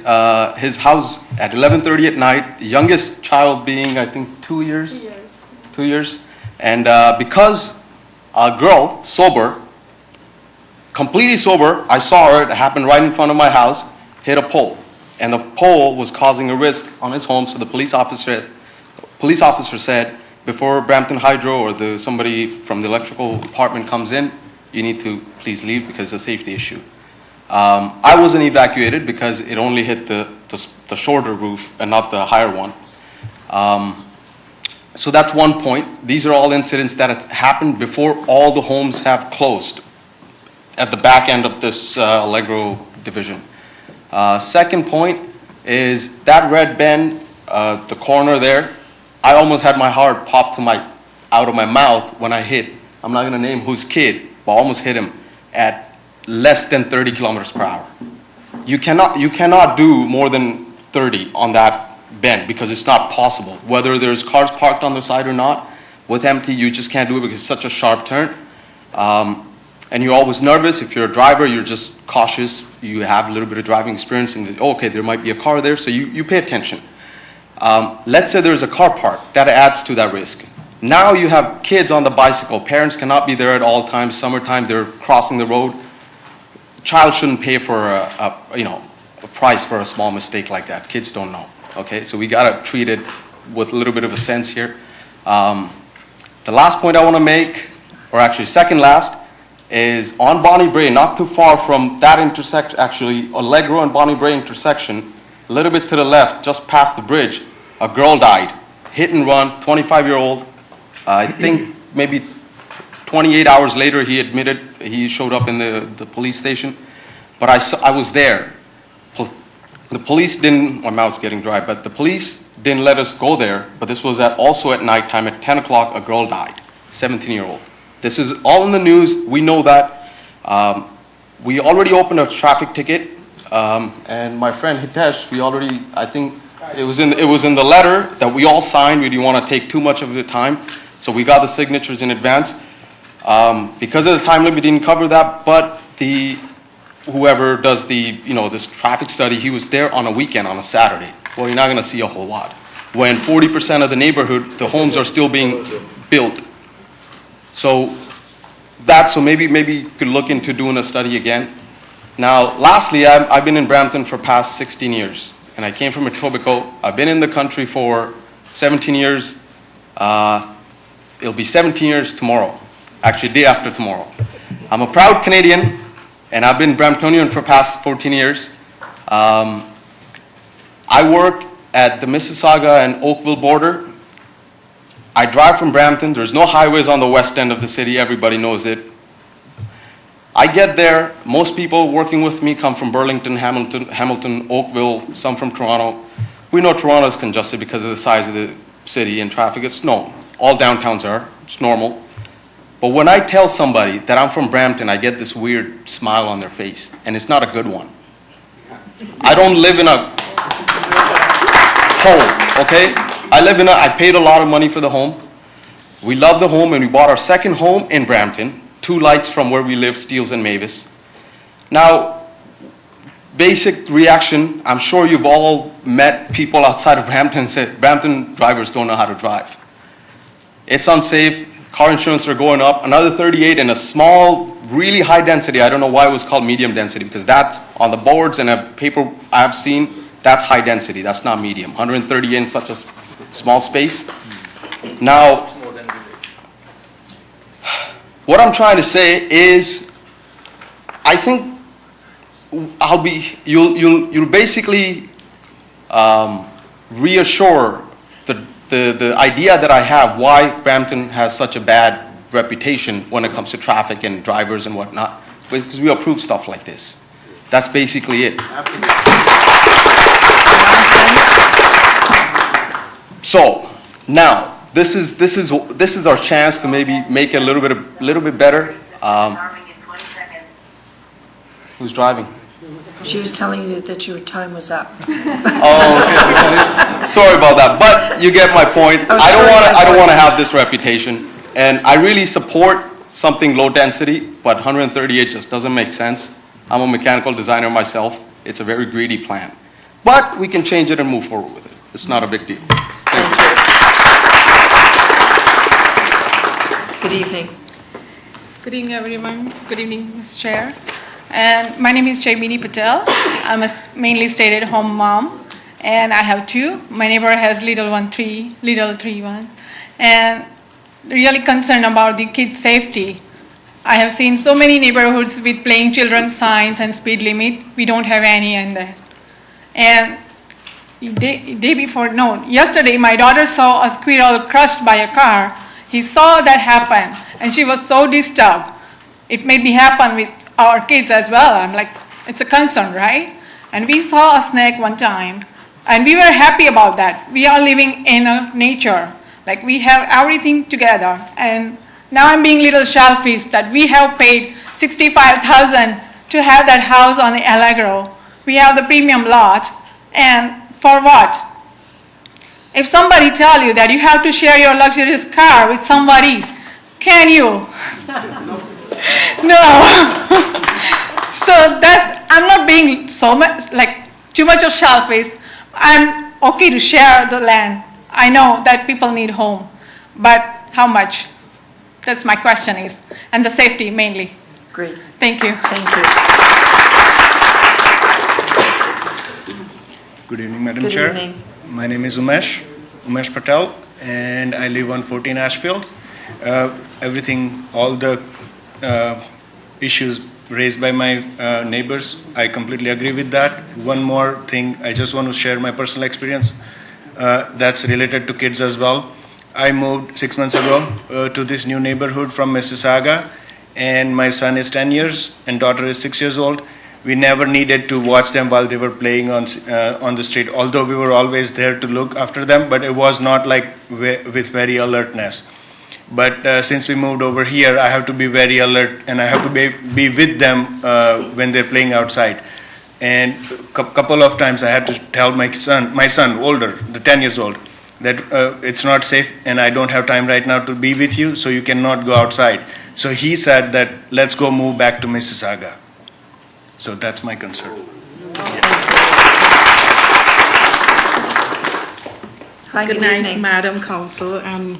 his house at 11:30 at night, the youngest child being, I think, 2 years. 2 years. And because a girl, sober, completely sober, I saw her, it happened right in front of my house, hit a pole. And the pole was causing a risk on his home, so the police officer said, before Brampton Hydro or somebody from the electrical department comes in, you need to please leave because it's a safety issue. I wasn't evacuated because it only hit the shorter roof and not the higher one. So that's one point. These are all incidents that have happened before all the homes have closed at the back end of this Allegro division. Second point is that red bend, the corner there, I almost had my heart pop out of my mouth when I hit, I'm not going to name whose kid, but I almost hit him at less than 30 kilometers per hour. you cannot do more than 30 on that bend because it's not possible. Whether there's cars parked on the side or not, with empty, you just can't do it because it's such a sharp turn. And you're always nervous. If you're a driver, you're just cautious. You have a little bit of driving experience and, okay, there might be a car there, so you pay attention. Let's say there's a car parked. That adds to that risk. Now you have kids on the bicycle. Parents cannot be there at all times. Summertime, they're crossing the road. Child shouldn't pay for a price for a small mistake like that. Kids don't know. Okay, so we gotta treat it with a little bit of a sense here. The last point I want to make, or actually second last, is on Bonnie Bray, not too far from that intersection, actually Allegro and Bonnie Bray intersection, a little bit to the left, just past the bridge, a girl died. Hit and run, 25-year-old. I think maybe 28 hours later he admitted, he showed up in the police station. But I was there. The police didn't, my mouth's getting dry, but the police didn't let us go there. But this was also at nighttime, at 10 o'clock, a girl died, 17-year-old. This is all in the news. We know that. We already opened a traffic ticket. And my friend Hitesh, we already, I think it was in the letter that we all signed. We didn't want to take too much of the time. So we got the signatures in advance. Because of the time limit, we didn't cover that. But whoever does this traffic study, he was there on a weekend, on a Saturday. Well, you're not going to see a whole lot. When 40% of the neighborhood, the homes are still being built. So maybe you could look into doing a study again. Now, lastly, I've been in Brampton for past 16 years, and I came from Etobicoke. I've been in the country for 17 years. It'll be 17 years tomorrow, actually day after tomorrow. I'm a proud Canadian, and I've been Bramptonian for past 14 years. I work at the Mississauga and Oakville border. I drive from Brampton. There's no highways on the west end of the city. Everybody knows it. I get there. Most people working with me come from Burlington, Hamilton, Oakville, some from Toronto. We know Toronto is congested because of the size of the city and traffic. It's known. All downtowns are. It's normal. But when I tell somebody that I'm from Brampton, I get this weird smile on their face, and it's not a good one. I don't live in a home, okay? I paid a lot of money for the home. We love the home, and we bought our second home in Brampton, 2 lights from where we live, Steeles and Mavis. Now, basic reaction, I'm sure you've all met people outside of Brampton and said, Brampton drivers don't know how to drive. It's unsafe. Car insurance are going up. Another 38 in a small, really high density. I don't know why it was called medium density, because that's on the boards and a paper I've seen, that's high density. That's not medium. 138 in such a small space. Now, what I'm trying to say is, I think you'll basically reassure the idea that I have why Brampton has such a bad reputation when it comes to traffic and drivers and whatnot, because we approve stuff like this. That's basically it. So now this is our chance to maybe make it a little bit better. Who's driving? She was telling you that your time was up. Oh, okay. Sorry about that, but you get my point. I don't want to have this reputation, and I really support something low density, but 138 just doesn't make sense. I'm a mechanical designer myself. It's a very greedy plan, but we can change it and move forward with it. It's not a big deal. Thank you. Good evening. Good evening, everyone. Good evening, Ms. Chair. And my name is Chaimini Patel. I'm a mainly stay-at-home mom, and I have 2. My neighbor has little 3 one, and really concerned about the kids' safety. I have seen so many neighborhoods with playing children's signs and speed limit. We don't have any in that. And yesterday my daughter saw a squirrel crushed by a car. He saw that happen, and she was so disturbed. It made me happen with our kids as well. I'm like, it's a concern, right? And we saw a snake one time, and we were happy about that. We are living in nature, like we have everything together. And now I'm being a little selfish that we have paid $65,000 to have that house on the Allegro. we have the premium lot, and for what? If somebody tell you that you have to share your luxurious car with somebody, can you? No. So I'm not being so much, like too much of selfish. I'm okay to share the land. I know that people need home, but how much? That's my question is, and the safety mainly. Great. Thank you. Thank you. Good evening, Madam Good Chair. evening. My name is Umesh Patel, and I live on 14 Ashfield. All the issues raised by my neighbors, I completely agree with that. One more thing, I just want to share my personal experience that's related to kids as well. I moved 6 months ago to this new neighborhood from Mississauga, and my son is 10 years and daughter is 6 years old. We never needed to watch them while they were playing on the street, although we were always there to look after them, but it was not like with very alertness. But since we moved over here, I have to be very alert, and I have to be with them when they're playing outside. And a couple of times I had to tell my son, older, the 10 years old, that it's not safe and I don't have time right now to be with you, so you cannot go outside. So he said that let's go move back to Mississauga. So that's my concern. Hi, good good night, evening. Madam Council and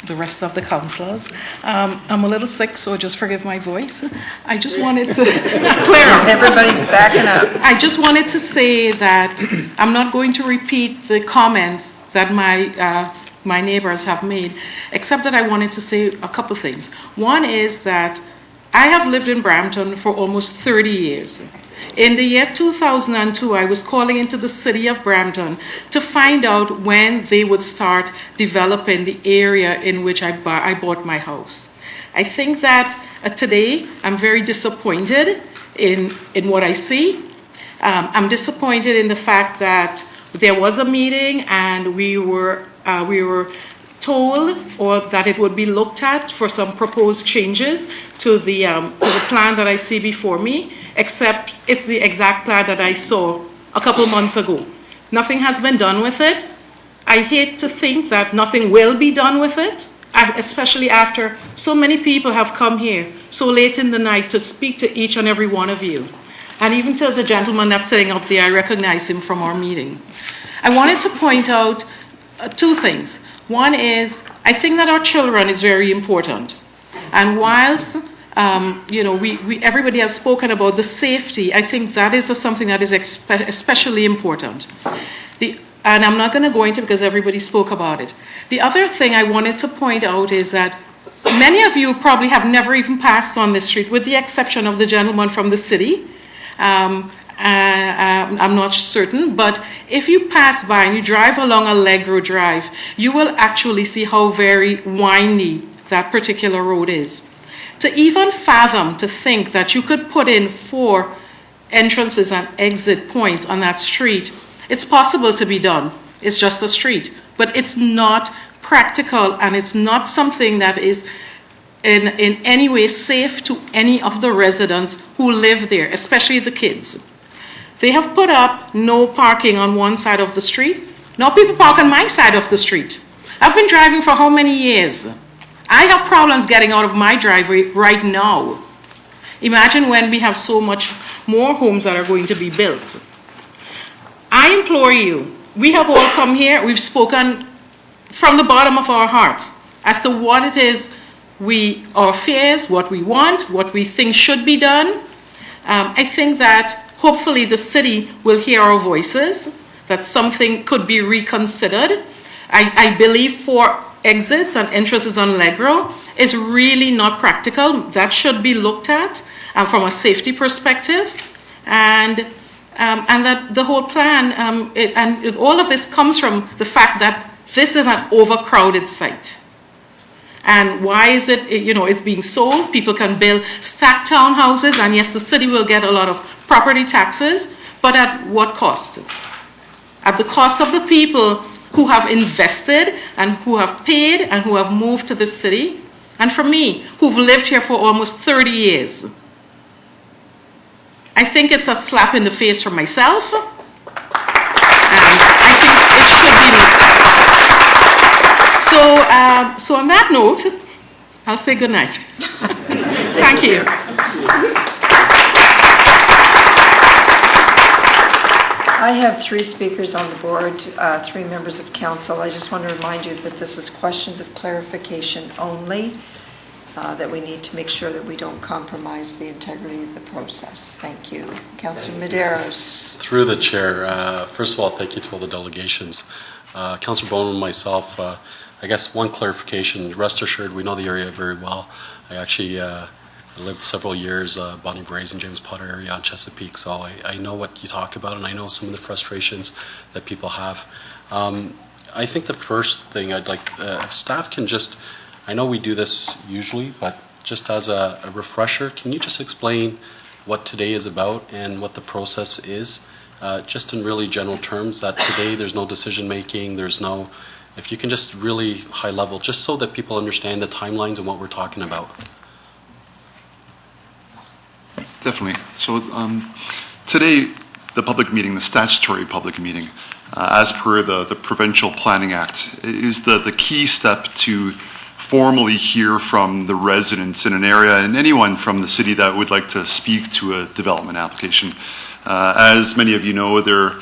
the rest of the councillors. I'm a little sick, so just forgive my voice. I just wanted to clear up. Everybody's backing up. I just wanted to say that I'm not going to repeat the comments that my neighbors have made, except that I wanted to say a couple things. One is that I have lived in Brampton for almost 30 years. In the year 2002, I was calling into the city of Brampton to find out when they would start developing the area in which I bought my house. I think that today I'm very disappointed in what I see. I'm disappointed in the fact that there was a meeting and we were told or that it would be looked at for some proposed changes to the plan that I see before me, except it's the exact plan that I saw a couple months ago. Nothing has been done with it. I hate to think that nothing will be done with it, especially after so many people have come here so late in the night to speak to each and every one of you. And even to the gentleman that's sitting up there, I recognize him from our meeting. I wanted to point out two things. One is, I think that our children is very important. And whilst, everybody has spoken about the safety, I think that is something that is especially important. And I'm not going to go into it because everybody spoke about it. The other thing I wanted to point out is that many of you probably have never even passed on this street, with the exception of the gentleman from the city. I'm not certain, but if you pass by and you drive along Allegro Drive, you will actually see how very windy that particular road is. To even fathom, to think that you could put in 4 entrances and exit points on that street, it's possible to be done. It's just a street, but it's not practical, and it's not something that is in any way safe to any of the residents who live there, especially the kids. They have put up no parking on one side of the street. Now people park on my side of the street. I've been driving for how many years? I have problems getting out of my driveway right now. Imagine when we have so much more homes that are going to be built. I implore you, we have all come here, we've spoken from the bottom of our heart as to what it is our fears, what we want, what we think should be done. I think that hopefully the city will hear our voices, that something could be reconsidered. I believe 4 exits and entrances on Allegro is really not practical. That should be looked at from a safety perspective. And that the whole plan, all of this comes from the fact that this is an overcrowded site. And why is it, it's being sold? People can build stacked townhouses, and yes, the city will get a lot of property taxes, but at what cost? At the cost of the people who have invested and who have paid and who have moved to the city. And for me, who've lived here for almost 30 years. I think it's a slap in the face for myself, and I think it should be. So on that note, I'll say good night. Thank you. I have 3 speakers on the board, 3 members of council. I just want to remind you that this is questions of clarification only, that we need to make sure that we don't compromise the integrity of the process. Thank you. Councillor Medeiros. Through the chair, first of all, thank you to all the delegations. Councillor Bowman and myself, I guess one clarification, rest assured, we know the area very well. I actually lived several years, Bonnie Braes and James Potter area on Chesapeake, so I know what you talk about, and I know some of the frustrations that people have. I think the first thing I'd like, if staff can just, I know we do this usually, but just as a refresher, can you just explain what today is about and what the process is, just in really general terms, that today there's no decision making, there's no, if you can just really high level, just so that people understand the timelines and what we're talking about. Definitely. So today, the public meeting, the statutory public meeting, as per the Provincial Planning Act, is the key step to formally hear from the residents in an area and anyone from the city that would like to speak to a development application. As many of you know, there,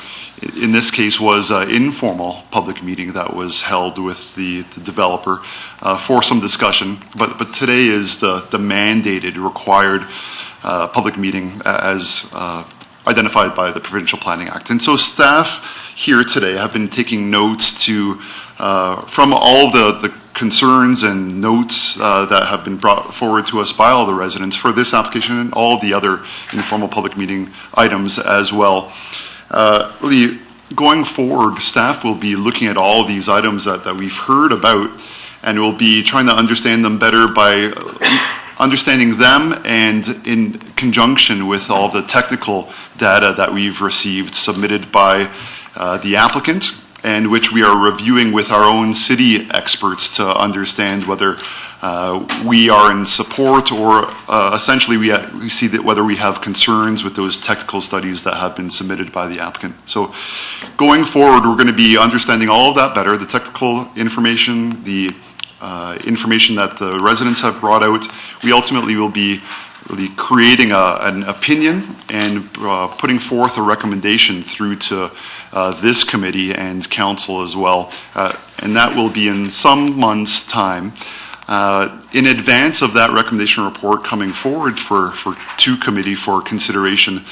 in this case, was an informal public meeting that was held with the developer for some discussion. But today is the mandated, required public meeting as identified by the Provincial Planning Act. And so staff here today have been taking notes to from all the concerns and notes that have been brought forward to us by all the residents for this application and all the other informal public meeting items as well. Really, going forward, staff will be looking at all these items that we've heard about, and we'll be trying to understand them better by understanding them and in conjunction with all the technical data that we've received submitted by the applicant, and which we are reviewing with our own city experts to understand whether we are in support or essentially we see that whether we have concerns with those technical studies that have been submitted by the applicant. So going forward, we're going to be understanding all of that better, the technical information, the information that the residents have brought out. We ultimately will be really creating an opinion and putting forth a recommendation through to this committee and council as well. And that will be in some months' time. In advance of that recommendation report coming forward to committee for consideration,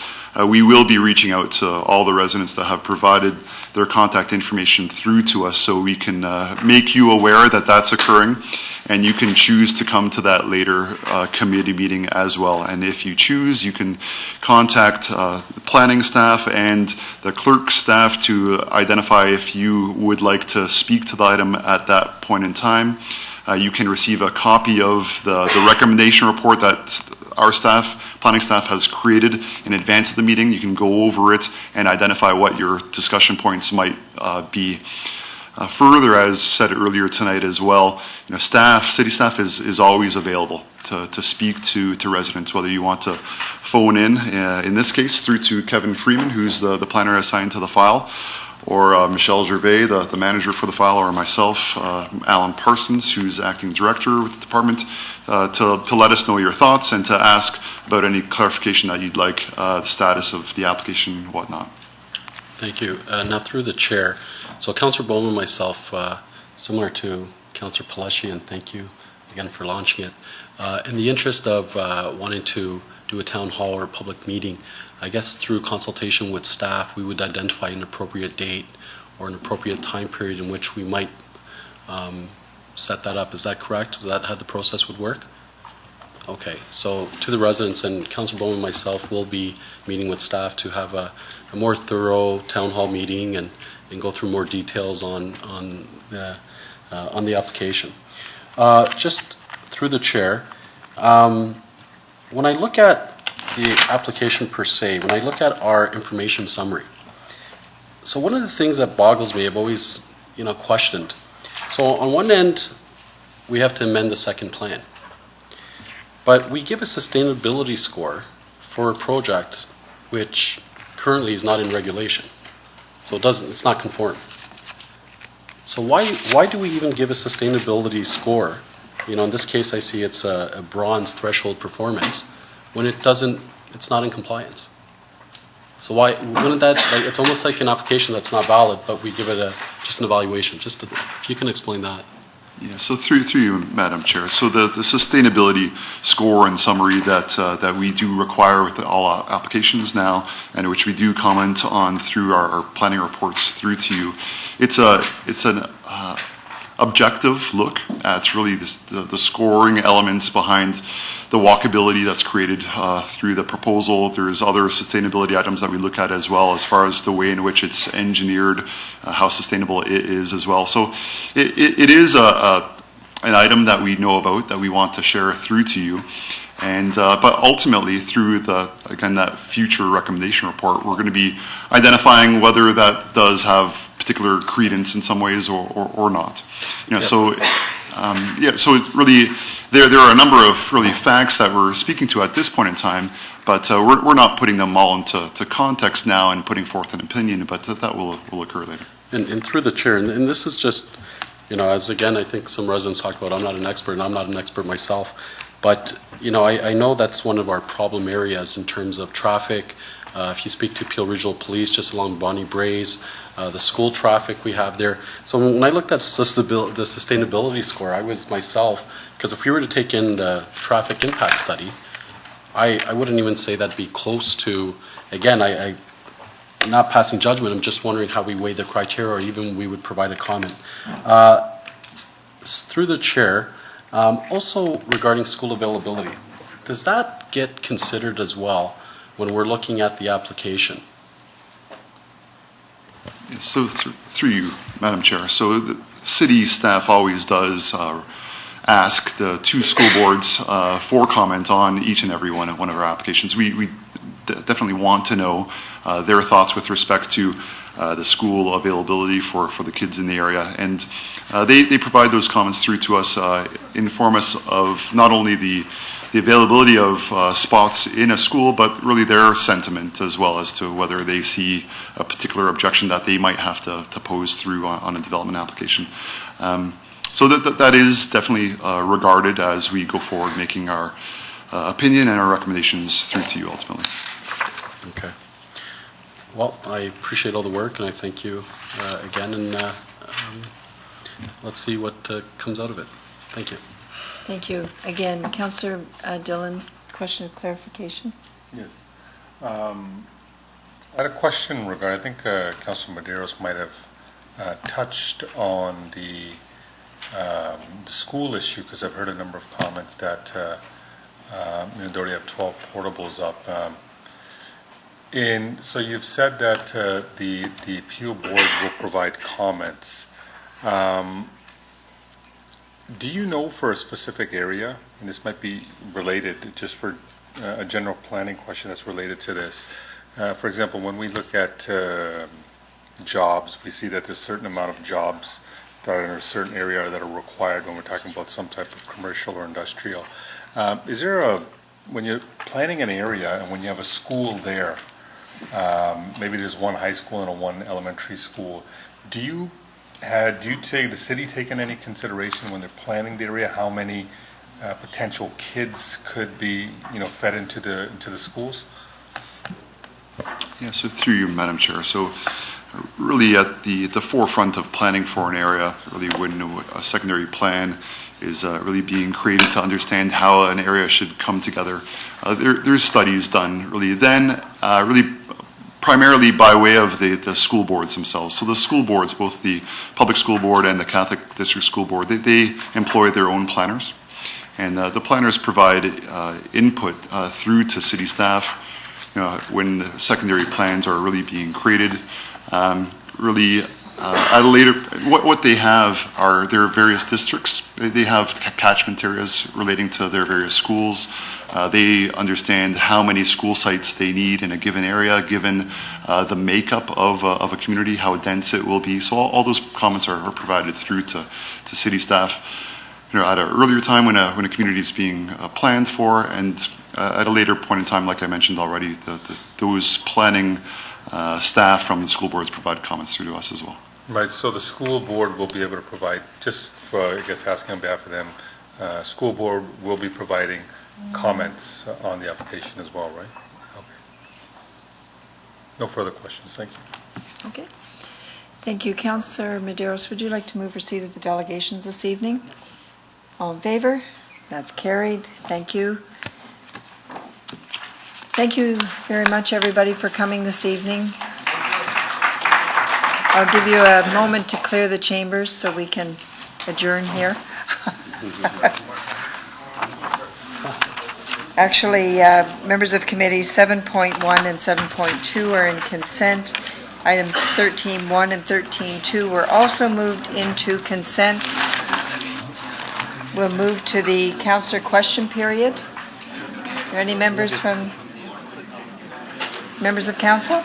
we will be reaching out to all the residents that have provided their contact information through to us so we can make you aware that that's occurring, and you can choose to come to that later committee meeting as well. And if you choose, you can contact the planning staff and the clerk staff to identify if you would like to speak to the item at that point in time. You can receive a copy of the recommendation report that our planning staff has created in advance of the meeting. You can go over it and identify what your discussion points might be. Further, as said earlier tonight as well, city staff is always available to speak to residents, whether you want to phone in this case through to Kevin Freeman, who's the planner assigned to the file, or Michelle Gervais, the manager for the file, or myself, Alan Parsons, who's acting director with the department, to let us know your thoughts and to ask about any clarification that you'd like, the status of the application and whatnot. Thank you. Now through the chair, so Councillor Bowman and myself, similar to Councillor Palashi, and thank you again for launching it. In the interest of wanting to do a town hall or a public meeting, I guess through consultation with staff, we would identify an appropriate date or an appropriate time period in which we might set that up. Is that correct? Is that how the process would work? Okay, so to the residents, and Councillor Bowman and myself will be meeting with staff to have a more thorough town hall meeting and go through more details on the application. Just through the chair, when I look at the application per se, when I look at our information summary, so one of the things that boggles me, I've always questioned. So on one end, we have to amend the second plan, but we give a sustainability score for a project which currently is not in regulation. So it's not conform. So why do we even give a sustainability score? You know, in this case, I see it's a bronze threshold performance when it's not in compliance. So why wouldn't that, like, it's almost like an application that's not valid, but we give it just an evaluation. If you can explain that. Yeah, so through you, Madam Chair. So the sustainability score and summary that we do require with all applications now, and which we do comment on through our planning reports through to you, it's an objective look at really the scoring elements behind the walkability that's created through the proposal. There's other sustainability items that we look at as well, as far as the way in which it's engineered, how sustainable it is as well. So it is an item that we know about, that we want to share through to you. And but ultimately, through that future recommendation report, we're going to be identifying whether that does have particular credence in some ways or not. You know, so so it really there are a number of really facts that we're speaking to at this point in time, but we're not putting them all into context now and putting forth an opinion, but that will occur later. And through the chair, and this is just, you know, as again, I think some residents talked about, I'm not an expert, and I'm not an expert myself. But, you know, I know that's one of our problem areas in terms of traffic. If you speak to Peel Regional Police, just along Bonnie Braes, the school traffic we have there. So when I looked at the sustainability score, I was myself, because if we were to take in the traffic impact study, I wouldn't even say that'd be close to, again, I'm not passing judgment, I'm just wondering how we weigh the criteria, or even we would provide a comment. Through the chair, also regarding school availability, does that get considered as well when we're looking at the application? So through you, Madam Chair. So the city staff always does ask the two school boards for comment on each and every one of our applications. We definitely want to know their thoughts with respect to the school availability for the kids in the area. And they provide those comments through to us, inform us of not only the availability of spots in a school, but really their sentiment as well as to whether they see a particular objection that they might have to pose through on a development application. So that is definitely regarded as we go forward making our opinion and our recommendations through to you ultimately. Okay. Well, I appreciate all the work, and I thank you again, and let's see what comes out of it. Thank you. Thank you. Again, Councillor Dillon, question of clarification. Yes. I had a question regarding, I think Councillor Medeiros might have touched on the school issue, because I've heard a number of comments that they already have 12 portables up. So you've said that the appeal board will provide comments. Do you know for a specific area, and this might be related, just for a general planning question that's related to this. For example, when we look at jobs, we see that there's a certain amount of jobs that are in a certain area that are required when we're talking about some type of commercial or industrial. Is there when you're planning an area and when you have a school there, maybe there's one high school and one elementary school, do the city taken any consideration when they're planning the area how many potential kids could be fed into the schools? Yeah, so through you, Madam Chair. So really at the forefront of planning for an area, really when a secondary plan is really being created to understand how an area should come together. There's studies done really then, really primarily by way of the school boards themselves. So the school boards, both the public school board and the Catholic District School Board, they employ their own planners. And the planners provide input through to city staff when secondary plans are really being created. At a later, what they have are their various districts. They have catchment areas relating to their various schools. They understand how many school sites they need in a given area, given the makeup of a community, how dense it will be. So all those comments are provided through to city staff. at an earlier time when a community is being planned for, and at a later point in time, like I mentioned already, those planning staff from the school boards provide comments through to us as well. Right, so the school board will be able to provide, just for, I guess, asking on behalf of them, school board will be providing comments on the application as well, right? Okay. No further questions, thank you. Okay. Thank you. Councillor Medeiros, would you like to move receipt of the delegations this evening? All in favor? That's carried. Thank you. Thank you very much, everybody, for coming this evening. I'll give you a moment to clear the chambers so we can adjourn here. Actually, members of committee 7.1 and 7.2 are in consent. Item 13.1 and 13.2 were also moved into consent. We'll move to the councillor question period. Are there any members from members of council?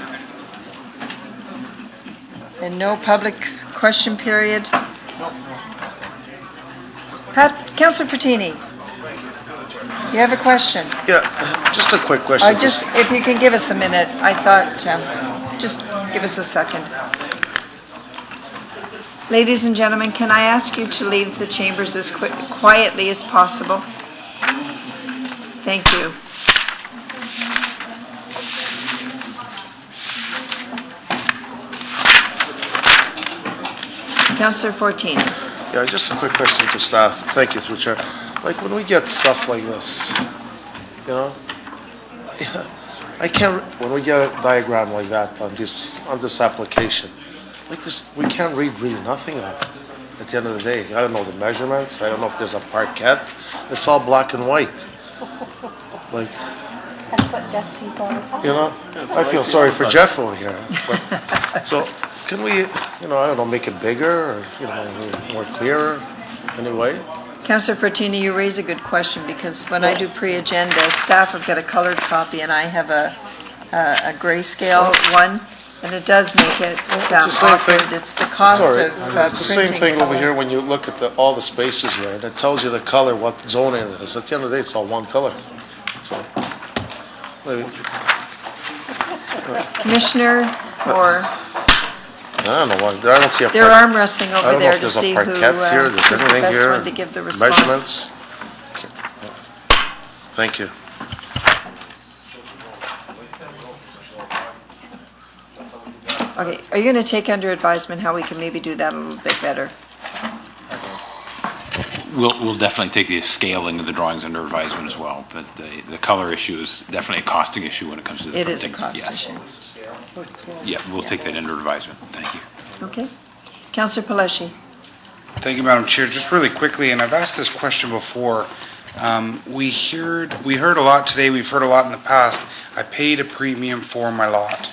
And no public question period. Councillor Frattini, you have a question? Yeah, just a quick question. If you can give us a minute, I thought, just give us a second. Ladies and gentlemen, can I ask you to leave the chambers as quietly as possible? Thank you. Councillor Fortini. Yeah, just a quick question to staff. Thank you, through Chair. Like when we get stuff like this, you know, I can't. When we get a diagram like that on this application, like this, we can't read really nothing on it. At the end of the day, I don't know the measurements. I don't know if there's a parquet. It's all black and white. Like. That's what Jeff sees all the time. You know, I feel sorry for Jeff over here. But, so can we, I don't know, make it bigger or, more clearer anyway? Councillor Frattini, you raise a good question because when I do pre-agenda, staff have got a colored copy and I have a grayscale one, and it does make it awkward. It's the cost of it's the same thing over here when you look at all the spaces here, and it tells you the color, what zone it is. At the end of the day, it's all one color. So, maybe. Commissioner, or I don't know. I don't see a. They're arm wrestling over there to see who's the best one to give the response. Measurements. Okay. Thank you. Okay, are you going to take under advisement how we can maybe do that a little bit better? We'll definitely take the scaling of the drawings under advisement as well, but the color issue is definitely a costing issue when it comes to the. It is a cost issue. Yeah, we'll take that under advisement. Thank you. Okay. Councillor Palashi. Thank you, Madam Chair. Just really quickly, and I've asked this question before. We heard a lot today. We've heard a lot in the past. I paid a premium for my lot,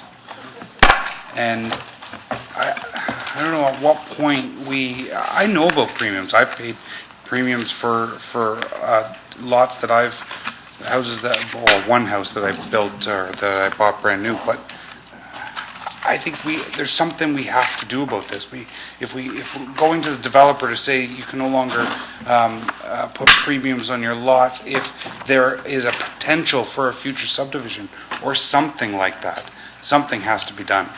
and I don't know at what point I know about premiums. I've paid premiums for lots that or one house that I built or that I bought brand new, but I think there's something we have to do about this. If we're going to the developer to say you can no longer put premiums on your lots if there is a potential for a future subdivision or something like that, something has to be done.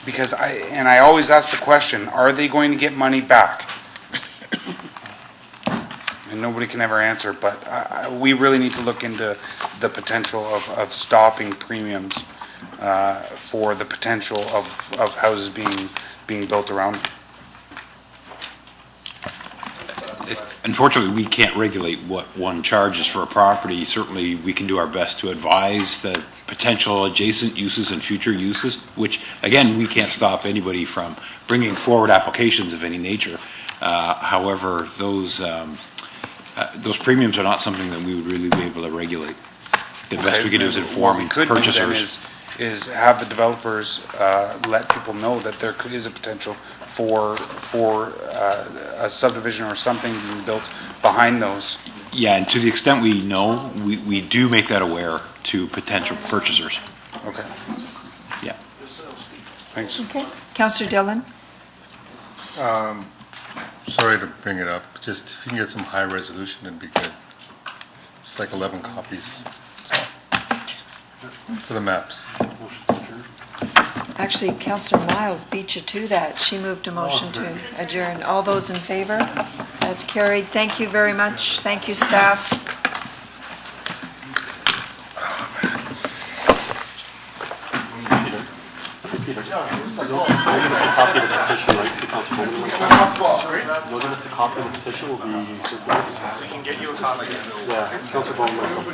Because I always ask the question, are they going to get money back? And nobody can ever answer, but we really need to look into the potential of stopping premiums for the potential of houses being built around. Unfortunately, we can't regulate what one charges for a property. Certainly, we can do our best to advise the potential adjacent uses and future uses, which, again, we can't stop anybody from bringing forward applications of any nature. However, those premiums are not something that we would really be able to regulate. The best we can do is inform purchasers. Is have the developers let people know that there is a potential for a subdivision or something being built behind those. Yeah, and to the extent we know, we do make that aware to potential purchasers. Okay. Yeah. Thanks. Okay. Councillor Dillon. Sorry to bring it up, just if you can get some high resolution, it'd be good. Just like 11 copies, that's all. For the maps. Actually, Councillor Miles beat you to that. She moved a motion to adjourn. All those in favor? That's carried. Thank you very much. Thank you, staff. Peter, you'll give us a copy of the petition, right, to Council Bowman? You'll give us a copy of the petition, will be circulated? We can get you a copy. Yeah, Council Bowman, myself.